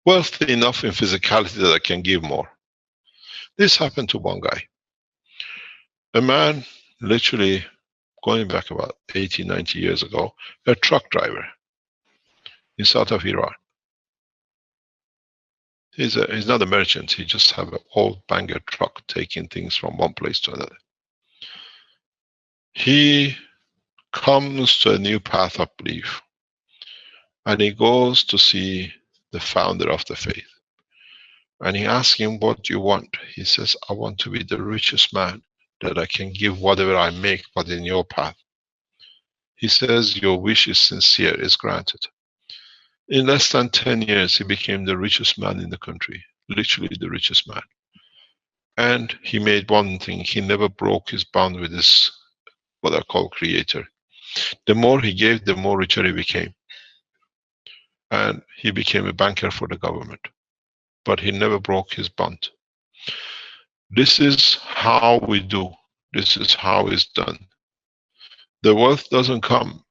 wealthy enough in physicality that I can give more. This happened to one guy. A man, literally going back about 80, 90 years ago, a truck driver in south of Iran. He's not a merchant, he just have an old banger truck taking things from one place to another. He comes to a new path of belief and he goes to see the founder of the faith. And he asks him, what do you want? He says, I want to be the richest man, that I can give whatever I make, but in your path. He says, your wish is sincere, is granted. In less than 10 years, he became the richest man in the country, literally the richest man. And he made one thing, he never broke his bond with his, what I call, creator. The more he gave, the more richer he became. And he became a banker for the government. But he never broke his bond. This is how we do. This is how it's done. The wealth doesn't come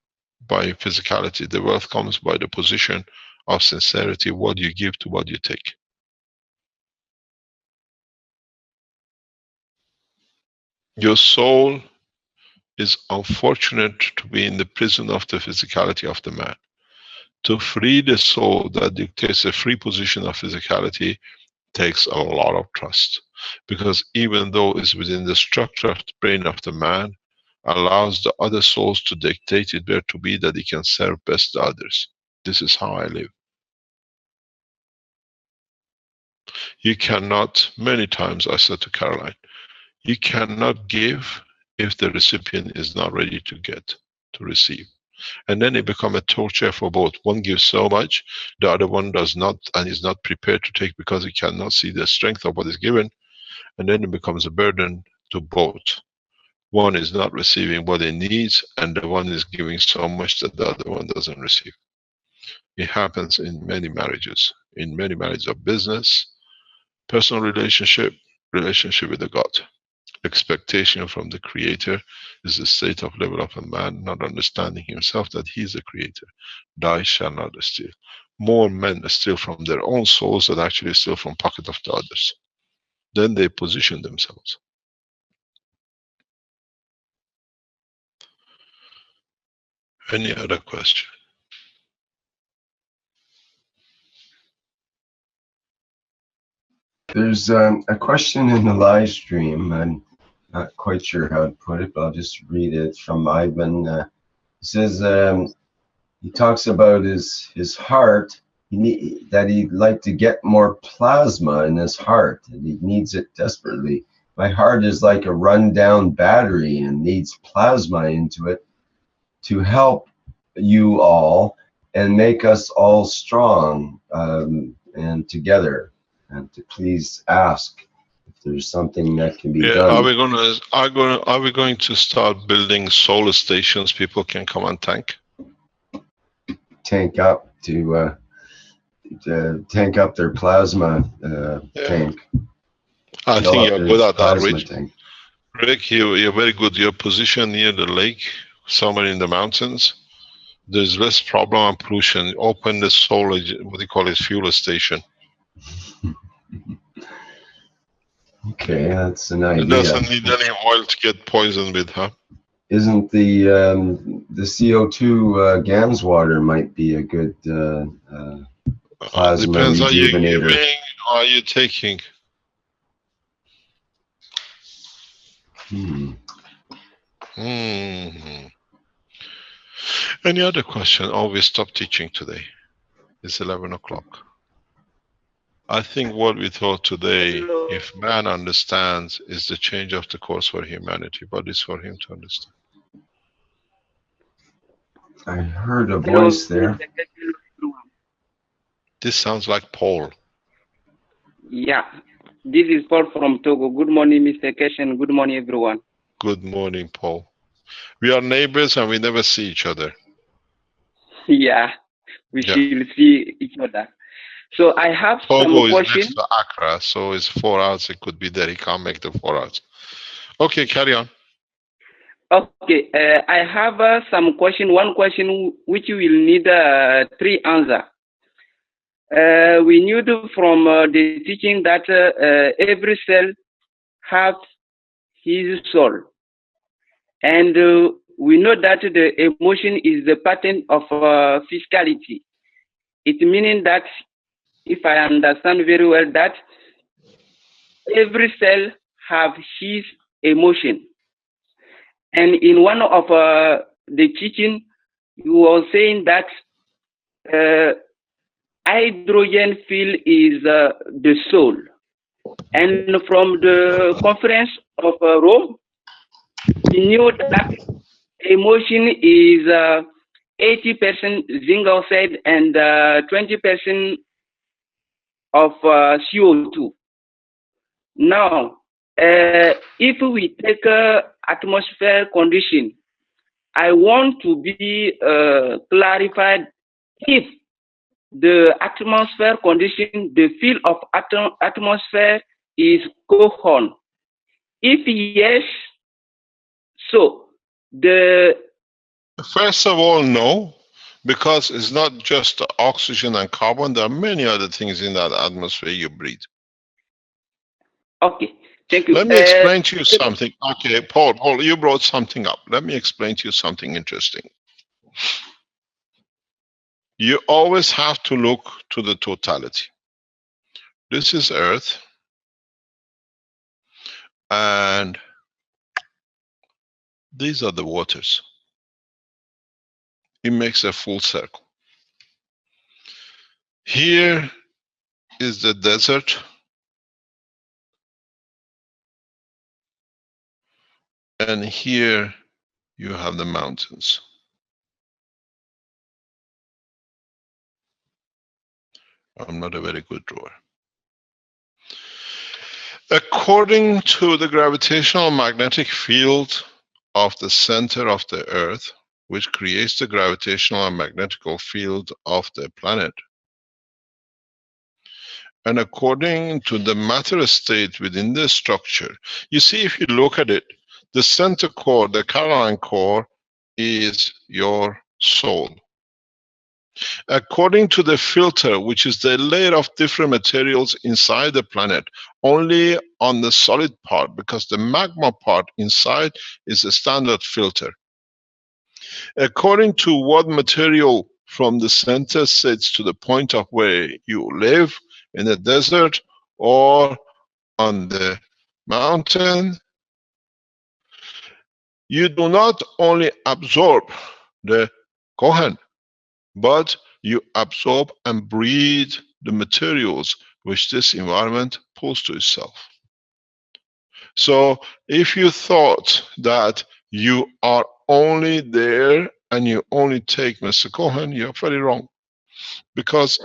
by physicality. The wealth comes by the position of sincerity, what you give to what you take. Your soul is unfortunate to be in the prison of the physicality of the man. To free the soul that dictates a free position of physicality takes a lot of trust. Because even though it's within the structure of the brain of the man, allows the other souls to dictate it where to be, that he can serve best the others. This is how I live. You cannot, many times I said to Caroline, you cannot give if the recipient is not ready to get, to receive. And then it becomes a torture for both. One gives so much, the other one does not, and is not prepared to take because he cannot see the strength of what is given. And then it becomes a burden to both. One is not receiving what he needs, and the one is giving so much that the other one doesn't receive. It happens in many marriages of business, personal relationship with the God. Expectation from the creator is the state of level of a man not understanding himself that he is a creator. Thou shalt not steal. More men steal from their own souls than actually steal from pocket of the others. Then they position themselves. Any other question? There's a question in the live stream. I'm not quite sure how to put it, but I'll just read it from Ivan. He says he talks about his heart. That he'd like to get more plasma in his heart, and he needs it desperately. My heart is like a run-down battery and needs plasma into it to help you all and make us all strong and together. And to please ask if there's something that can be done. Are we going to start building solar stations people can come and tank up to tank up their plasma tank. I think you're good at that, Rich. Tank. Rick, you're very good. You're positioned near the lake, somewhere in the mountains. There's less problem and pollution. Open the solar, what do you call it, fuel station. Okay, that's an idea. It doesn't need any oil to get poisoned with, huh? Isn't the CO2 GANS water might be a good plasma depends rejuvenator. Are you taking? Any other question? Oh, we stopped teaching today. It's 11 o'clock. I think what we thought today, if man understands, is the change of the course for humanity, but it's for him to understand. I heard a voice there. This sounds like Paul. Yeah, this is Paul from Togo. Good morning, Mr. Keshe, and good morning, everyone. Good morning, Paul. We are neighbors and we never see each other. Yeah, we should see each other. So I have Togo some questions. Is next to Accra, so it's 4 hours. It could be there. He can't make the 4 hours. Okay, carry on. Okay, I have some question. One question which will need 3 answers. We knew from the teaching that every cell has his soul, and we know that the emotion is the pattern of physicality. It meaning that, if I understand very well, that every cell have his emotion. And in one of the teaching, you were saying that hydrogen field is the soul. And from the conference of Rome, we knew that emotion is 80% zinc oxide and 20% of CO2. Now, if we take atmosphere condition, I want to be clarified if the atmosphere condition, the field of atmosphere is cohon. If yes, so the... First of all, no, because it's not just oxygen and carbon. There are many other things in that atmosphere you breathe. Okay, thank you. Let me explain to you something. Okay, Paul, you brought something up. Let me explain to you something interesting. You always have to look to the totality. This is Earth, and these are the waters. It makes a full circle. Here is the desert. And here you have the mountains. I'm not a very good drawer. According to the gravitational magnetic field of the center of the Earth, which creates the gravitational and magnetical field of the planet, and according to the matter state within the structure, you see, if you look at it, the center core, the Caroline core, is your soul. According to the filter, which is the layer of different materials inside the planet, only on the solid part, because the magma part inside is a standard filter. According to what material from the center sits to the point of where you live, in the desert or on the mountain, you do not only absorb the Kohen, but you absorb and breathe the materials which this environment pulls to itself. So if you thought that you are only there and you only take Mr. Cohen, you're very wrong. Because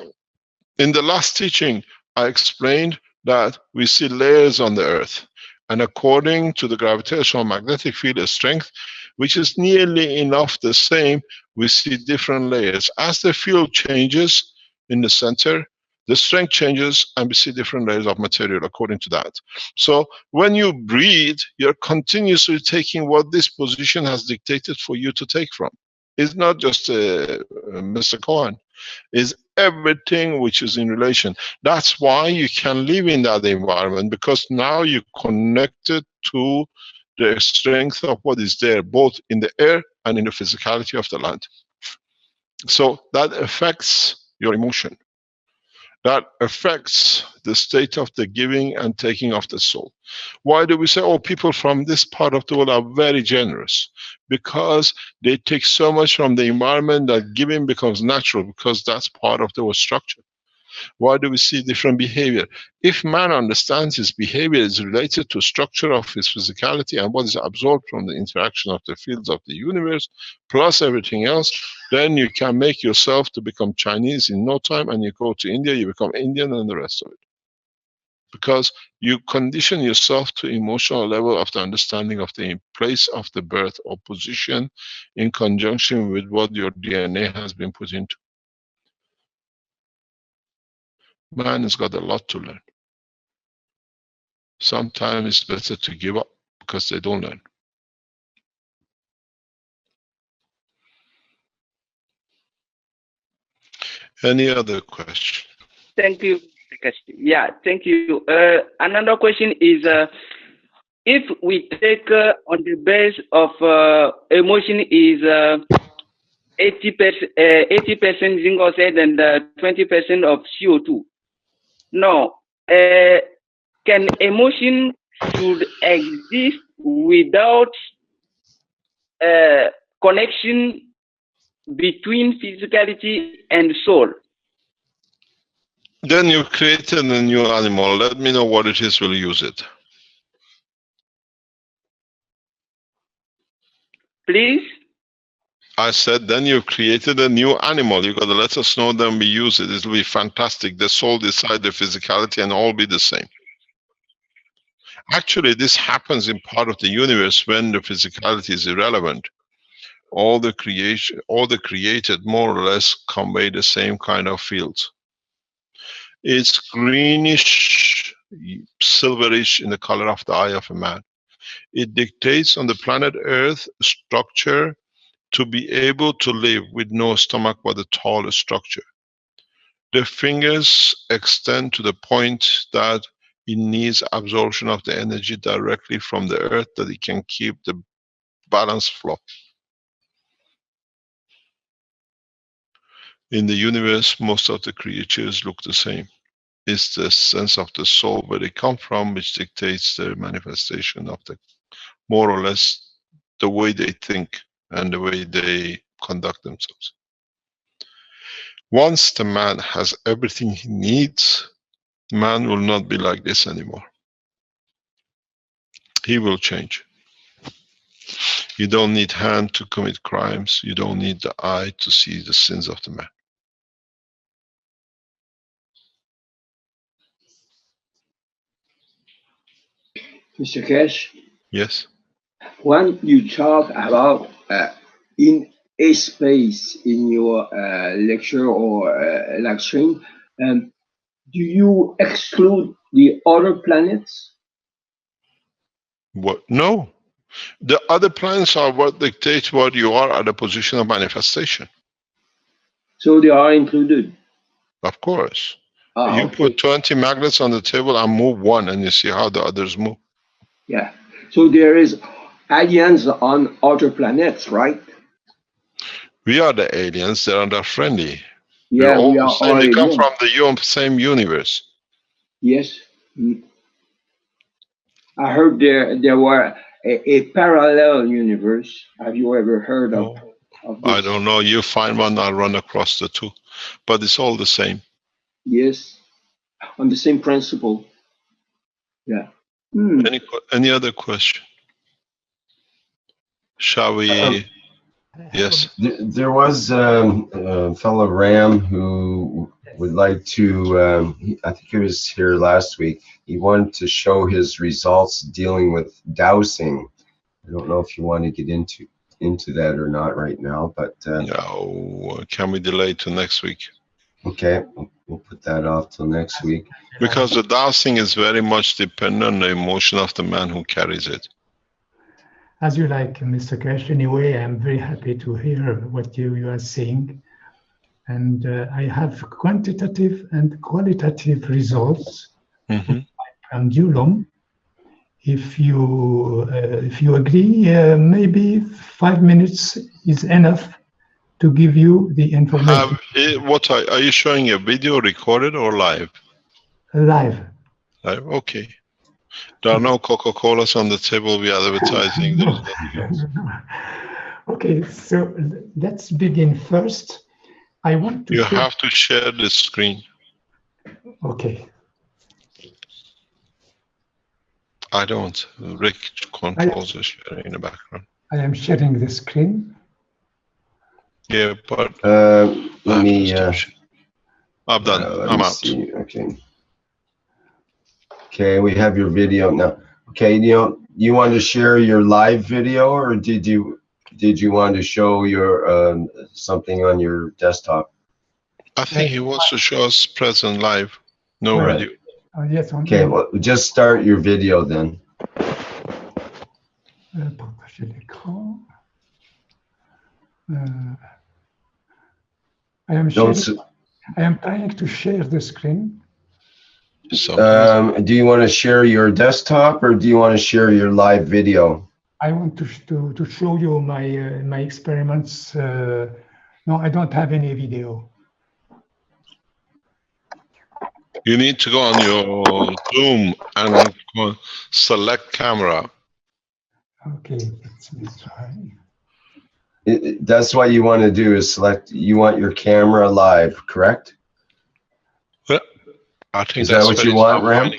in the last teaching, I explained that we see layers on the earth. And according to the gravitational magnetic field strength, which is nearly enough the same, we see different layers. As the field changes in the center, the strength changes and we see different layers of material according to that. So when you breathe, you're continuously taking what this position has dictated for you to take from. It's not just Mr. Cohen. It's everything which is in relation. That's why you can live in that environment, because now you're connected to the strength of what is there, both in the air and in the physicality of the land. So that affects your emotion. That affects the state of the giving and taking of the soul. Why do we say, oh, people from this part of the world are very generous? Because they take so much from the environment that giving becomes natural, because that's part of the structure. Why do we see different behavior? If man understands his behavior is related to structure of his physicality and what is absorbed from the interaction of the fields of the universe, plus everything else, then you can make yourself to become Chinese in no time, and you go to India, you become Indian and the rest of it. Because you condition yourself to emotional level of the understanding of the place of the birth or position in conjunction with what your DNA has been put into. Man has got a lot to learn. Sometimes it's better to give up because they don't learn. Any other question? Thank you. Yeah, thank you. Another question is, if we take on the base of emotion is 80% zinc oxide and 20% of CO2. Now, can emotion should exist without connection between physicality and soul? Then you created a new animal. Let me know what it is, we'll use it. Please? I said, then you created a new animal. You got to let us know, then we use it. It'll be fantastic. The soul decide the physicality and all be the same. Actually, this happens in part of the universe when the physicality is irrelevant. All the created more or less convey the same kind of fields. It's greenish, silverish in the color of the eye of a man. It dictates on the planet Earth structure to be able to live with no stomach but a tall structure. The fingers extend to the point that it needs absorption of the energy directly from the earth, that it can keep the balanced flow. In the universe, most of the creatures look the same. It's the sense of the soul where they come from which dictates the manifestation of the, more or less, the way they think and the way they conduct themselves. Once the man has everything he needs, man will not be like this anymore. He will change. You don't need hand to commit crimes. You don't need the eye to see the sins of the man. Mr. Keshe, Yes? when you talk about in a space in your lecture or lecturing, do you exclude the other planets? What? No. The other planets are what dictates what you are at a position of manifestation. So they are included? Of course. Ah, you okay. put 20 magnets on the table and move one and you see how the others move. Yeah. So there is aliens on other planets, right? We are the aliens. They are friendly. Yeah, We're all we the are same. all They come aliens. from the same universe. Yes. I heard there were a parallel universe. Have you ever heard of this? I don't know. You find one, I'll run across the two. But it's all the same. Yes. On the same principle. Yeah. Any other question? Shall we? Yes. There was a fellow Ram who would like to, I think he was here last week, he wanted to show his results dealing with dowsing. I don't know if you want to get into that or not right now, but No, can we delay to next week? Okay, we'll put that off till next week. Because the dowsing is very much dependent on the emotion of the man who carries it. As you like, Mr. Keshe. Anyway, I'm very happy to hear what you are saying. And I have quantitative and qualitative results with my pendulum. If you agree, maybe 5 minutes is enough to give you the information. What are you showing? A video recorded or live? Live. Live, okay. There are no Coca-Colas on the table. We are advertising. No. Okay, so let's begin first. I want to. You have to share the screen. Okay. I don't. Rick controls the sharing in the background. I am sharing the screen. Yeah, but let me. I'm done. I'm out. See. Okay. Okay, we have your video now. Okay, you want to share your live video, or did you want to show your something on your desktop? I think he wants to show us present live. No video. Yes. Okay, well, just start your video then. Partager l'écran. I am trying to share the screen. Do you want to share your desktop, or do you want to share your live video? I want to show you my experiments. No, I don't have any video. You need to go on your Zoom and select camera. Okay, let me try. That's what you want to do, is select, you want your camera live, correct? Yeah, I think is that what you want, Ram?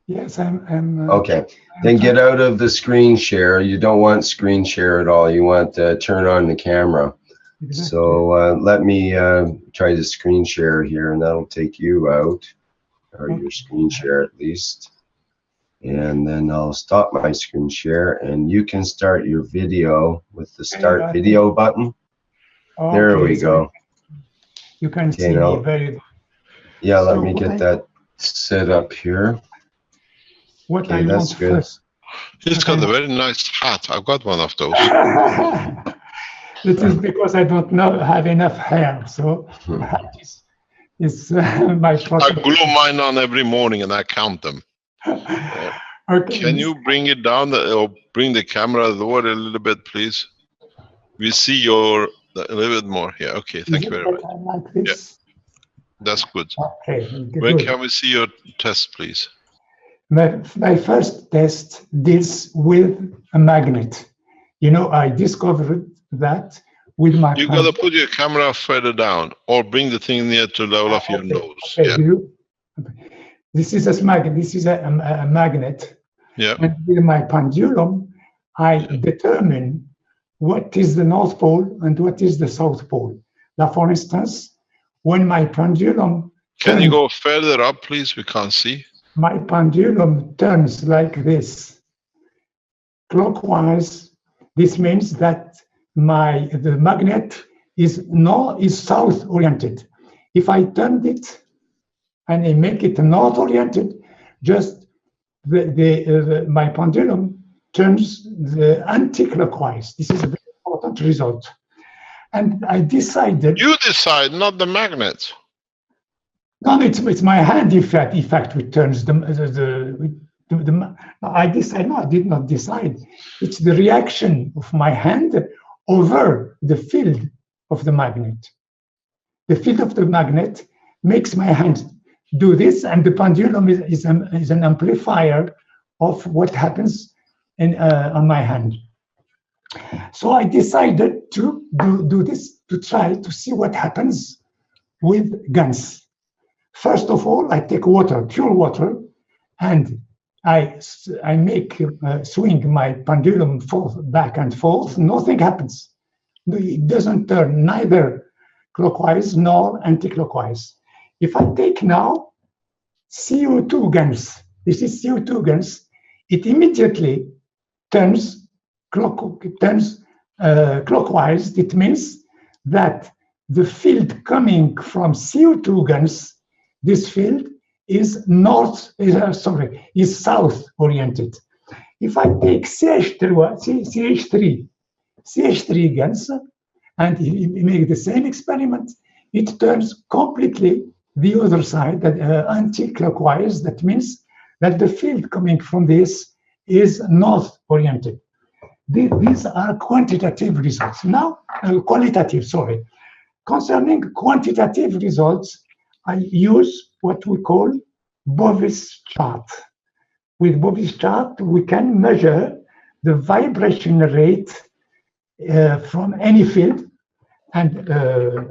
Yes, I'm okay, then get out of the screen share. You don't want screen share at all. You want to turn on the camera. Exactly. So let me try to screen share here, and that'll take you out, or your screen share at least. And then I'll stop my screen share, and you can start your video with the start video button. Okay, there we go. You can see me very. Yeah, let me get that set up here. What I want first. He's got a very nice hat. I've got one of those. It is because I don't have enough hair, so it's my problem. I glue mine on every morning and I count them. Okay. Can you bring it down or bring the camera lower a little bit, please? We see a little bit more here. Okay, thank you very much. Like this? Yeah, that's good. Okay. When can we see your test, please? My first test deals with a magnet. You know, I discovered that with my. You gotta put your camera further down, or bring the thing near to the level of your nose. Okay. Yeah. This is a magnet. This is a magnet. Yeah. And with my pendulum, I determine what is the North Pole and what is the South Pole. Now, for instance, when my pendulum. Can you go further up, please? We can't see. My pendulum turns like this, clockwise. This means that the magnet is south oriented. If I turn it and I make it north oriented, just my pendulum turns the anti-clockwise. This is a very important result. And I decided. You decide, not the magnet. No, it's my hand. In fact, which turns I decide. No, I did not decide. It's the reaction of my hand over the field of the magnet. The field of the magnet makes my hand do this, and the pendulum is an amplifier of what happens on my hand. So I decided to do this, to try to see what happens with guns. First of all, I take water, pure water, and I make swing my pendulum back and forth. Nothing happens. It doesn't turn neither clockwise nor anti-clockwise. If I take now CO2 guns, this is CO2 guns, it immediately turns clockwise. It means that the field coming from CO2 guns, this field is south oriented. If I take CH3 guns and make the same experiment, it turns completely the other side, that anti-clockwise. That means that the field coming from this is north oriented. These are quantitative results. Now, qualitative, sorry. Concerning quantitative results, I use what we call Bovis chart. With Bovis chart, we can measure the vibration rate from any field, and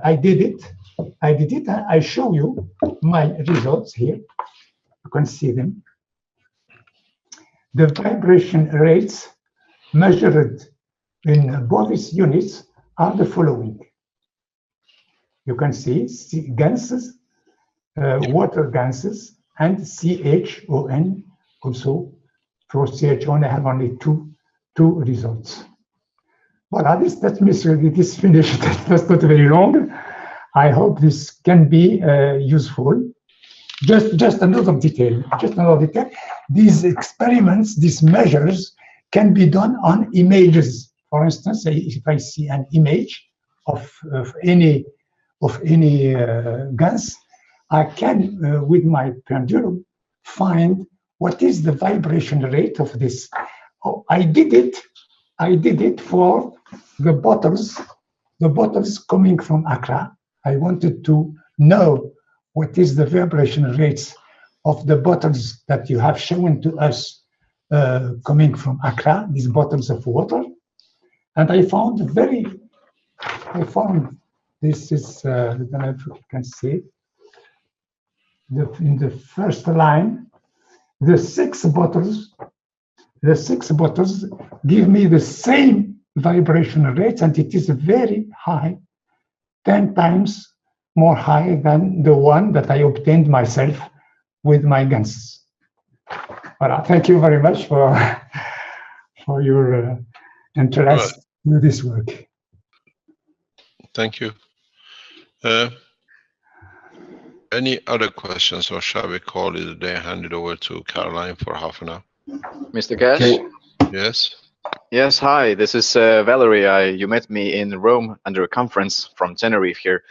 I did it. I show you my results here. You can see them. The vibration rates measured in Bovis units are the following. You can see ganses, water ganses, and CHON also. For CHON, I have only two results. Voilà, let me show you this finished. That was not very long. I hope this can be useful. Just another detail. These experiments, these measures, can be done on images. For instance, if I see an image of any guns, I can, with my pendulum, find what is the vibration rate of this. Oh, I did it for the bottles coming from Accra. I wanted to know what is the vibration rates of the bottles that you have shown to us coming from Accra, these bottles of water. And I found this is, I don't know if you can see, in the first line, the six bottles give me the same vibration rate, and it is very high, 10 times more high than the one that I obtained myself with my guns. Well, thank you very much for your interest in this work. Thank you. Any other questions, or shall we call it a day and hand it over to Caroline for half an hour? Mr. Keshe? Okay. Yes. Yes, hi, this is Valerie. You met me in Rome under a conference from Tenerife here.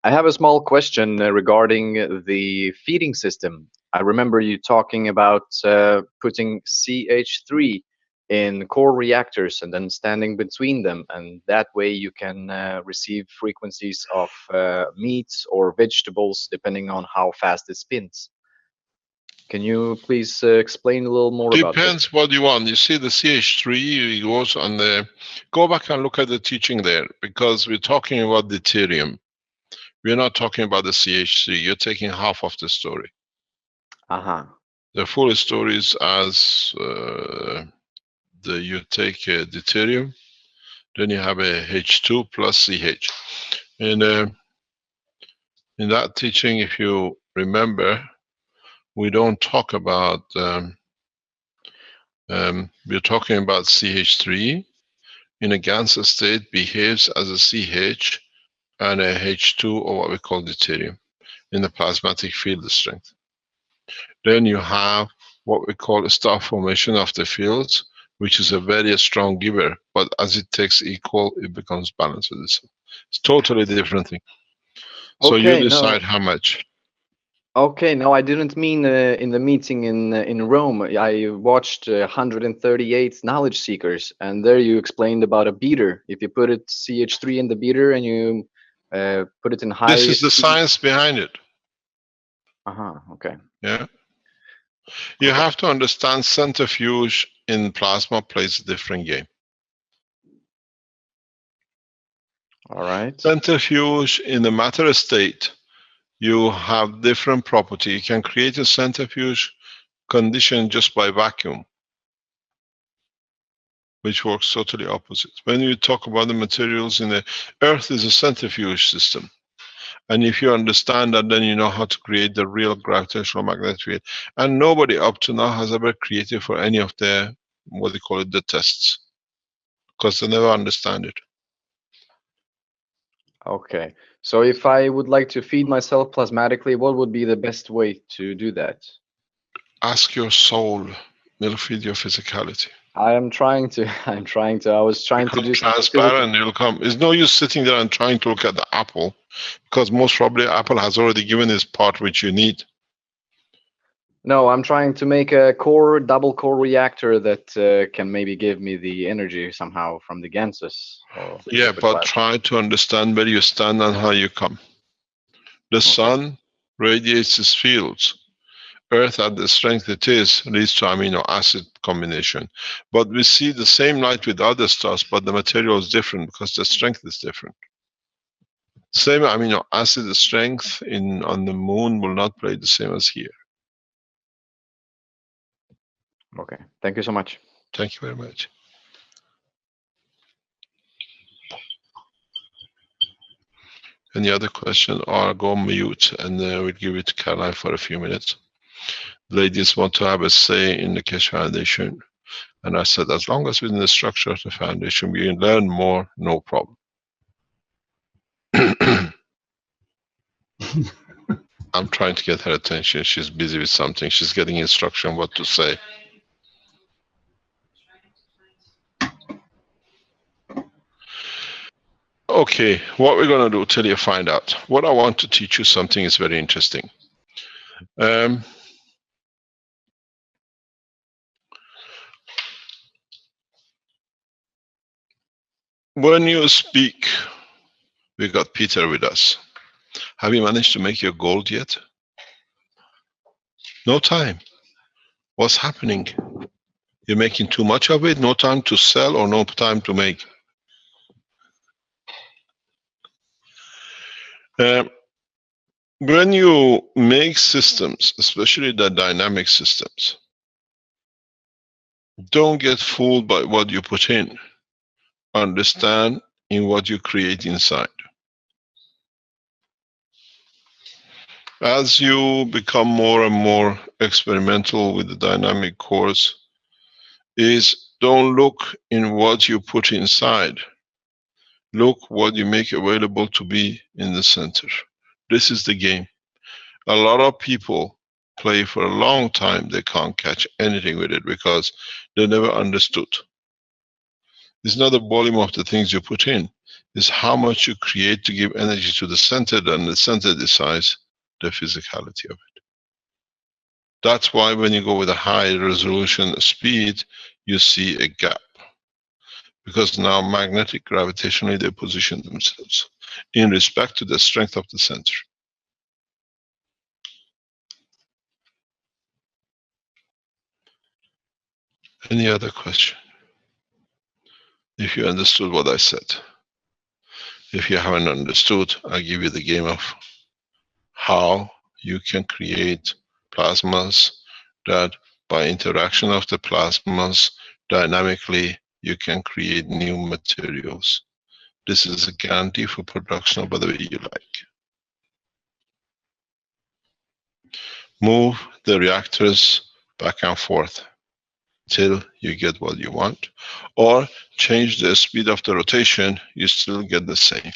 I have a small question regarding the feeding system. I remember you talking about putting CH3 in core reactors and then standing between them, and that way you can receive frequencies of meats or vegetables depending on how fast it spins. Can you please explain a little more about this? Depends what you want. You see the CH3, it goes on the, go back and look at the teaching there, because we're talking about deuterium. We're not talking about the CH3. You're taking half of the story. The full story is as you take deuterium, then you have a H2 plus CH. And in that teaching, if you remember, we don't talk about, we're talking about CH3 in a Ganser state behaves as a CH and a H2, or what we call deuterium, in the plasmatic field strength. Then you have what we call a star formation of the fields, which is a very strong giver, but as it takes equal, it becomes balanced with itself. It's totally different thing. So okay, you decide how much. Okay, no, I didn't mean in the meeting in Rome. I watched 138 knowledge seekers, and there you explained about a beater. If you put it CH3 in the beater and you put it in high. This is the science behind it. Okay. Yeah. You have to understand centrifuge in plasma plays a different game. All right. Centrifuge in the matter state, you have different property. You can create a centrifuge condition just by vacuum, which works totally opposite. When you talk about the materials in the Earth is a centrifuge system. And if you understand that, then you know how to create the real gravitational magnetic field. And nobody up to now has ever created for any of the, what they call it, the tests. Because they never understand it. Okay. So if I would like to feed myself plasmatically, what would be the best way to do that? Ask your soul. It'll feed your physicality. I am trying to. I was trying to do transparent. It'll come. It's no use sitting there and trying to look at the apple, because most probably Apple has already given its part which you need. No, I'm trying to make a double core reactor that can maybe give me the energy somehow from the ganses. Yeah, but try to understand where you stand and how you come. The sun radiates its fields. Earth at the strength it is leads to amino acid combination. But we see the same light with other stars, but the material is different because the strength is different. Same amino acid strength on the moon will not play the same as here. Okay, thank you so much. Thank you very much. Any other question, or go mute and we'll give it to Caroline for a few minutes. Ladies want to have a say in the Keshe Foundation. And I said, as long as within the structure of the foundation we learn more, no problem. I'm trying to get her attention. She's busy with something. She's getting instruction what to say. Okay, what we're going to do till you find out. What I want to teach you something is very interesting. When you speak, we got Peter with us. Have you managed to make your gold yet? No time. What's happening? You're making too much of it? No time to sell or no time to make? When you make systems, especially the dynamic systems, don't get fooled by what you put in. Understand in what you create inside. As you become more and more experimental with the dynamic cores, don't look in what you put inside. Look what you make available to be in the center. This is the game. A lot of people play for a long time. They can't catch anything with it because they never understood. It's not the volume of the things you put in. It's how much you create to give energy to the center, and the center decides the physicality of it. That's why when you go with a high resolution speed, you see a gap. Because now magnetic gravitationally they position themselves in respect to the strength of the center. Any other question? If you understood what I said. If you haven't understood, I'll give you the game of how you can create plasmas that by interaction of the plasmas dynamically you can create new materials. This is a guarantee for production by the way you like. Move the reactors back and forth till you get what you want, or change the speed of the rotation, you still get the same.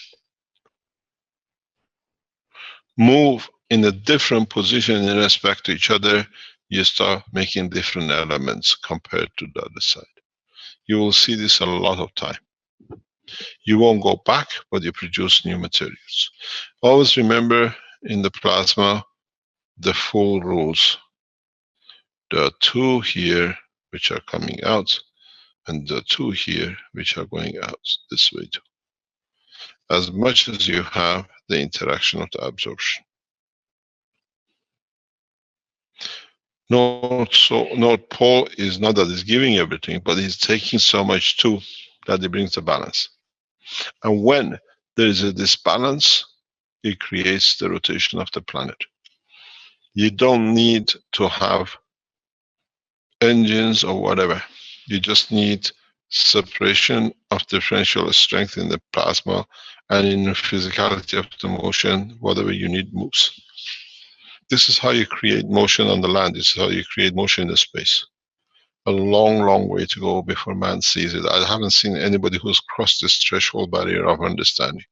Move in a different position in respect to each other, you start making different elements compared to the other side. You will see this a lot of time. You won't go back, but you produce new materials. Always remember in the plasma the full rules. There are two here which are coming out, and the two here which are going out this way too. as much as you have the interaction of the absorption. North Pole is not that he's giving everything, but he's taking so much too that it brings a balance. And when there is a disbalance, it creates the rotation of the planet. You don't need to have engines or whatever. You just need separation of differential strength in the plasma, and in the physicality of the motion, whatever you need moves. This is how you create motion on the land. This is how you create motion in the space. A long, long way to go before man sees it. I haven't seen anybody who's crossed this threshold barrier of understanding.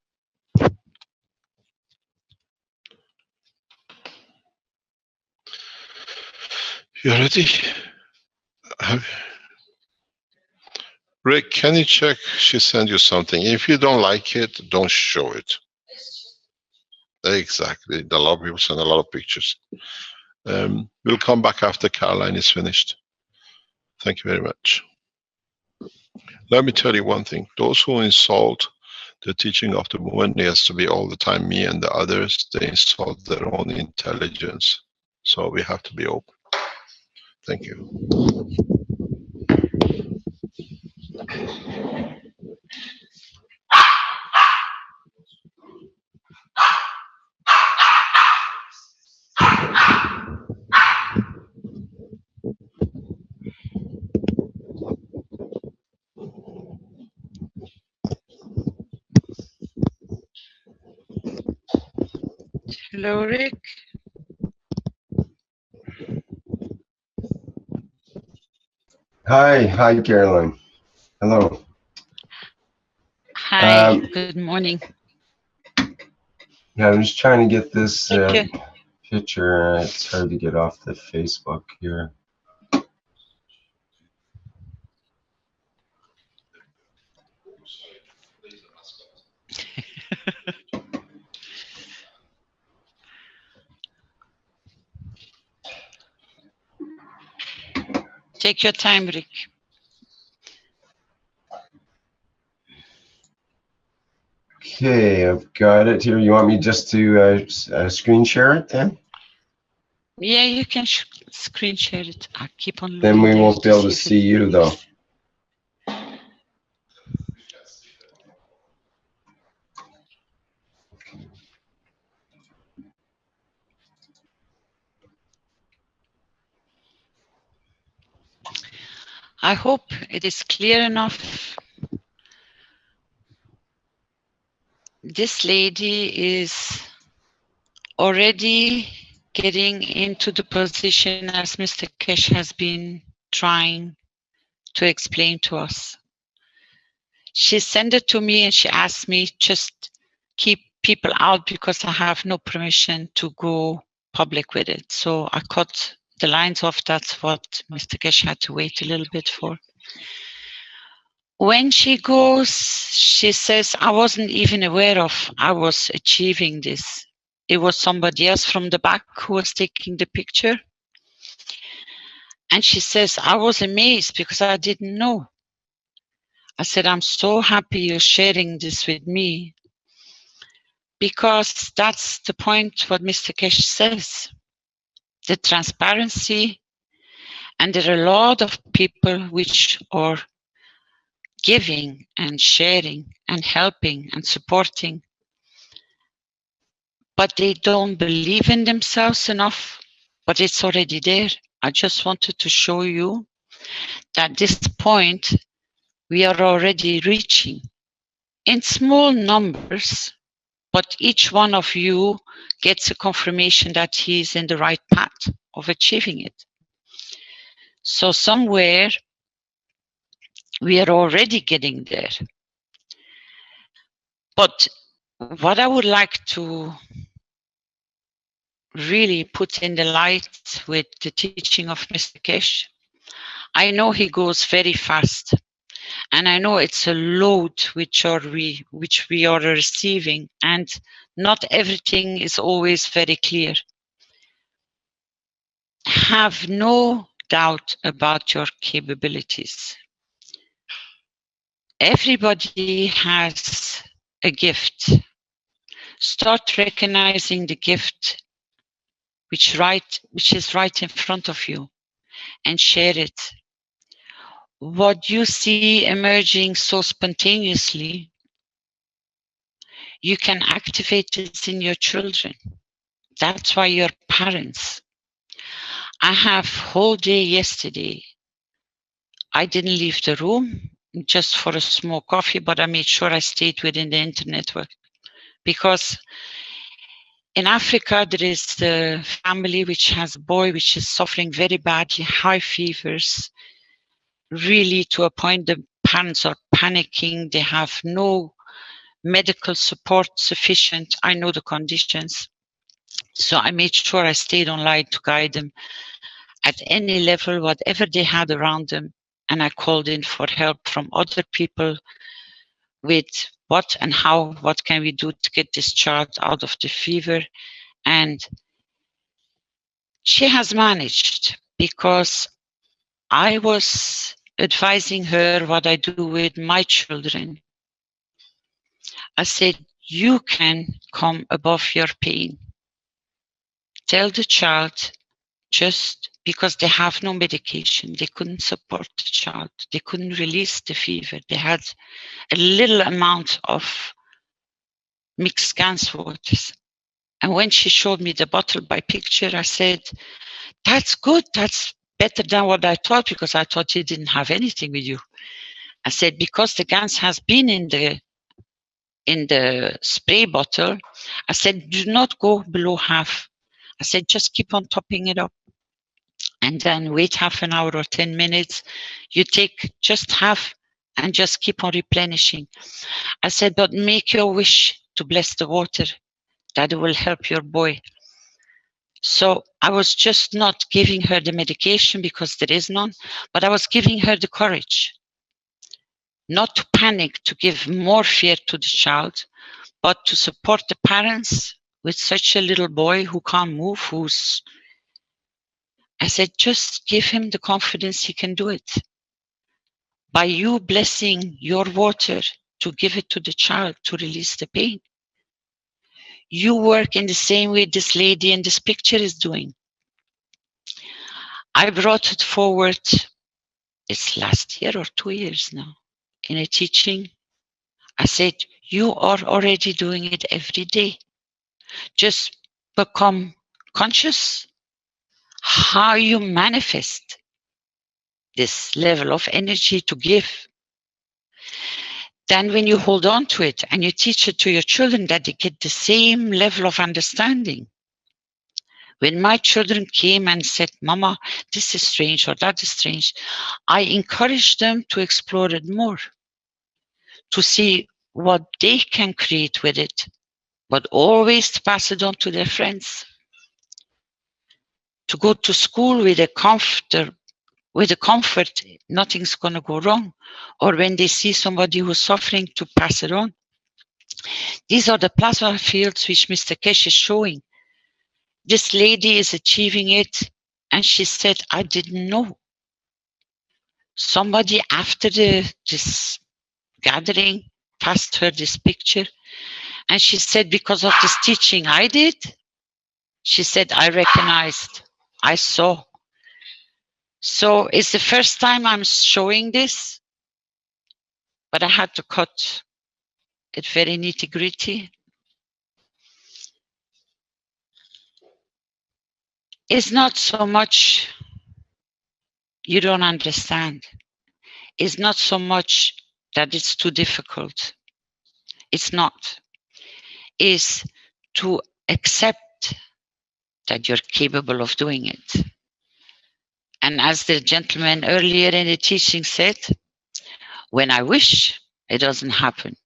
You ready? Rick, can you check? She sent you something. If you don't like it, don't show it. Exactly. A lot of people send a lot of pictures. We'll come back after Caroline is finished. Thank you very much. Let me tell you one thing. Those who insult the teaching of the movement needs to be all the time me and the others. They insult their own intelligence. So we have to be open. Thank you. Hello, Rick. Hi, Caroline. Hello. Hi, good morning. Yeah, I'm just trying to get this picture. It's hard to get off the Facebook here. Take your time, Rick. Okay, I've got it here. You want me just to screen share it then? Yeah, you can screen share it. I'll keep on looking. Then we won't be able to see you though. I hope it is clear enough. This lady is already getting into the position as Mr. Keshe has been trying to explain to us. She sent it to me and she asked me just keep people out because I have no permission to go public with it. So I cut the lines off. That's what Mr. Keshe had to wait a little bit for. When she goes, she says, I wasn't even aware of I was achieving this. It was somebody else from the back who was taking the picture. And she says, I was amazed because I didn't know. I said, I'm so happy you're sharing this with me because that's the point what Mr. Keshe says. The transparency, and there are a lot of people which are giving and sharing and helping and supporting, but they don't believe in themselves enough, but it's already there. I just wanted to show you that this point we are already reaching in small numbers, but each one of you gets a confirmation that he's in the right path of achieving it. So somewhere we are already getting there. But what I would like to really put in the light with the teaching of Mr. Keshe, I know he goes very fast, and I know it's a load which we are receiving, and not everything is always very clear. Have no doubt about your capabilities. Everybody has a gift. Start recognizing the gift which is right in front of you, and share it. What you see emerging so spontaneously, you can activate it in your children. That's why you're parents. I have whole day yesterday. I didn't leave the room just for a small coffee, but I made sure I stayed within the internet network. Because in Africa, there is a family which has a boy which is suffering very badly, high fevers, really to a point the parents are panicking. They have no medical support sufficient. I know the conditions. So I made sure I stayed online to guide them at any level, whatever they had around them. And I called in for help from other people with what and how, what can we do to get this child out of the fever. And she has managed, because I was advising her what I do with my children. I said, you can come above your pain. Tell the child, just because they have no medication, they couldn't support the child, they couldn't release the fever, they had a little amount of mixed gans waters. And when she showed me the bottle by picture, I said, that's good, that's better than what I thought, because I thought you didn't have anything with you. I said, because the gans has been in the spray bottle, I said, do not go below half. I said, just keep on topping it up. And then wait half an hour or 10 minutes. You take just half and just keep on replenishing. I said, but make your wish to bless the water, that it will help your boy. So I was just not giving her the medication because there is none, but I was giving her the courage not to panic, to give more fear to the child, but to support the parents with such a little boy who can't move, I said, just give him the confidence he can do it. By you blessing your water to give it to the child to release the pain. You work in the same way this lady in this picture is doing. I brought it forward, it's last year or 2 years now, in a teaching. I said, you are already doing it every day. Just become conscious how you manifest this level of energy to give. Then when you hold on to it and you teach it to your children, that they get the same level of understanding. When my children came and said, Mama, this is strange or that is strange, I encouraged them to explore it more, to see what they can create with it, but always to pass it on to their friends. To go to school with a comfort, nothing's going to go wrong. Or when they see somebody who's suffering, to pass it on. These are the plasma fields which Mr. Keshe is showing. This lady is achieving it, and she said, I didn't know. Somebody after this gathering passed her this picture, and she said, because of this teaching I did, she said, I recognized, I saw. So it's the first time I'm showing this, but I had to cut it very nitty-gritty. It's not so much you don't understand. It's not so much that it's too difficult. It's not. It's to accept that you're capable of doing it. And as the gentleman earlier in the teaching said, when I wish, it doesn't happen.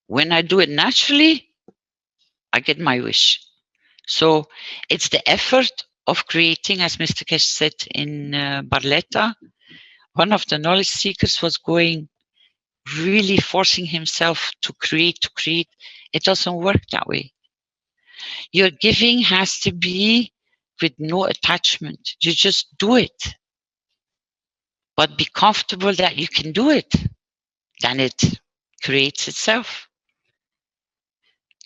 When I do it naturally, I get my wish. So it's the effort of creating, as Mr. Keshe said in Barletta, one of the knowledge seekers was going, really forcing himself to create. It doesn't work that way. Your giving has to be with no attachment. You just do it. But be comfortable that you can do it. Then it creates itself.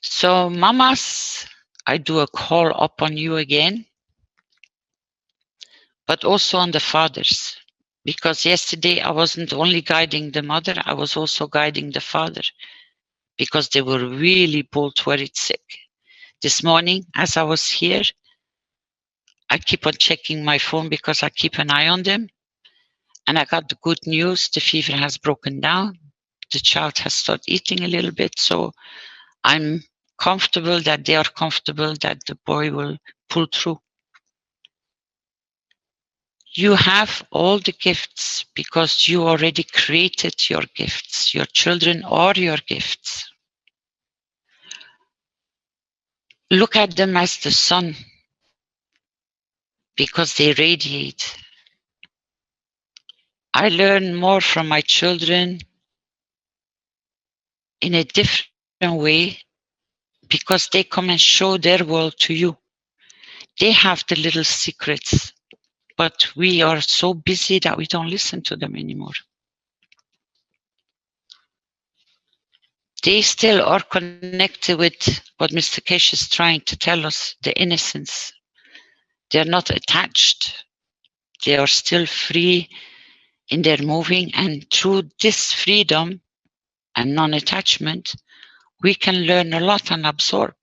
So mamas, I do a call up on you again, but also on the fathers. Because yesterday I wasn't only guiding the mother, I was also guiding the father. Because they were really both worried sick. This morning, as I was here, I keep on checking my phone because I keep an eye on them. And I got the good news, the fever has broken down. The child has started eating a little bit. So I'm comfortable that they are comfortable that the boy will pull through. You have all the gifts because you already created your gifts. Your children are your gifts. Look at them as the sun because they radiate. I learn more from my children in a different way because they come and show their world to you. They have the little secrets, but we are so busy that we don't listen to them anymore. They still are connected with what Mr. Keshe is trying to tell us, the innocence. They are not attached. They are still free in their moving, and through this freedom and non-attachment, we can learn a lot and absorb.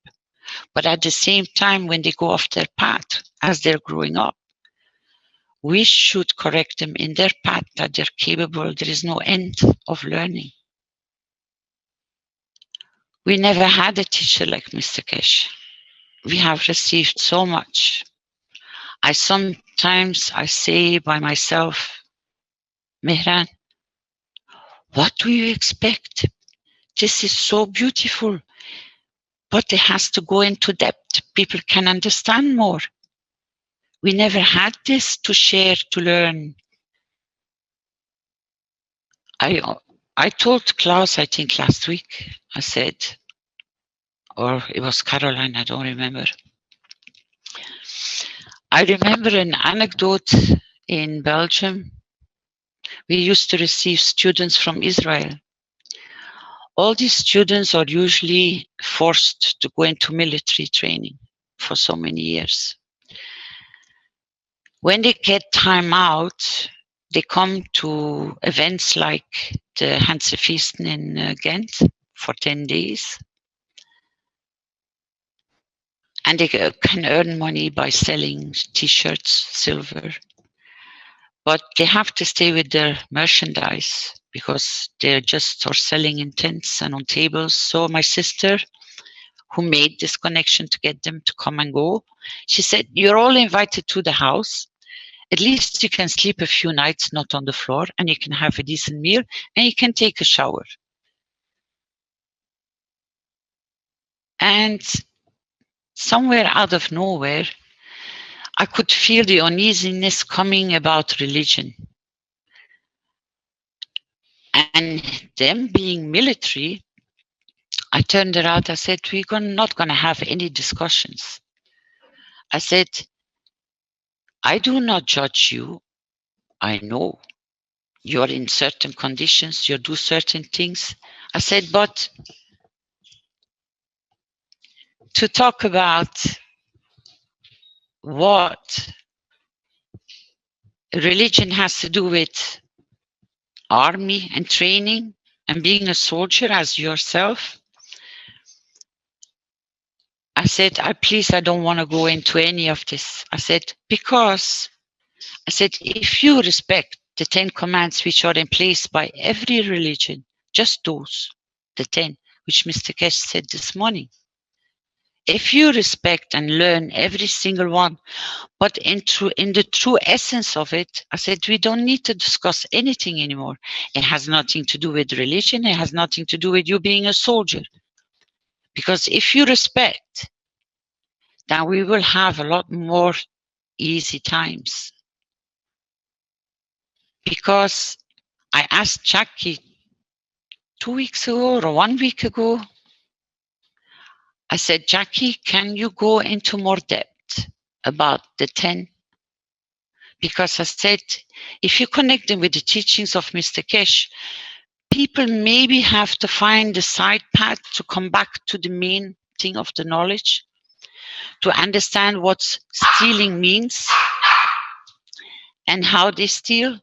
But at the same time, when they go off their path as they're growing up, we should correct them in their path that they're capable. There is no end of learning. We never had a teacher like Mr. Keshe. We have received so much. Sometimes I say by myself, Mehran, what do you expect? This is so beautiful, but it has to go into depth. People can understand more. We never had this to share, to learn. I told Klaus, I think last week, I said, or it was Caroline, I don't remember. I remember an anecdote in Belgium. We used to receive students from Israel. All these students are usually forced to go into military training for so many years. When they get time out, they come to events like the Hansefeesten in Ghent for 10 days. And they can earn money by selling t-shirts, silver. But they have to stay with their merchandise because they just are selling in tents and on tables. So my sister, who made this connection to get them to come and go, she said, you're all invited to the house. At least you can sleep a few nights not on the floor, and you can have a decent meal, and you can take a shower. And somewhere out of nowhere, I could feel the uneasiness coming about religion. And them being military, I turned around, I said, we're not going to have any discussions. I said, I do not judge you. I know you're in certain conditions, you do certain things. I said, but to talk about what religion has to do with army and training and being a soldier as yourself, I said, I don't want to go into any of this. I said, because I said, if you respect the 10 commands which are in place by every religion, just those, the 10, which Mr. Keshe said this morning, if you respect and learn every single one, but in the true essence of it, I said, we don't need to discuss anything anymore. It has nothing to do with religion. It has nothing to do with you being a soldier. Because if you respect, then we will have a lot more easy times. Because I asked Jackie 2 weeks ago or 1 week ago, I said, Jackie, can you go into more depth about the 10? Because I said, if you connect them with the teachings of Mr. Keshe, people maybe have to find the side path to come back to the main accepting of the knowledge, to understand what stealing means and how they steal.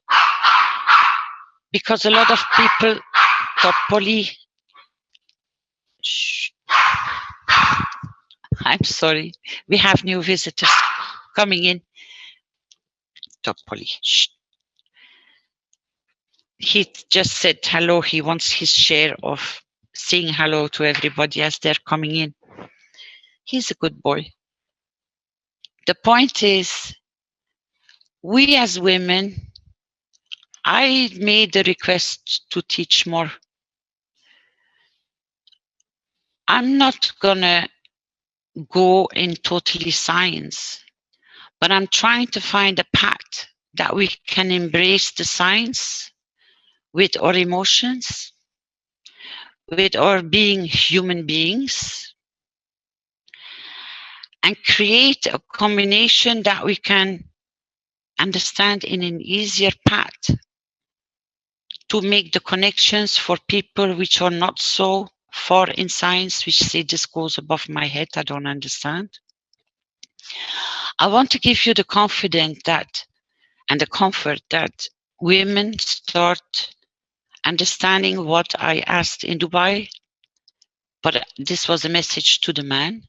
Because a lot of people got Shh. I'm sorry. We have new visitors coming in. Shh. He just said hello. He wants his share of saying hello to everybody as they're coming in. He's a good boy. The point is, we as women, I made the request to teach more. I'm not gonna go in totally science, but I'm trying to find a path that we can embrace the science with our emotions, with our being human beings, and create a combination that we can understand in an easier path to make the connections for people which are not so far in science, which say this goes above my head, I don't understand. I want to give you the confidence that, and the comfort that women start understanding what I asked in Dubai, but this was a message to the man.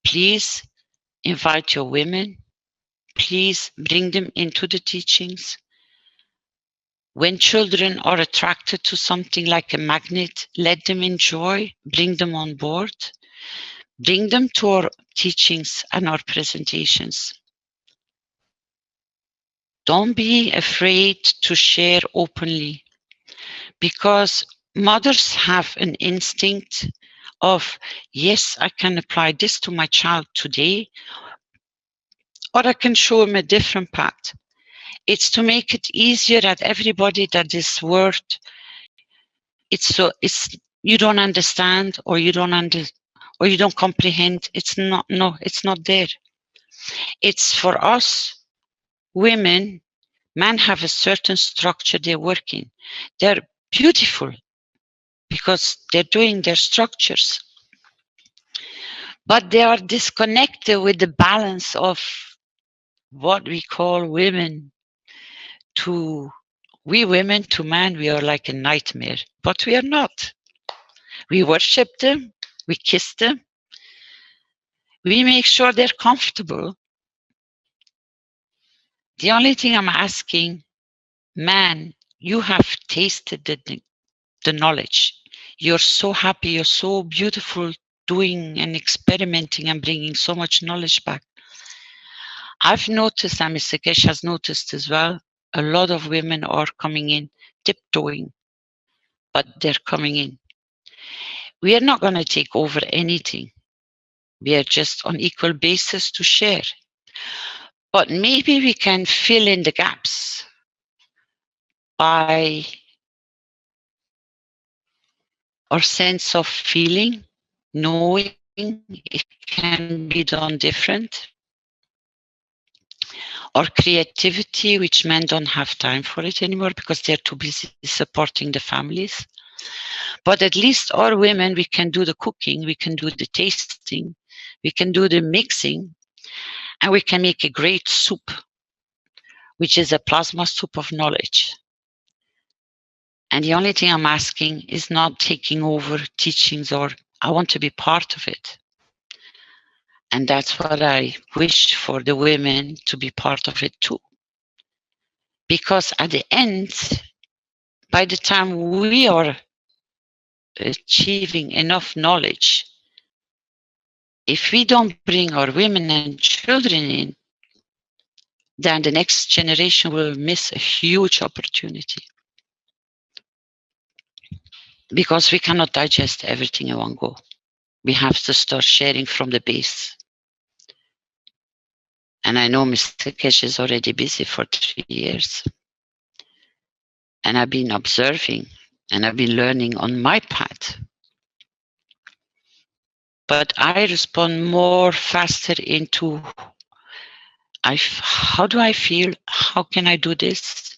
Please invite your women. Please bring them into the teachings. When children are attracted to something like a magnet, let them enjoy, bring them on board, bring them to our teachings and our presentations. Don't be afraid to share openly, because mothers have an instinct of, yes, I can apply this to my child today, or I can show him a different path. It's to make it easier at everybody that this word, it's you don't understand, or you don't comprehend. It's not, no, it's not there. It's for us women. Men have a certain structure they work in. They're beautiful because they're doing their structures, but they are disconnected with the balance of what we call women. We women to man, we are like a nightmare, but we are not. We worship them, we kiss them, we make sure they're comfortable. The only thing I'm asking, man, you have tasted the knowledge. You're so happy, you're so beautiful, doing and experimenting and bringing so much knowledge back. I've noticed, and Mr. Keshe has noticed as well, a lot of women are coming in tiptoeing, but they're coming in. We are not going to take over anything. We are just on equal basis to share. But maybe we can fill in the gaps by our sense of feeling, knowing it can be done different, or creativity, which men don't have time for it anymore because they're too busy supporting the families. But at least our women, we can do the cooking, we can do the tasting, we can do the mixing, and we can make a great soup, which is a plasma soup of knowledge. And the only thing I'm asking is not taking over teachings, or I want to be part of it. And that's what I wish for the women, to be part of it too. Because at the end, by the time we are achieving enough knowledge, if we don't bring our women and children in, then the next generation will miss a huge opportunity. Because we cannot digest everything in one go. We have to start sharing from the base. And I know Mr. Keshe is already busy for 3 years. And I've been observing and I've been learning on my path. But I respond more faster into, how do I feel? How can I do this?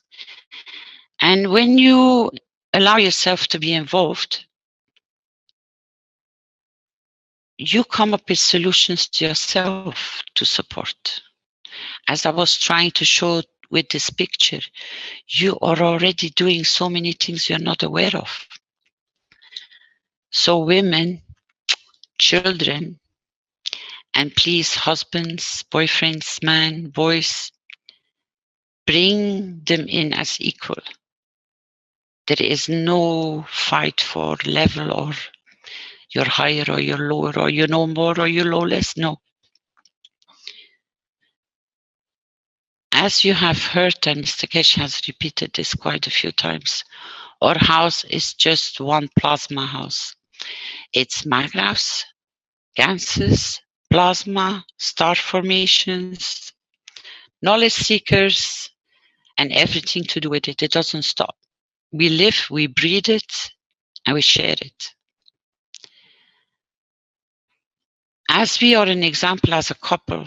And when you allow yourself to be involved, you come up with solutions to yourself to support. As I was trying to show with this picture, you are already doing so many things you're not aware of. So women, children, and please husbands, boyfriends, men, boys, bring them in as equal. There is no fight for level or you're higher or you're lower or you know more or you know less. No. As you have heard, and Mr. Keshe has repeated this quite a few times, our house is just one plasma house. It's magravs, ganses, plasma, star formations, knowledge seekers, and everything to do with it. It doesn't stop. We live, we breathe it, and we share it. As we are an example as a couple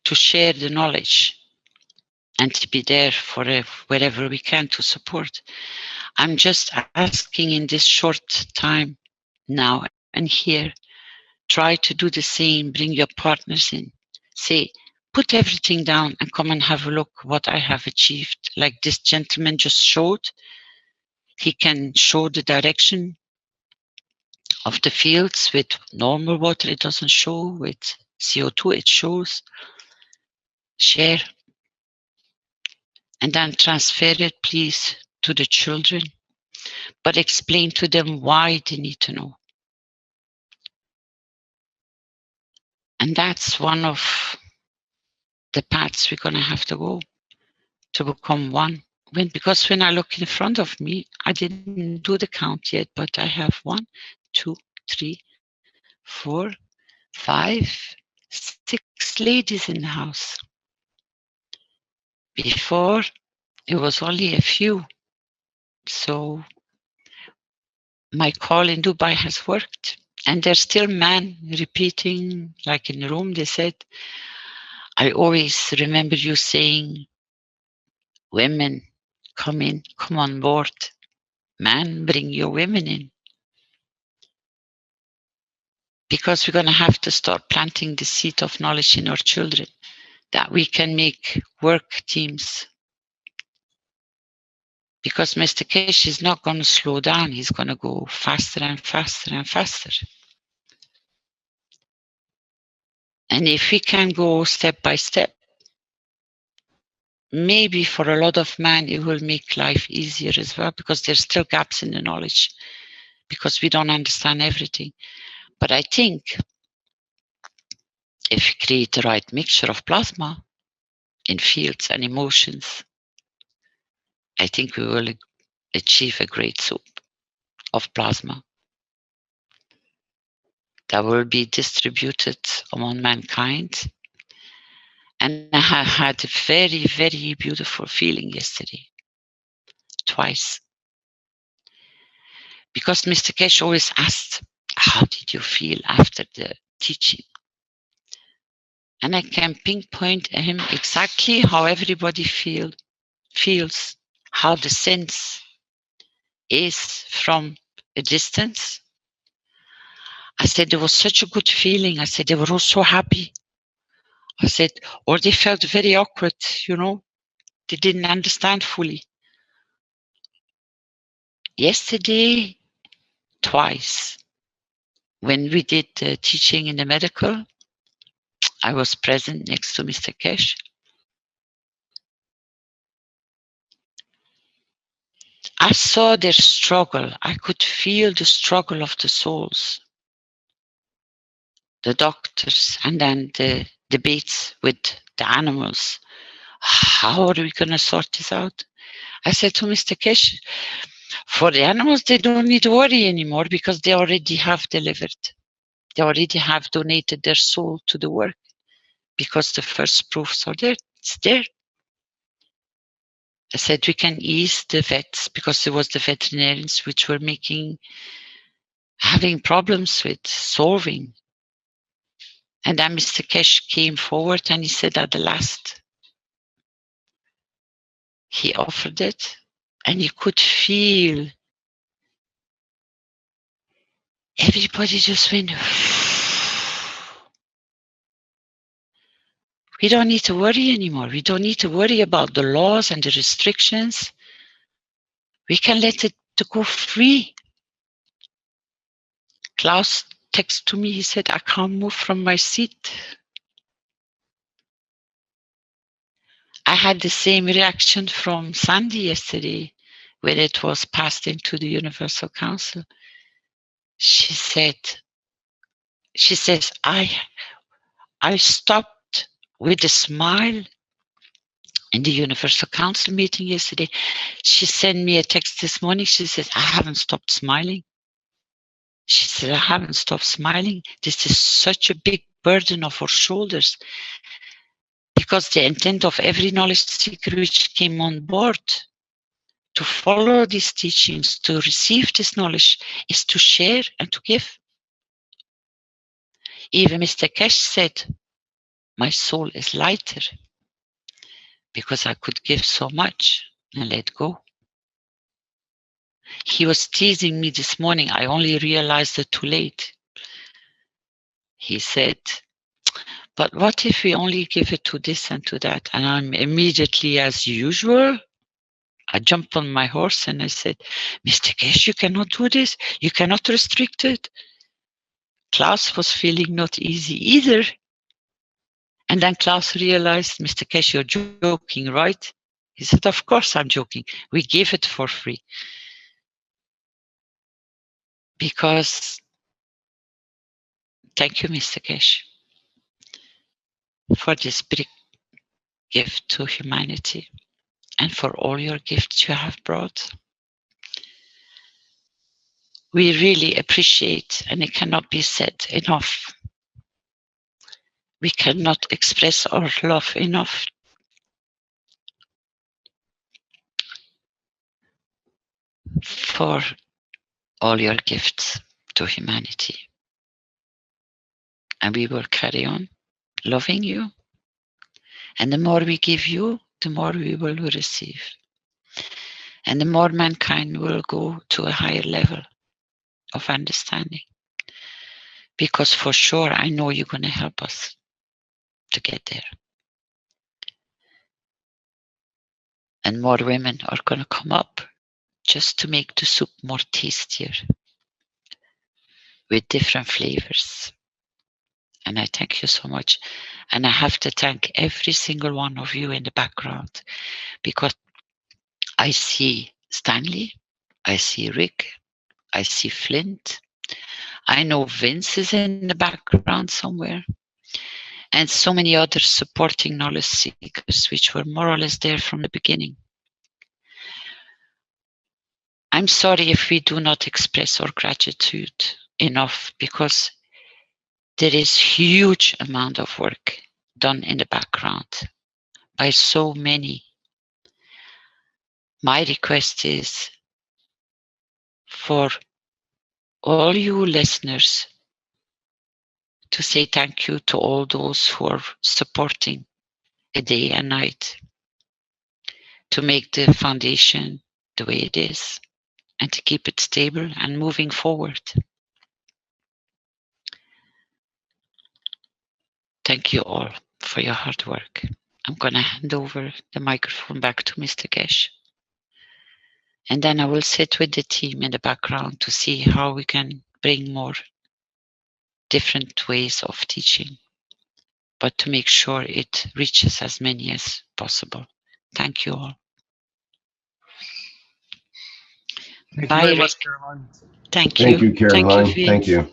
to share the knowledge and to be there for wherever we can to support, I'm just asking in this short time now and here, try to do the same, bring your partners in, say, put everything down and come and have a look what I have achieved. Like this gentleman just showed, he can show the direction of the fields with normal water, it doesn't show, with CO2 it shows. Share. And then transfer it, please, to the children, but explain to them why they need to know. And that's one of the paths we're going to have to go to become one. Because when I look in front of me, I didn't do the count yet, but I have 1, 2, 3, 4, 5, 6 ladies in the house. Before, it was only a few. So my call in Dubai has worked. And there's still men repeating, like in the room, they said, I always remember you saying, women, come in, come on board. Man, bring your women in. Because we're going to have to start planting the seed of knowledge in our children, that we can make work teams. Because Mr. Keshe is not going to slow down, he's going to go faster and faster and faster. And if we can go step by step, maybe for a lot of men, it will make life easier as well, because there's still gaps in the knowledge, because we don't understand everything. But I think if we create the right mixture of plasma in fields and emotions, I think we will achieve a great soup of plasma that will be distributed among mankind. And I had a very, very beautiful feeling yesterday, twice. Because Mr. Keshe always asked, how did you feel after the teaching? And I can pinpoint him exactly how everybody feels, how the sense is from a distance. I said, there was such a good feeling. I said, they were all so happy. I said, or they felt very awkward, you know, they didn't understand fully. Yesterday, twice, when we did the teaching in the medical, I was present next to Mr. Keshe. I saw their struggle. I could feel the struggle of the souls, the doctors, and then the debates with the animals. How are we going to sort this out? I said to Mr. Keshe, for the animals, they don't need to worry anymore because they already have delivered. They already have donated their soul to the work because the first proofs are there. It's there. I said we can ease the vets because it was the veterinarians which were having problems with solving. And then Mr. Keshe came forward and he said at the last, he offered it and you could feel everybody just went, we don't need to worry anymore. We don't need to worry about the laws and the restrictions. We can let it to go free. Klaus texted to me, he said, I can't move from my seat. I had the same reaction from Sandy yesterday when it was passed into the Universal Council. She says, I stopped with a smile in the Universal Council meeting yesterday. She sent me a text this morning. She says, I haven't stopped smiling. She said, I haven't stopped smiling. This is such a big burden off our shoulders, because the intent of every knowledge seeker which came on board to follow these teachings, to receive this knowledge, is to share and to give. Even Mr. Keshe said, my soul is lighter because I could give so much and let go. He was teasing me this morning. I only realized it too late. He said, but what if we only give it to this and to that? And I'm immediately, as usual, I jumped on my horse and I said, Mr. Keshe, you cannot do this. You cannot restrict it. Klaus was feeling not easy either. And then Klaus realized, Mr. Keshe, you're joking, right? He said, of course I'm joking. We gave it for free. Because, thank you, Mr. Keshe, for this big gift to humanity and for all your gifts you have brought. We really appreciate, and it cannot be said enough. We cannot express our love enough for all your gifts to humanity. And we will carry on loving you. And the more we give you, the more we will receive. And the more mankind will go to a higher level of understanding. Because for sure, I know you're going to help us to get there. And more women are going to come up just to make the soup more tastier with different flavors. And I thank you so much. And I have to thank every single one of you in the background, because I see Stanley, I see Rick, I see Flint, I know Vince is in the background somewhere, and so many others supporting knowledge seekers, which were more or less there from the beginning. I'm sorry if we do not express our gratitude enough, because there is huge amount of work done in the background by so many. My request is for all you listeners to say thank you to all those who are supporting a day and night to make the foundation the way it is and to keep it stable and moving forward. Thank you all for your hard work. I'm going to hand over the microphone back to Mr. Keshe. And then I will sit with the team in the background to see how we can bring more different ways of teaching, but to make sure it reaches as many as possible. Thank you all. Thank Bye, you very much, Rick. Caroline. Thank you. Thank you, Caroline. Vince. Thank you.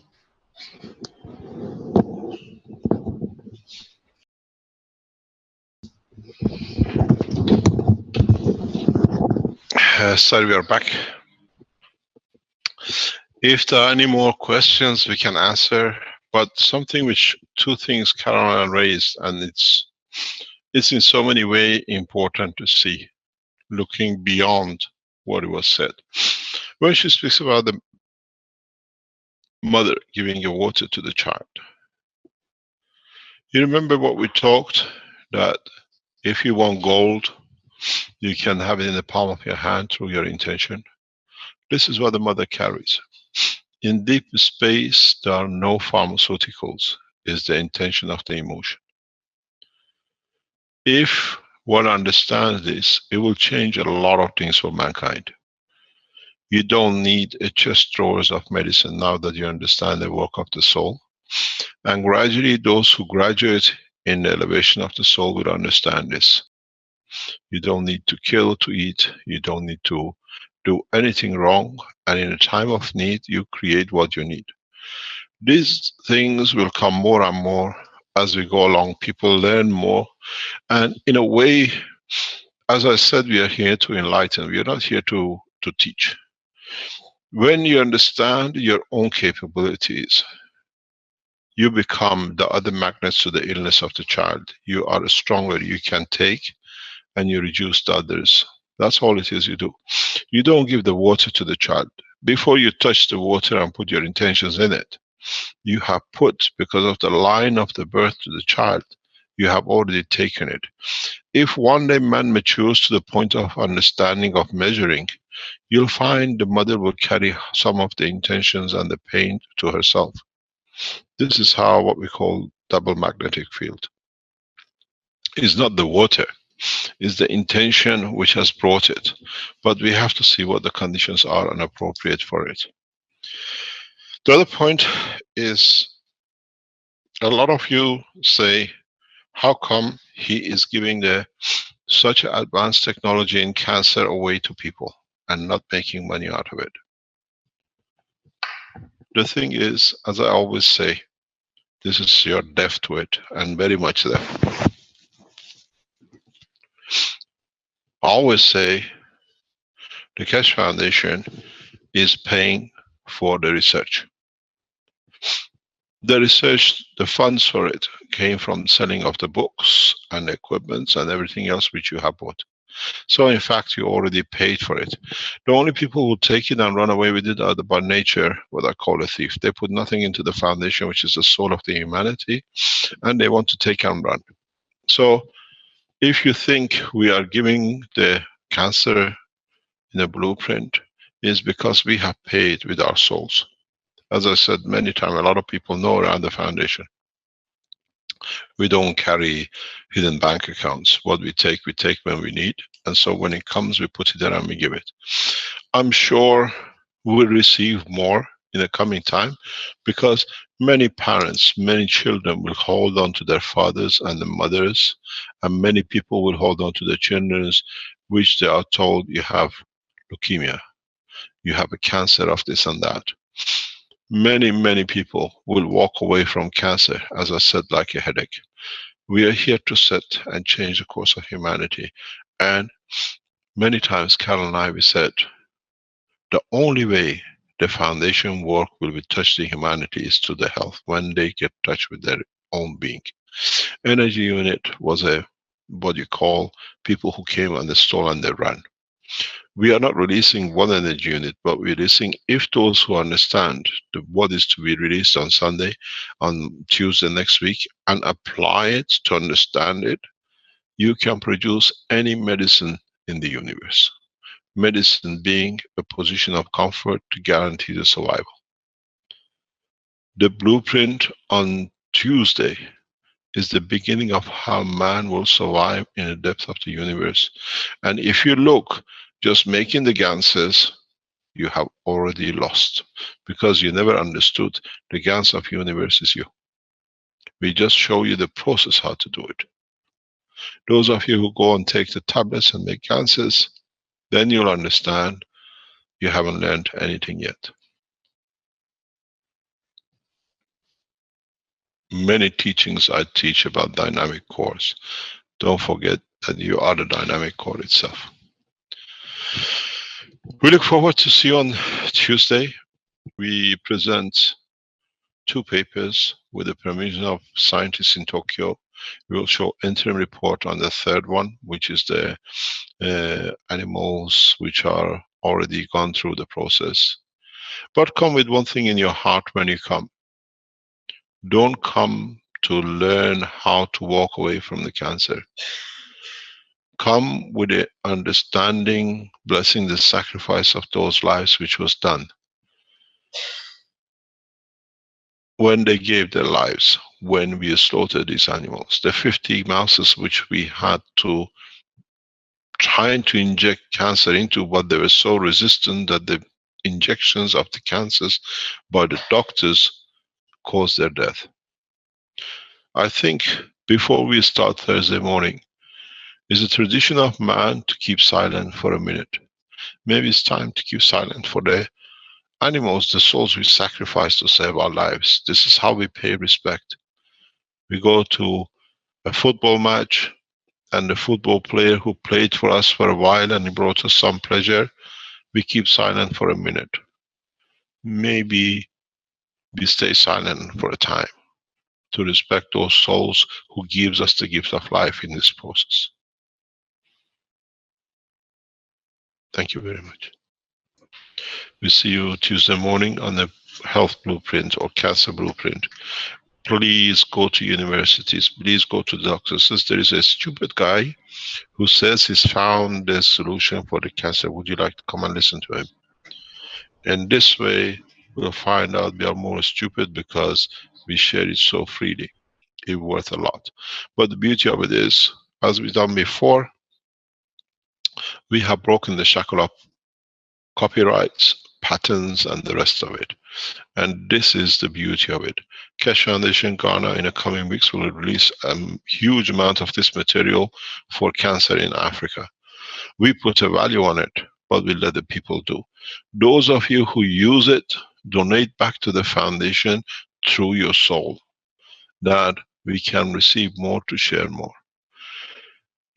So we are back. If there are any more questions, we can answer. But something which, two things Caroline raised, and it's in so many ways important to see, looking beyond what was said. When she speaks about the mother giving a water to the child, you remember what we talked, that if you want gold, you can have it in the palm of your hand through your intention. This is what the mother carries. In deep space, there are no pharmaceuticals, is the intention of the emotion. If one understands this, it will change a lot of things for mankind. You don't need a chest drawers of medicine now that you understand the work of the soul. And gradually, those who graduate in the elevation of the soul will understand this. You don't need to kill to eat. You don't need to do anything wrong. And in a time of need, you create what you need. These things will come more and more as we go along. People learn more. And in a way, as I said, we are here to enlighten. We are not here to teach. When you understand your own capabilities, you become the other magnets to the illness of the child. You are stronger, you can take, and you reduce the others. That's all it is you do. You don't give the water to the child. Before you touch the water and put your intentions in it, you have put, because of the line of the birth to the child, you have already taken it. If one day man matures to the point of understanding of measuring, you'll find the mother will carry some of the intentions and the pain to herself. This is how what we call double magnetic field. It's not the water, it's the intention which has brought it. But we have to see what the conditions are and appropriate for it. The other point is, a lot of you say, how come he is giving such advanced technology in cancer away to people and not making money out of it? The thing is, as I always say, this is your deaf to it, and very much there. I always say the Keshe Foundation is paying for the research. The research, the funds for it came from selling of the books and the equipment and everything else which you have bought. So in fact, you already paid for it. The only people who take it and run away with it are by nature, what I call a thief. They put nothing into the foundation, which is the soul of the humanity, and they want to take and run. So if you think we are giving the cancer in a blueprint, is because we have paid with our souls. As I said many times, a lot of people know around the foundation, we don't carry hidden bank accounts. What we take when we need. And so when it comes, we put it there and we give it. I'm sure we'll receive more in the coming time, because many parents, many children will hold on to their fathers and the mothers, and many people will hold on to their children, which they are told, you have leukemia, you have a cancer of this and that. Many people will walk away from cancer, as I said, like a headache. We are here to set and change the course of humanity. And many times, Carol and I, we said, the only way the foundation work will be touch the humanity is to the health, when they get touch with their own being. Energy unit was what you call people who came and they stole and they ran. We are not releasing one energy unit, but we're releasing, if those who understand what is to be released on Sunday, on Tuesday next week, and apply it to understand it, you can produce any medicine in the universe. Medicine being a position of comfort to guarantee the survival. The blueprint on Tuesday is the beginning of how man will survive in the depth of the universe. And if you look, just making the Ganses, you have already lost, because you never understood the Gans of universe is you. We just show you the process how to do it. Those of you who go and take the tablets and make Ganses, then you'll understand you haven't learned anything yet. Many teachings I teach about dynamic cores. Don't forget that you are the dynamic core itself. We look forward to see you on Tuesday. We present 2 papers with the permission of scientists in Tokyo. We will show interim report on the 3rd one, which is the animals which are already gone through the process. But come with one thing in your heart when you come. Don't come to learn how to walk away from the cancer. Come with the understanding, blessing the sacrifice of those lives which was done. when they gave their lives, when we slaughtered these animals. The 50 mouses which we had to trying to inject cancer into, but they were so resistant that the injections of the cancers by the doctors caused their death. I think before we start Thursday morning, is a tradition of man to keep silent for a minute. Maybe it's time to keep silent for the animals, the souls we sacrifice to save our lives. This is how we pay respect. We go to a football match, and the football player who played for us for a while and he brought us some pleasure, we keep silent for a minute. Maybe we stay silent for a time to respect those souls who gives us the gift of life in this process. Thank you very much. We see you Tuesday morning on the health blueprint or cancer blueprint. Please go to universities. Please go to doctors. Since there is a stupid guy who says he's found the solution for the cancer, would you like to come and listen to him? And this way, we'll find out we are more stupid because we share it so freely. It's worth a lot. But the beauty of it is, as we've done before, we have broken the shackle of copyrights, patents, and the rest of it. And this is the beauty of it. Keshe Foundation Ghana in the coming weeks will release a huge amount of this material for cancer in Africa. We put a value on it, but we let the people do. Those of you who use it, donate back to the foundation through your soul, that we can receive more to share more.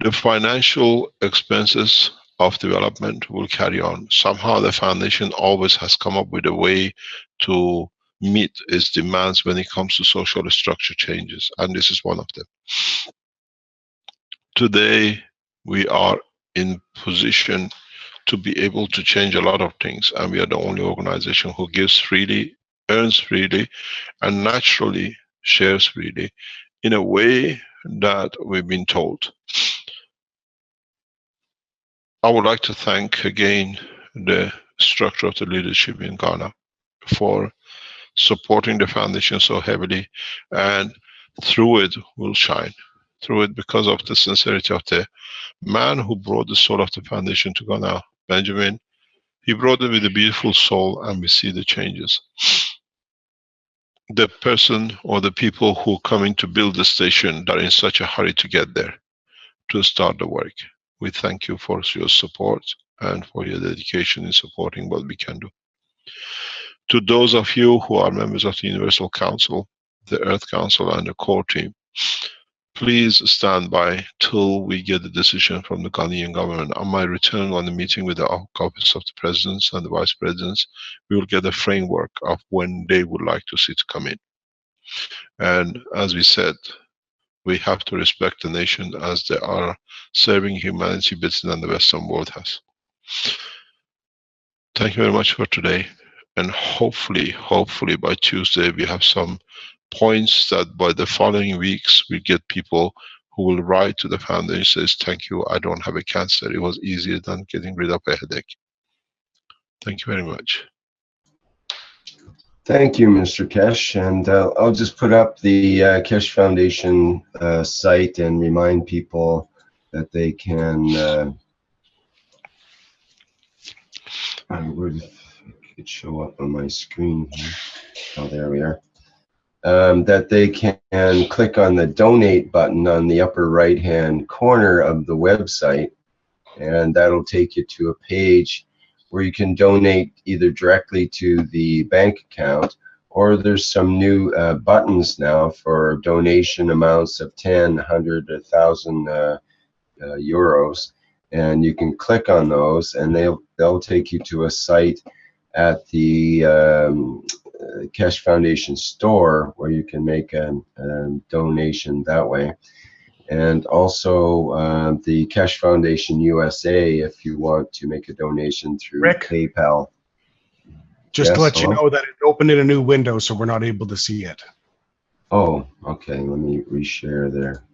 The financial expenses of development will carry on. Somehow the foundation always has come up with a way to meet its demands when it comes to social structure changes, and this is one of them. Today, we are in position to be able to change a lot of things, and we are the only organization who gives freely, earns freely, and naturally shares freely in a way that we've been told. I would like to thank again the structure of the leadership in Ghana for supporting the foundation so heavily, and through it will shine. Through it, because of the sincerity of the man who brought the soul of the foundation to Ghana, Benjamin. He brought it with a beautiful soul, and we see the changes. The person or the people who come in to build the station, they're in such a hurry to get there, to start the work. We thank you for your support and for your dedication in supporting what we can do. To those of you who are members of the Universal Council, the Earth Council, and the core team, please stand by till we get the decision from the Ghanaian government. On my return on the meeting with the office of the presidents and the vice presidents, we will get a framework of when they would like to see it come in. And as we said, we have to respect the nation as they are serving humanity better than the Western world has. Thank you very much for today. And hopefully by Tuesday, we have some points that by the following weeks, we get people who will write to the foundation and says, thank you, I don't have a cancer. It was easier than getting rid of a headache. Thank you very much. Thank you, Mr. Keshe. And I'll just put up the Keshe Foundation site and remind people that they can, it show up on my screen here. Oh, there we are. That they can click on the donate button on the upper right hand corner of the website, and that'll take you to a page where you can donate either directly to the bank account, or there's some new buttons now for donation amounts of 10, 100, 1,000 euros, and you can click on those and they'll take you to a site at the Keshe Foundation store where you can make a donation that way. And also the Keshe Foundation USA, if you want to make a donation through PayPal. Just to let you know that it opened in a new window, so we're not able to see it. Oh, okay. Let me reshare there.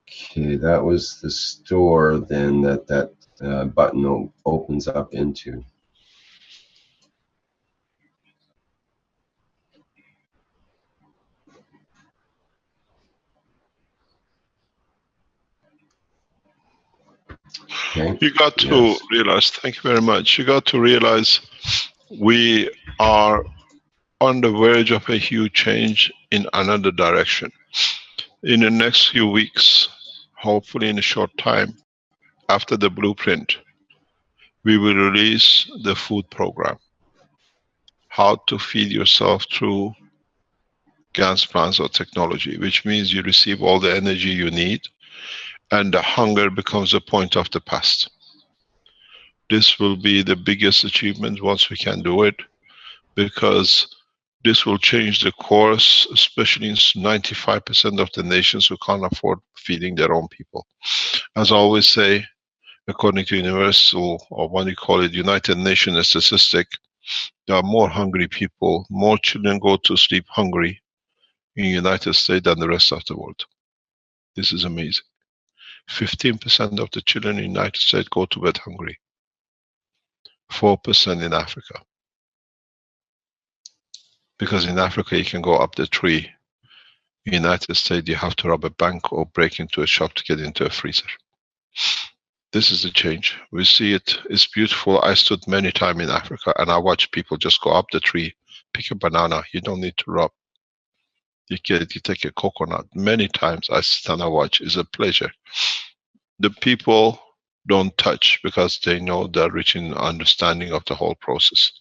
Okay, that was the store then that button opens up into. You got to realize, thank you very much. You got to realize we are on the verge of a huge change in another direction. In the next few weeks, hopefully in a short time, after the blueprint, we will release the food program. How to feed yourself through GANs plants or technology, which means you receive all the energy you need and the hunger becomes a point of the past. This will be the biggest achievement once we can do it, because this will change the course, especially in 95% of the nations who can't afford feeding their own people. As I always say, according to universal, or what you call it, United Nations statistic, there are more hungry people, more children go to sleep hungry in the United States than the rest of the world. This is amazing. 15% of the children in the United States go to bed hungry. 4% in Africa. Because in Africa you can go up the tree. In the United States you have to rob a bank or break into a shop to get into a freezer. This is the change. We see it. It's beautiful. I stood many times in Africa and I watch people just go up the tree, pick a banana. You don't need to rob. You take a coconut. Many times I sit and I watch. It's a pleasure. The people don't touch because they know they're reaching understanding of the whole process.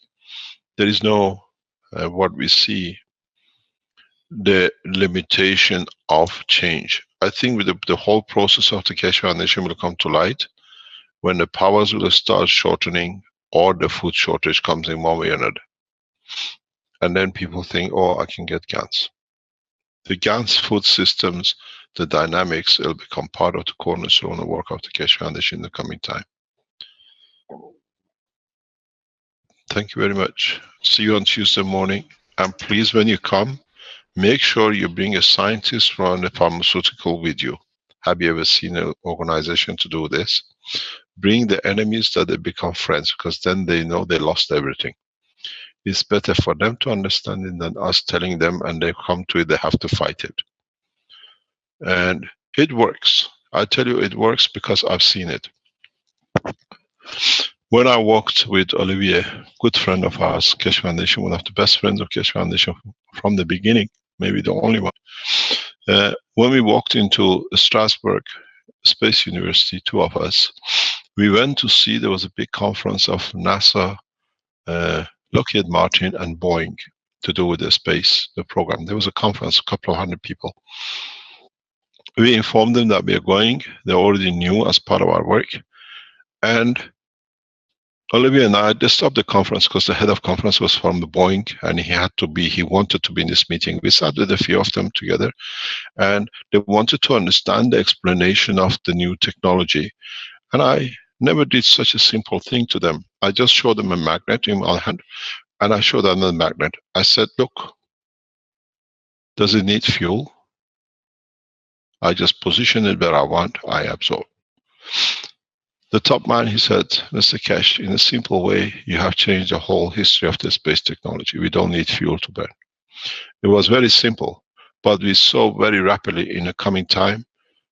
There is no, what we see, the limitation of change. I think with the whole process of the Keshe Foundation will come to light when the powers will start shortening or the food shortage comes in one way or another. And then people think, oh, I can get GANs. The GANs food systems, the dynamics, will become part of the cornerstone of work of the Keshe Foundation in the coming time. Thank you very much. See you on Tuesday morning. And please, when you come, make sure you bring a scientist from the pharmaceutical with you. Have you ever seen an organization to do this? Bring the enemies that they become friends, because then they know they lost everything. It's better for them to understand it than us telling them, and they come to it, they have to fight it. And it works. I tell you it works because I've seen it. When I worked with Olivier, good friend of ours, Keshe Foundation, one of the best friends of Keshe Foundation from the beginning, maybe the only one. When we walked into Strasbourg Space University, two of us, we went to see, there was a big conference of NASA, Lockheed Martin and Boeing to do with the space, the program. There was a conference, a couple of hundred people. We informed them that we are going. They already knew as part of our work. And Olivier and I, they stopped the conference because the head of conference was from the Boeing and he wanted to be in this meeting. We sat with a few of them together and they wanted to understand the explanation of the new technology. And I never did such a simple thing to them. I just showed them a magnet in my hand and I showed them the magnet. I said, look, does it need fuel? I just position it where I want, I absorb. The top man, he said, Mr. Keshe, in a simple way, you have changed the whole history of the space technology. We don't need fuel to burn. It was very simple, but we saw very rapidly in the coming time,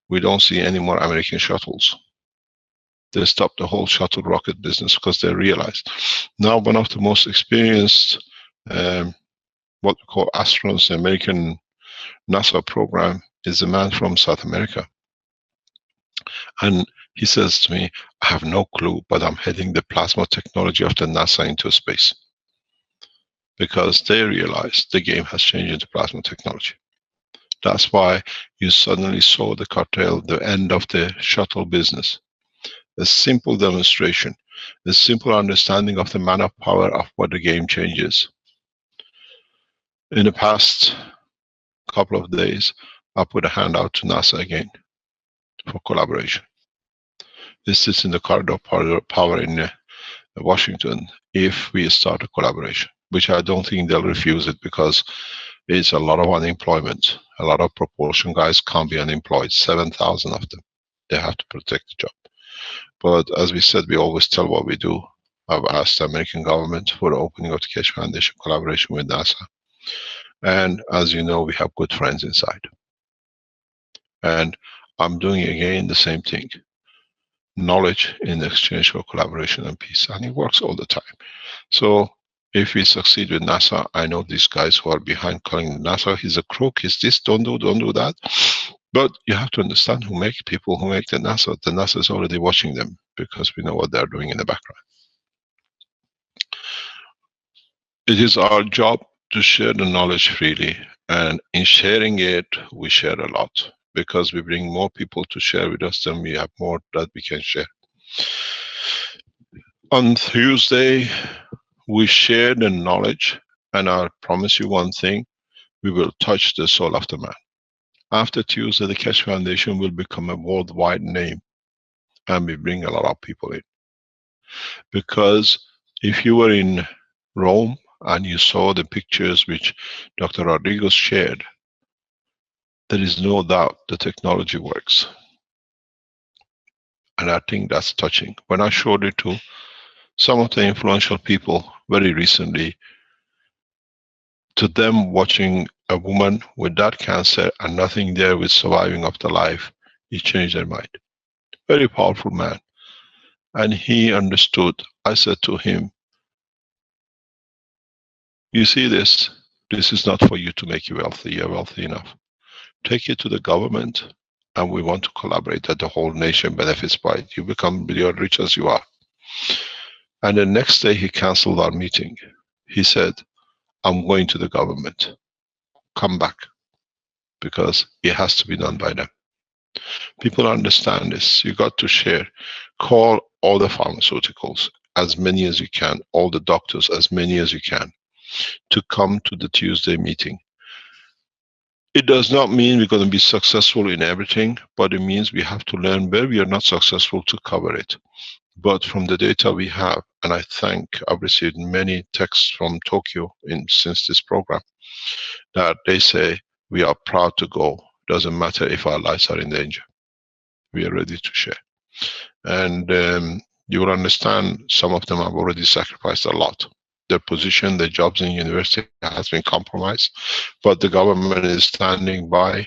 we don't see any more American shuttles. They stopped the whole shuttle rocket business because they realized. Now one of the most experienced, what we call astronauts, the American NASA program, is a man from South America. And he says to me, I have no clue, but I'm heading the plasma technology of the NASA into space. Because they realized the game has changed into plasma technology. That's why you suddenly saw the cartel, the end of the shuttle business. A simple demonstration, a simple understanding of the man of power of what the game changes. In the past couple of days, I put a hand out to NASA again for collaboration. This sits in the corridor power in Washington if we start a collaboration, which I don't think they'll refuse it because it's a lot of unemployment. A lot of propulsion guys can't be unemployed, 7,000 of them. They have to protect the job. But as we said, we always tell what we do. I've asked the American government for the opening of the Keshe Foundation collaboration with NASA. And as you know, we have good friends inside. And I'm doing again the same thing. knowledge in exchange for collaboration and peace, and it works all the time. So if we succeed with NASA, I know these guys who are behind calling NASA, he's a crook, he's this, don't do that. But you have to understand who make people who make the NASA. The NASA is already watching them because we know what they're doing in the background. It is our job to share the knowledge freely, and in sharing it, we share a lot because we bring more people to share with us than we have more that we can share. On Tuesday, we share the knowledge, and I promise you one thing, we will touch the soul of the man. After Tuesday, the Keshe Foundation will become a worldwide name, and we bring a lot of people in. Because if you were in Rome and you saw the pictures which Dr. Rodriguez shared, there is no doubt the technology works. And I think that's touching. When I showed it to some of the influential people very recently, to them watching a woman with that cancer and nothing there with surviving of the life, it changed their mind. Very powerful man. And he understood. I said to him, you see this is not for you to make you wealthy. You're wealthy enough. Take it to the government, and we want to collaborate that the whole nation benefits by it. You become as rich as you are. And the next day he canceled our meeting. He said, I'm going to the government. Come back. Because it has to be done by them. People understand this. You got to share. Call all the pharmaceuticals, as many as you can, all the doctors, as many as you can, to come to the Tuesday meeting. It does not mean we're going to be successful in everything, but it means we have to learn where we are not successful to cover it. But from the data we have, and I've received many texts from Tokyo since this program, that they say, we are proud to go. Doesn't matter if our lives are in danger. We are ready to share. And you will understand some of them have already sacrificed a lot. Their position, their jobs in university has been compromised, but the government is standing by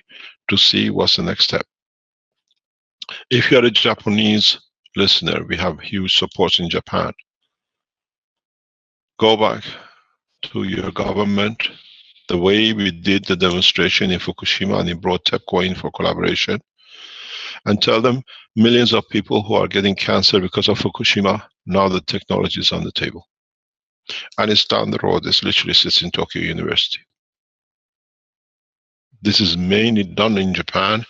to see what's the next step. If you're a Japanese listener, we have huge support in Japan. Go back to your government, the way we did the demonstration in Fukushima, and it brought TEPCO in for collaboration, and tell them millions of people who are getting cancer because of Fukushima, now the technology is on the table. And it's down the road. It literally sits in Tokyo University. This is mainly done in Japan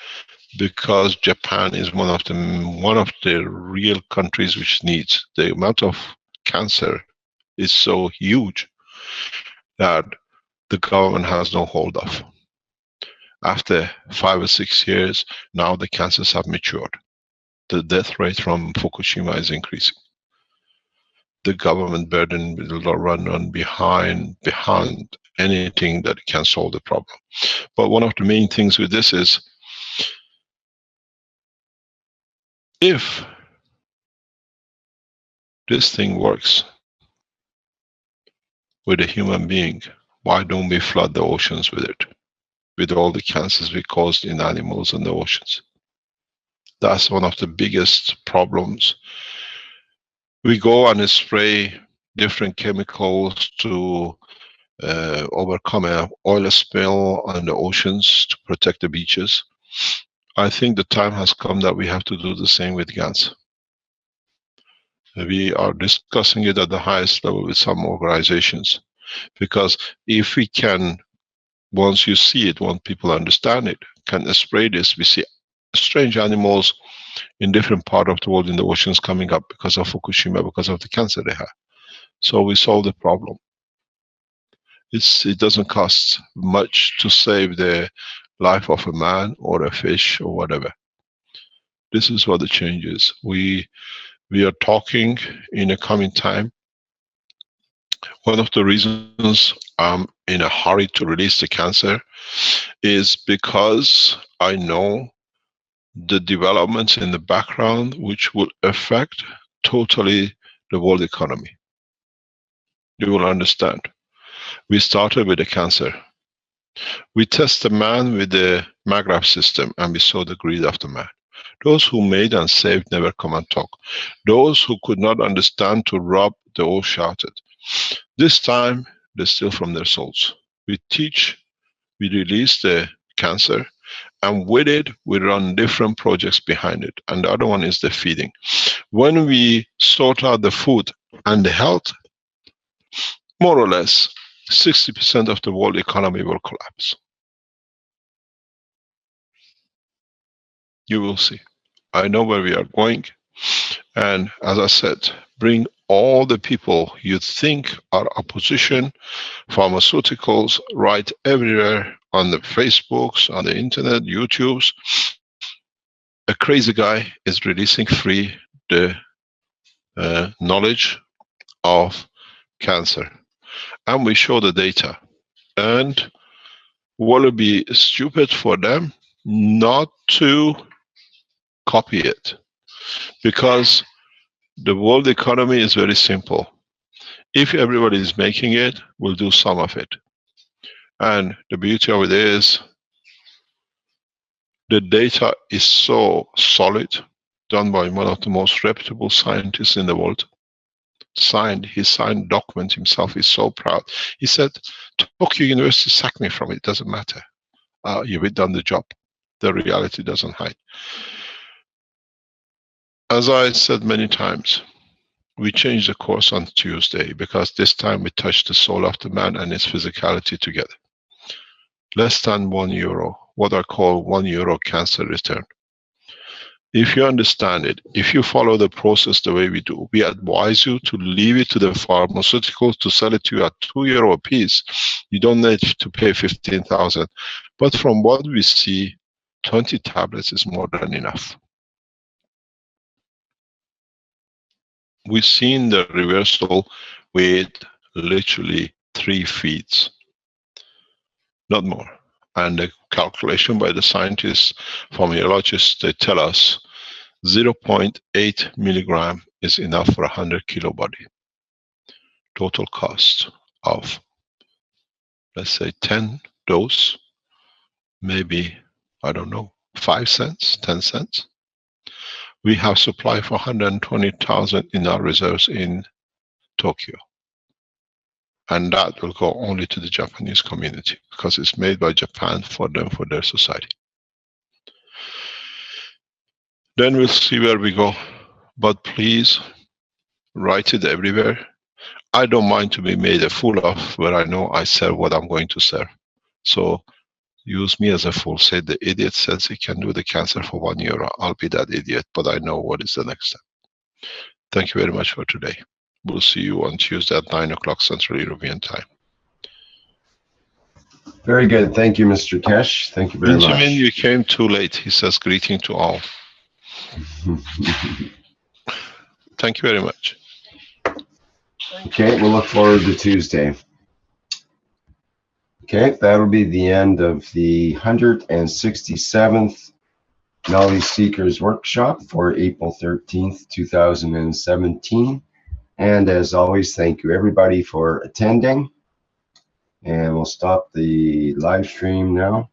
because Japan is one of the real countries which needs. The amount of cancer is so huge that the government has no hold of. After 5 or 6 years, now the cancers have matured. The death rate from Fukushima is increasing. The government burden will run on behind anything that can solve the problem. But one of the main things with this is, if this thing works with a human being, why don't we flood the oceans with it? With all the cancers we caused in animals and the oceans. That's one of the biggest problems. We go and spray different chemicals to overcome an oil spill on the oceans to protect the beaches. I think the time has come that we have to do the same with GANs. We are discussing it at the highest level with some organizations, because if we can, once you see it, once people understand it, can spray this, we see strange animals in different parts of the world in the oceans coming up because of Fukushima, because of the cancer they have. So we solve the problem. It doesn't cost much to save the life of a man or a fish or whatever. This is what the change is. We are talking in a coming time. One of the reasons I'm in a hurry to release the cancer is because I know the developments in the background which will affect totally the world economy. You will understand. We started with the cancer. We test the man with the MAGRAF system and we saw the greed of the man. Those who made and saved never come and talk. Those who could not understand to rob, they all shouted. This time, they steal from their souls. We teach, we release the cancer, and with it, we run different projects behind it. And the other one is the feeding. When we sort out the food and the health, more or less, 60% of the world economy will collapse. You will see. I know where we are going. And as I said, bring all the people you think are opposition, pharmaceuticals, right everywhere on the Facebooks, on the internet, YouTubes. A crazy guy is releasing free the knowledge of cancer. And we show the data. And will it be stupid for them not to copy it? Because the world economy is very simple. If everybody is making it, we'll do some of it. And the beauty of it is, the data is so solid, done by one of the most reputable scientists in the world. He signed document himself, he's so proud. He said, Tokyo University sacked me from it, doesn't matter. You've done the job. The reality doesn't hide. As I said many times, we changed the course on Tuesday because this time we touched the soul of the man and his physicality together. Less than €1, what I call €1 cancer return. If you understand it, if you follow the process the way we do, we advise you to leave it to the pharmaceuticals to sell it to you at €2 a piece. You don't need to pay 15,000. But from what we see, 20 tablets is more than enough. We've seen the reversal with literally 3 feeds, not more. And the calculation by the scientists, formulologists, they tell us 0.8 milligram is enough for 100 kilo body. Total cost of, let's say, 10 dose, maybe, I don't know, 5 cents, 10 cents. We have supply for 120,000 in our reserves in Tokyo. And that will go only to the Japanese community because it's made by Japan for them, for their society. Then we'll see where we go. But please, write it everywhere. I don't mind to be made a fool of where I know I serve what I'm going to serve. So use me as a fool. Say the idiot says he can do the cancer for €1. I'll be that idiot, but I know what is the next step. Thank you very much for today. We'll see you on Tuesday at 9 o'clock Central European Time. Very good. Thank you, Mr. Keshe. Thank you very much. Benjamin, you came too late. He says greeting to all. Thank you very much. Okay, we'll look forward to Tuesday. Okay, that'll be the end of the 167th Knowledge Seekers Workshop for April 13th, 2017. And as always, thank you everybody for attending. And we'll stop the live stream now.